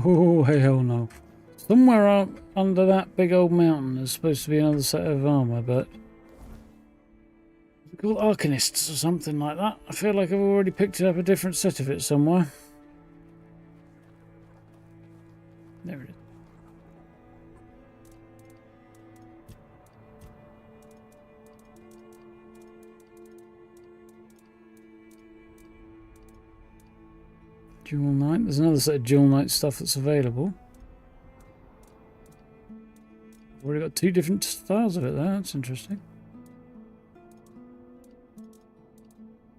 A: Oh, hell no. Somewhere up under that big old mountain there's supposed to be another set of armor, but... They're called Arcanists or something like that. I feel like I've already picked up a different set of it somewhere. There it is. Dual Knight. There's another set of Dual Knight stuff that's available. Already got 2 different styles of it there. That's interesting.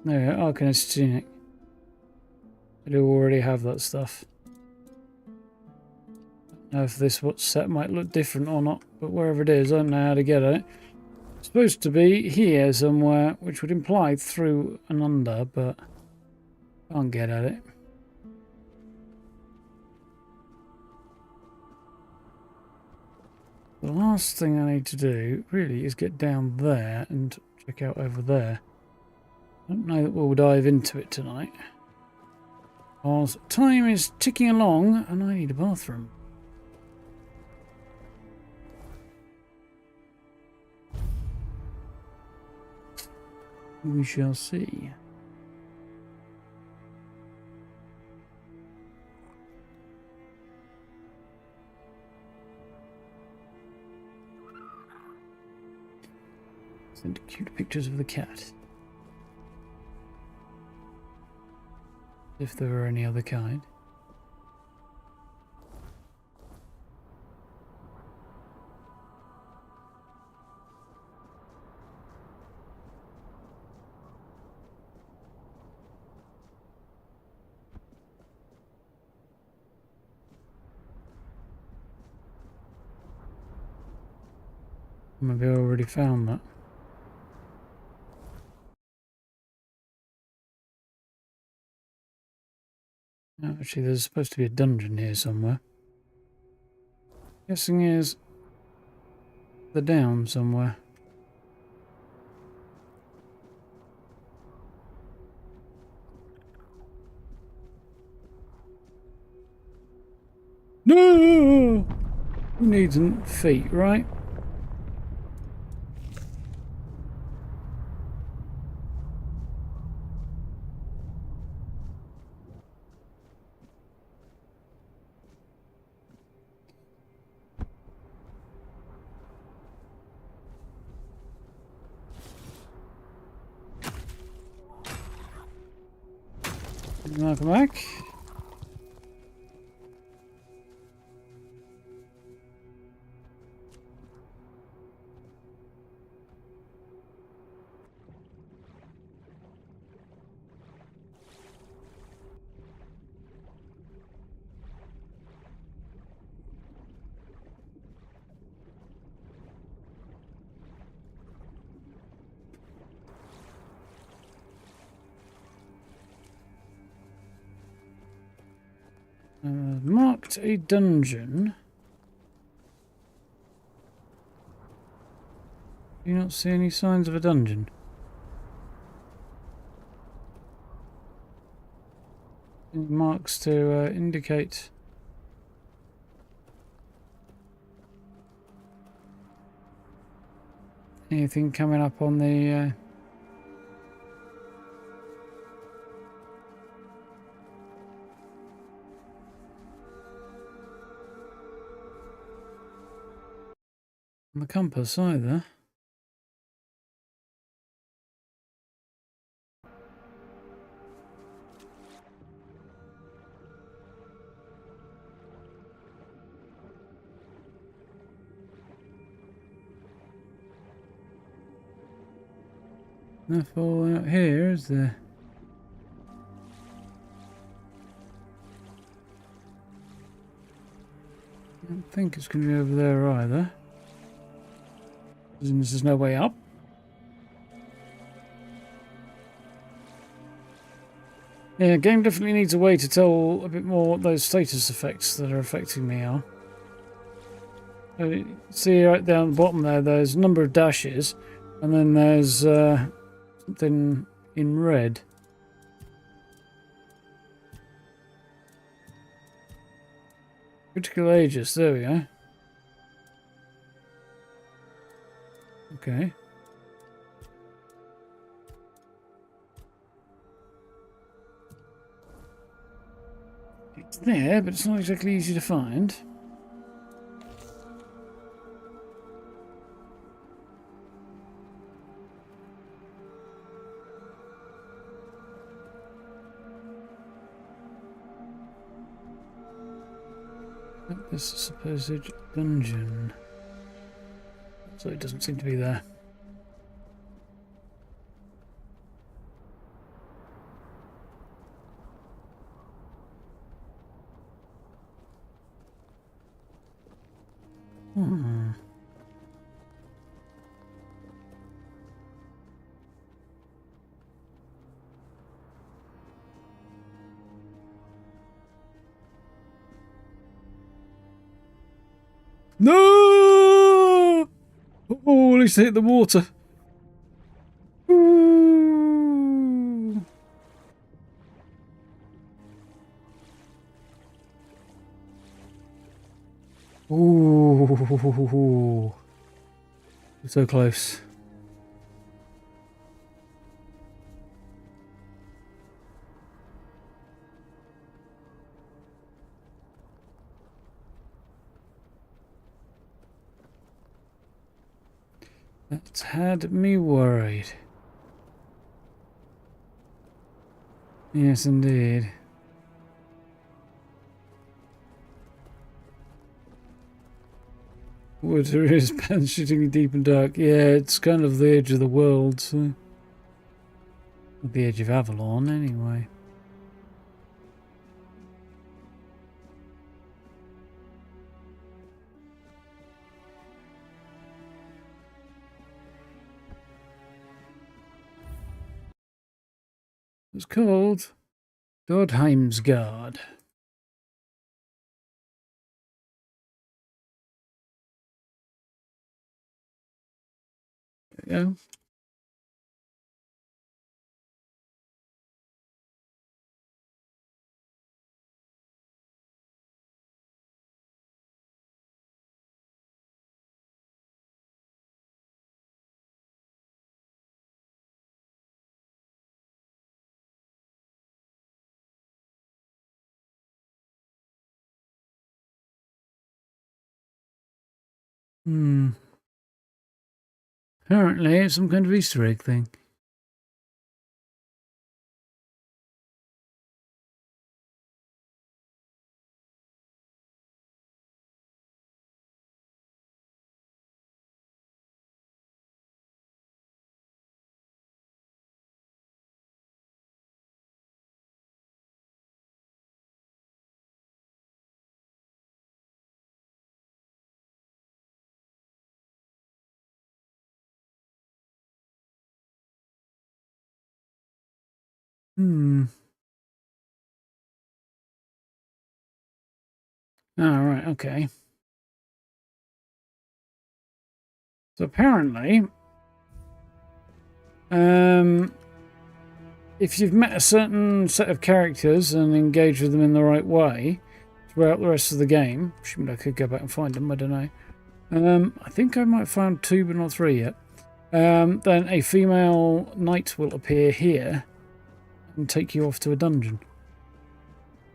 A: There, Arcanist Tunic. I do already have that stuff. I don't know if this set might look different or not, but wherever it is, I don't know how to get at it. It's supposed to be here somewhere, which would imply through and under, but can't get at it. The last thing I need to do, really, is get down there and check out over there. I don't know that we'll dive into it tonight. Because time is ticking along and I need a bathroom. We shall see. Send cute pictures of the cat. If there were any other kind. Maybe I already found that. No, actually, there's supposed to be a dungeon here somewhere. Guessing is the down somewhere. No! Who needs feet, right? Welcome back. Marked a dungeon. Do you not see any signs of a dungeon? Any marks to indicate anything coming up on the on the compass either. Nothing out here, is there? I don't think it's going to be over there either. There's no way up. Yeah, game definitely needs a way to tell a bit more what those status effects that are affecting me are. So, see right down the bottom there, there's a number of dashes, and then there's something in red. Critical ages, there we go. Okay. It's there, but it's not exactly easy to find. this supposed dungeon. So it doesn't seem to be there. Hmm. No! Oh, at least they hit the water. Ooh. Ooh. So close. That's had me worried. Yes, indeed. Water is shooting deep and dark. Yeah, it's kind of the edge of the world, so. At the edge of Avalon, anyway. It's called Dordheim's Guard. There you go. Apparently it's some kind of Easter egg thing. Alright, okay. So apparently, if you've met a certain set of characters and engaged with them in the right way throughout the rest of the game, assuming I could go back and find them, I don't know. I think I might have found 2 but not 3 yet. Then a female knight will appear here and take you off to a dungeon,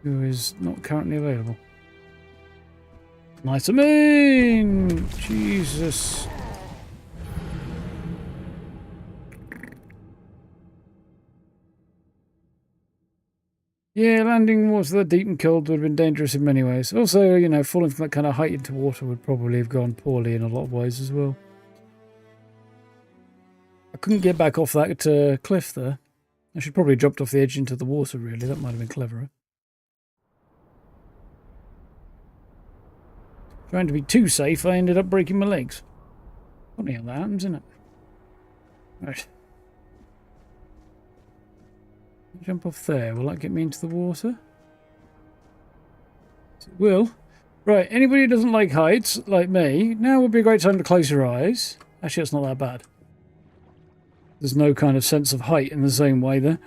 A: who is not currently available. Nice of me! Jesus. Yeah, landing water that deep and cold would have been dangerous in many ways. Also, you know, falling from that kind of height into water would probably have gone poorly in a lot of ways as well. I couldn't get back off that cliff there. I should probably have dropped off the edge into the water, really. That might have been cleverer. Trying to be too safe, I ended up breaking my legs. Funny how that happens, isn't it? Right. Jump off there. Will that get me into the water? It will. Right, anybody who doesn't like heights, like me, now would be a great time to close your eyes. Actually, it's not that bad. There's no kind of sense of height in the same way there.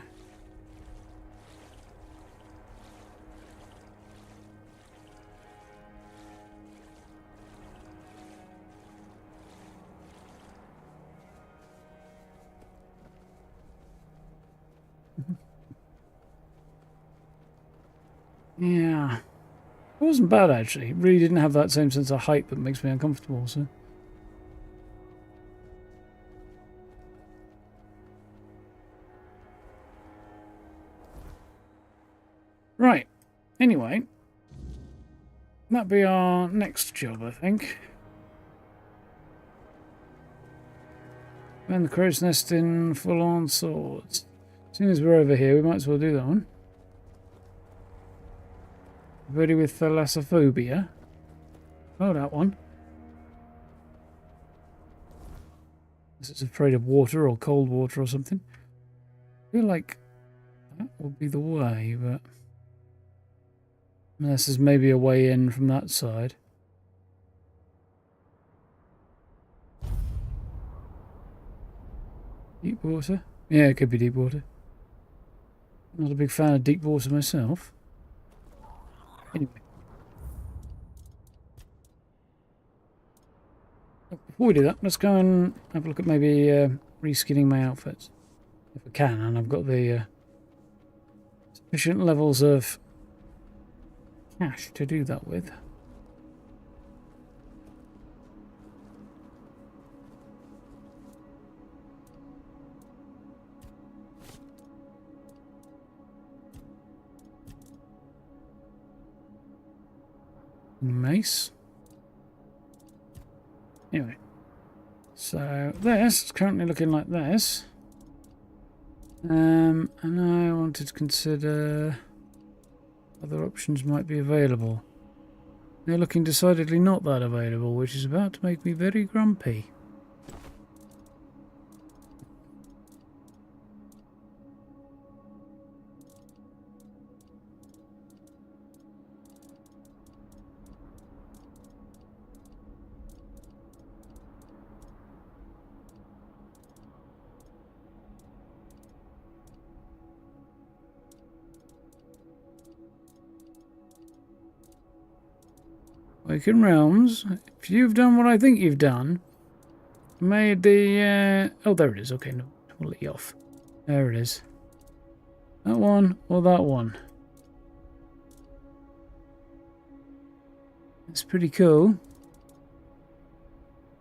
A: Yeah. It wasn't bad, actually. It really didn't have that same sense of height that makes me uncomfortable, so. Right. Anyway. That'll be our next job, I think. And the crow's nest in full-on swords. As soon as we're over here, we might as well do that one. Ready with thalassophobia. Oh, that one. This is afraid of water or cold water or something. I feel like that would be the way, but unless there's maybe a way in from that side. Deep water? Yeah, it could be deep water. Not a big fan of deep water myself. Anyway. Before we do that, let's go and have a look at maybe reskinning my outfits. If I can, and I've got the sufficient levels of cash to do that with. Mace. Anyway, so this is currently looking like this. And I wanted to consider other options might be available. They're looking decidedly not that available, which is about to make me very grumpy. Waken Realms, if you've done what I think you've done, made the... oh, there it is. Okay, no, we'll let you off. There it is. That one or that one. It's pretty cool.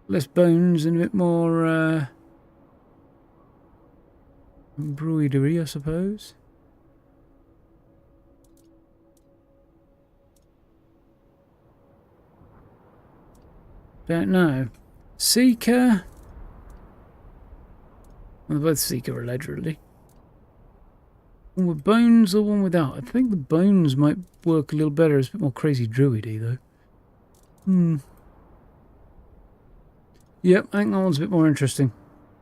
A: Less bones and a bit more embroidery, I suppose. Don't know. Seeker. Well, they're both Seeker allegedly. One with bones or one without? I think the bones might work a little better. It's a bit more crazy druidy though. Yep, I think that one's a bit more interesting.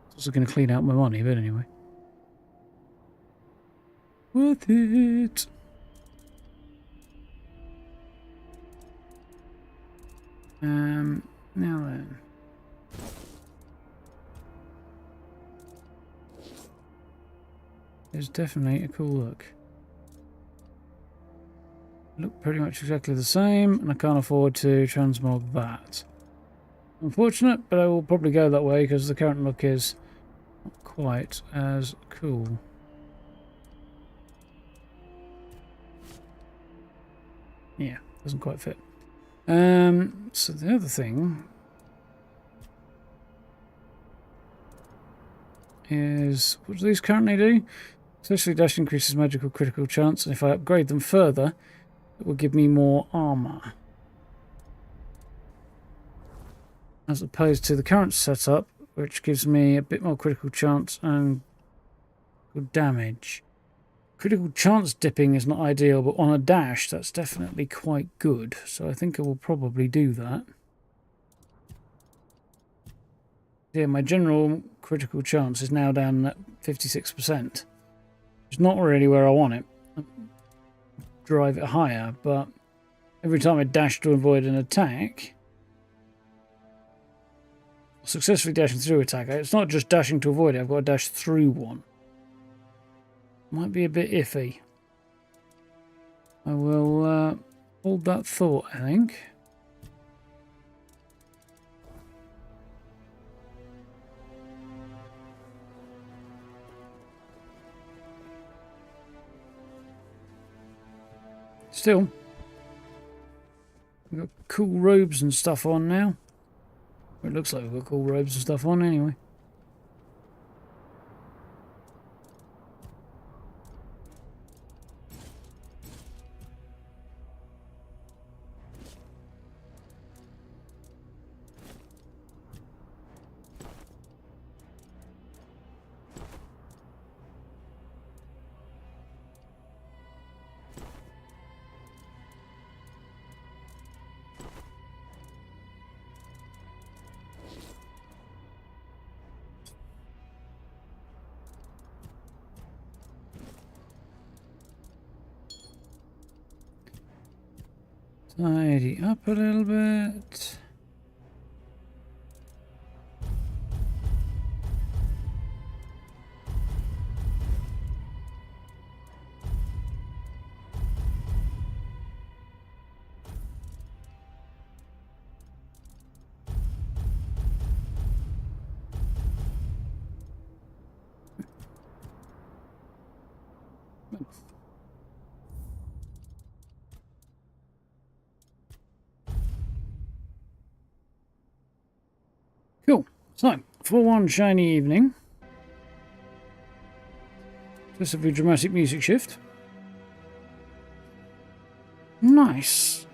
A: It's also going to clean out my money, but anyway. Worth it. Now then. It's definitely a cool look. Look pretty much exactly the same, and I can't afford to transmog that. Unfortunate, but I will probably go that way because the current look is not quite as cool. Yeah, doesn't quite fit. So the other thing is, what do these currently do? Especially dash increases magical critical chance, and if I upgrade them further, it will give me more armor. As opposed to the current setup, which gives me a bit more critical chance and good damage. Critical chance dipping is not ideal, but on a dash, that's definitely quite good. So I think I will probably do that. Yeah, my general critical chance is now down at 56%. It's not really where I want it. Drive it higher, but every time I dash to avoid an attack, successfully dashing through attack, it's not just dashing to avoid it, I've got to dash through one. Might be a bit iffy. I will hold that thought, I think. Still, we've got cool robes and stuff on now. It looks like we've got cool robes and stuff on anyway. Tidy up a little bit. Cool. So, for one shiny evening, just a very dramatic music shift. Nice.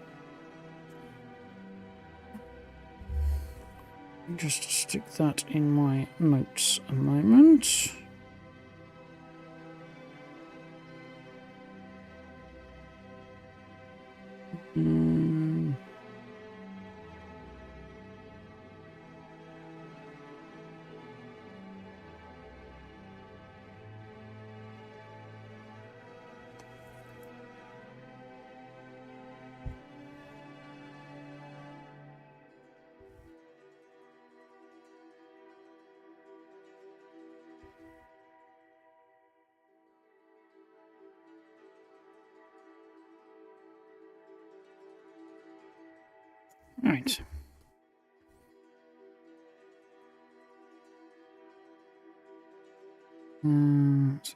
A: Just stick that in my notes a moment. Right. So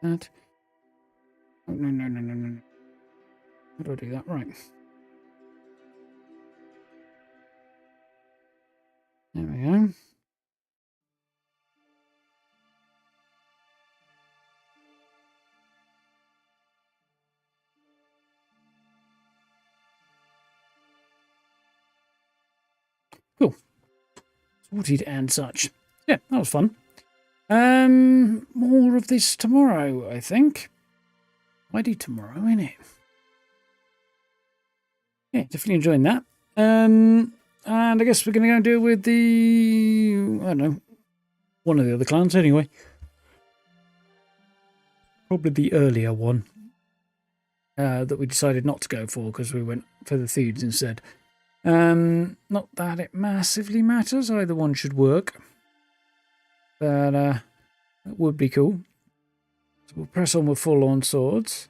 A: that. Oh, no. How do I do that? Right. There we go. Cool. Sorted and such. Yeah, that was fun. More of this tomorrow, I think. Friday tomorrow, innit? Yeah, definitely enjoying that. And I guess we're going to go and deal with the... I don't know. One of the other clans, anyway. Probably the earlier one. That we decided not to go for, because we went for the Thieves instead. Not that it massively matters. Either one should work. But, that would be cool. So we'll press on with full-on swords.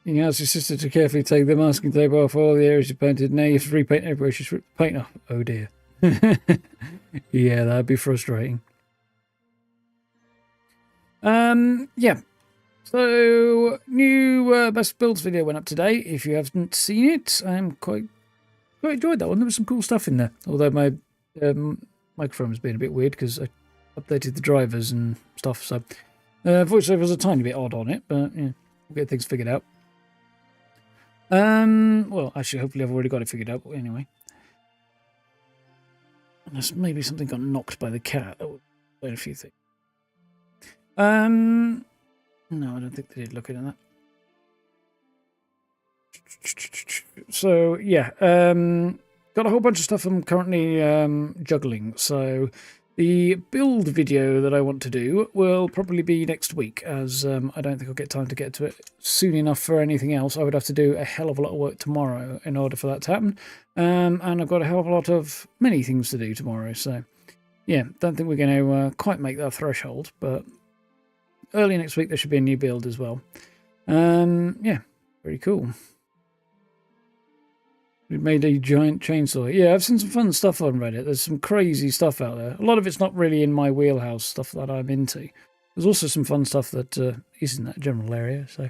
A: You can ask your sister to carefully take the masking tape off all the areas you painted. Now you have to repaint everywhere she's paint off. Oh dear. Yeah, that'd be frustrating. Yeah. So, new best builds video went up today. If you haven't seen it, I'm quite enjoyed that one. There was some cool stuff in there. Although my microphone was being a bit weird because I updated the drivers and stuff. So, voiceover was a tiny bit odd on it, but yeah, we'll get things figured out. Well, actually, hopefully I've already got it figured out, but anyway. Unless maybe something got knocked by the cat. That would explain a few things. No, I don't think they did look at that. So, yeah, got a whole bunch of stuff I'm currently juggling. So, the build video that I want to do will probably be next week, as I don't think I'll get time to get to it soon enough for anything else. I would have to do a hell of a lot of work tomorrow in order for that to happen. And I've got a hell of a lot of many things to do tomorrow. So, yeah, don't think we're going to quite make that threshold, but early next week there should be a new build as well. Yeah, very cool. We made a giant chainsaw. Yeah, I've seen some fun stuff on Reddit. There's some crazy stuff out there. A lot of it's not really in my wheelhouse, stuff that I'm into. There's also some fun stuff that is in that general area, so...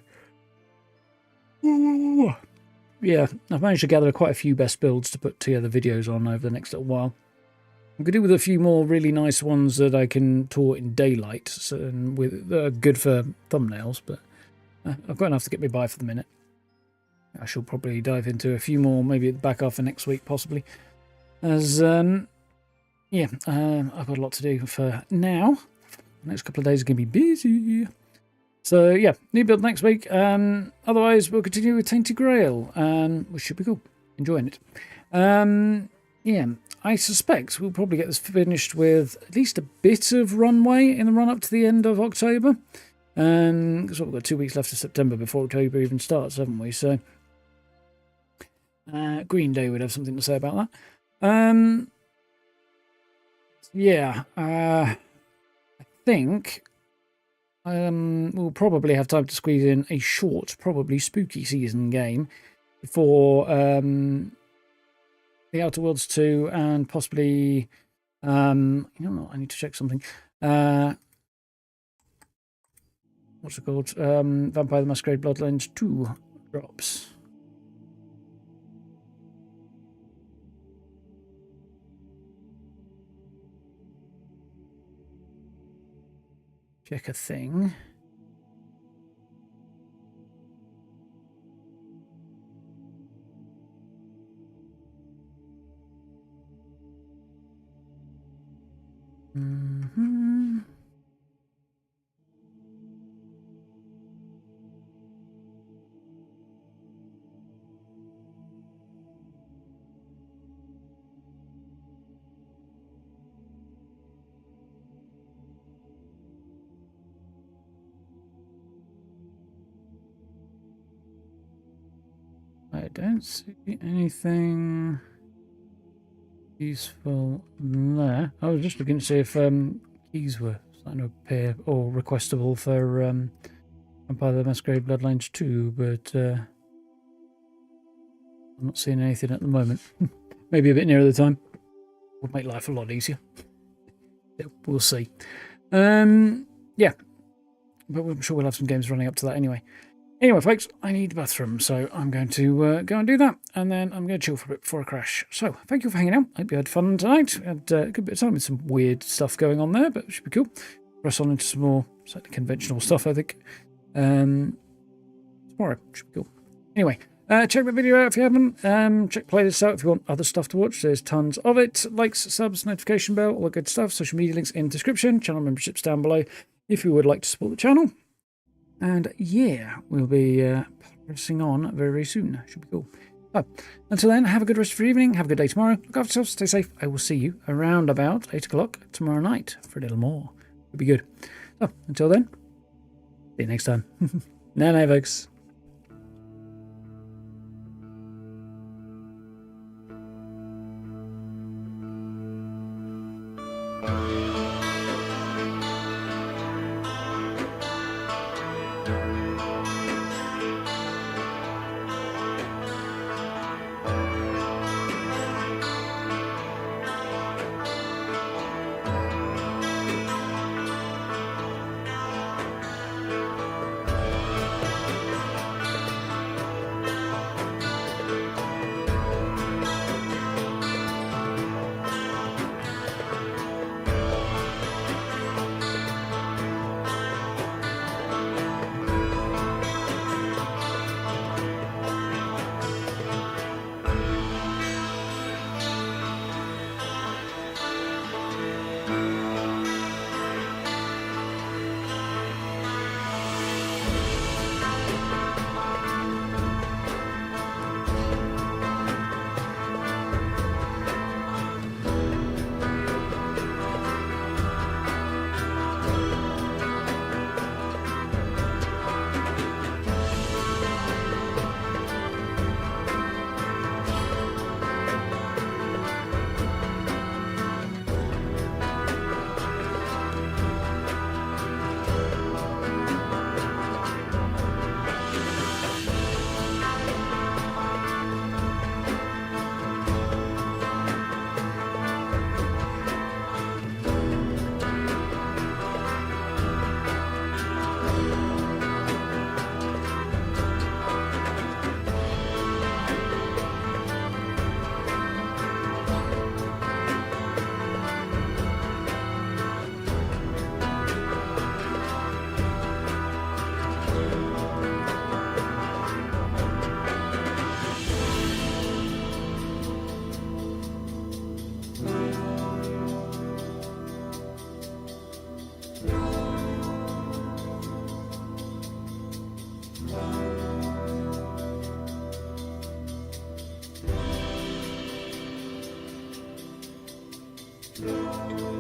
A: Yeah, I've managed to gather quite a few best builds to put together videos on over the next little while. I'm going to do with a few more really nice ones that I can tour in daylight, so, and with good for thumbnails, but I've got enough to get me by for the minute. I shall probably dive into a few more, maybe at the back half of next week, possibly. As, yeah, I've got a lot to do for now. The next couple of days are going to be busy. So, yeah, new build next week. Otherwise, we'll continue with Tainted Grail, which should be cool. Enjoying it. Yeah, I suspect we'll probably get this finished with at least a bit of runway in the run-up to the end of October. Because we've got 2 weeks left of September before October even starts, haven't we? So Green Day would have something to say about that. Yeah, I think we'll probably have time to squeeze in a short, probably spooky season game for the Outer Worlds 2 and possibly, you know what, I need to check something. What's it called? Vampire the Masquerade Bloodlines 2 drops. Check a thing. I don't see anything useful there. I was just looking to see if keys were starting to appear or requestable for Vampire the Masquerade Bloodlines 2, but I'm not seeing anything at the moment. Maybe a bit nearer the time. Would make life a lot easier. Yeah, we'll see. Yeah, but I'm sure we'll have some games running up to that anyway. Anyway, folks, I need the bathroom, so I'm going to go and do that, and then I'm going to chill for a bit before I crash. So, thank you for hanging out. Hope you had fun tonight. Had a good bit of time with some weird stuff going on there, but it should be cool. Press on into some more slightly conventional stuff, I think. Tomorrow should be cool. Anyway, check the video out if you haven't. Check playlists out if you want other stuff to watch. There's tons of it. Likes, subs, notification bell, all the good stuff. Social media links in the description. Channel memberships down below if you would like to support the channel. And yeah, we'll be pressing on very, very soon. Should be cool. So, until then, have a good rest of your evening. Have a good day tomorrow. Look after yourselves. Stay safe. I will see you around about 8 o'clock tomorrow night for a little more. It'll be good. So, until then, see you next time. Night, folks.
J: Thank you.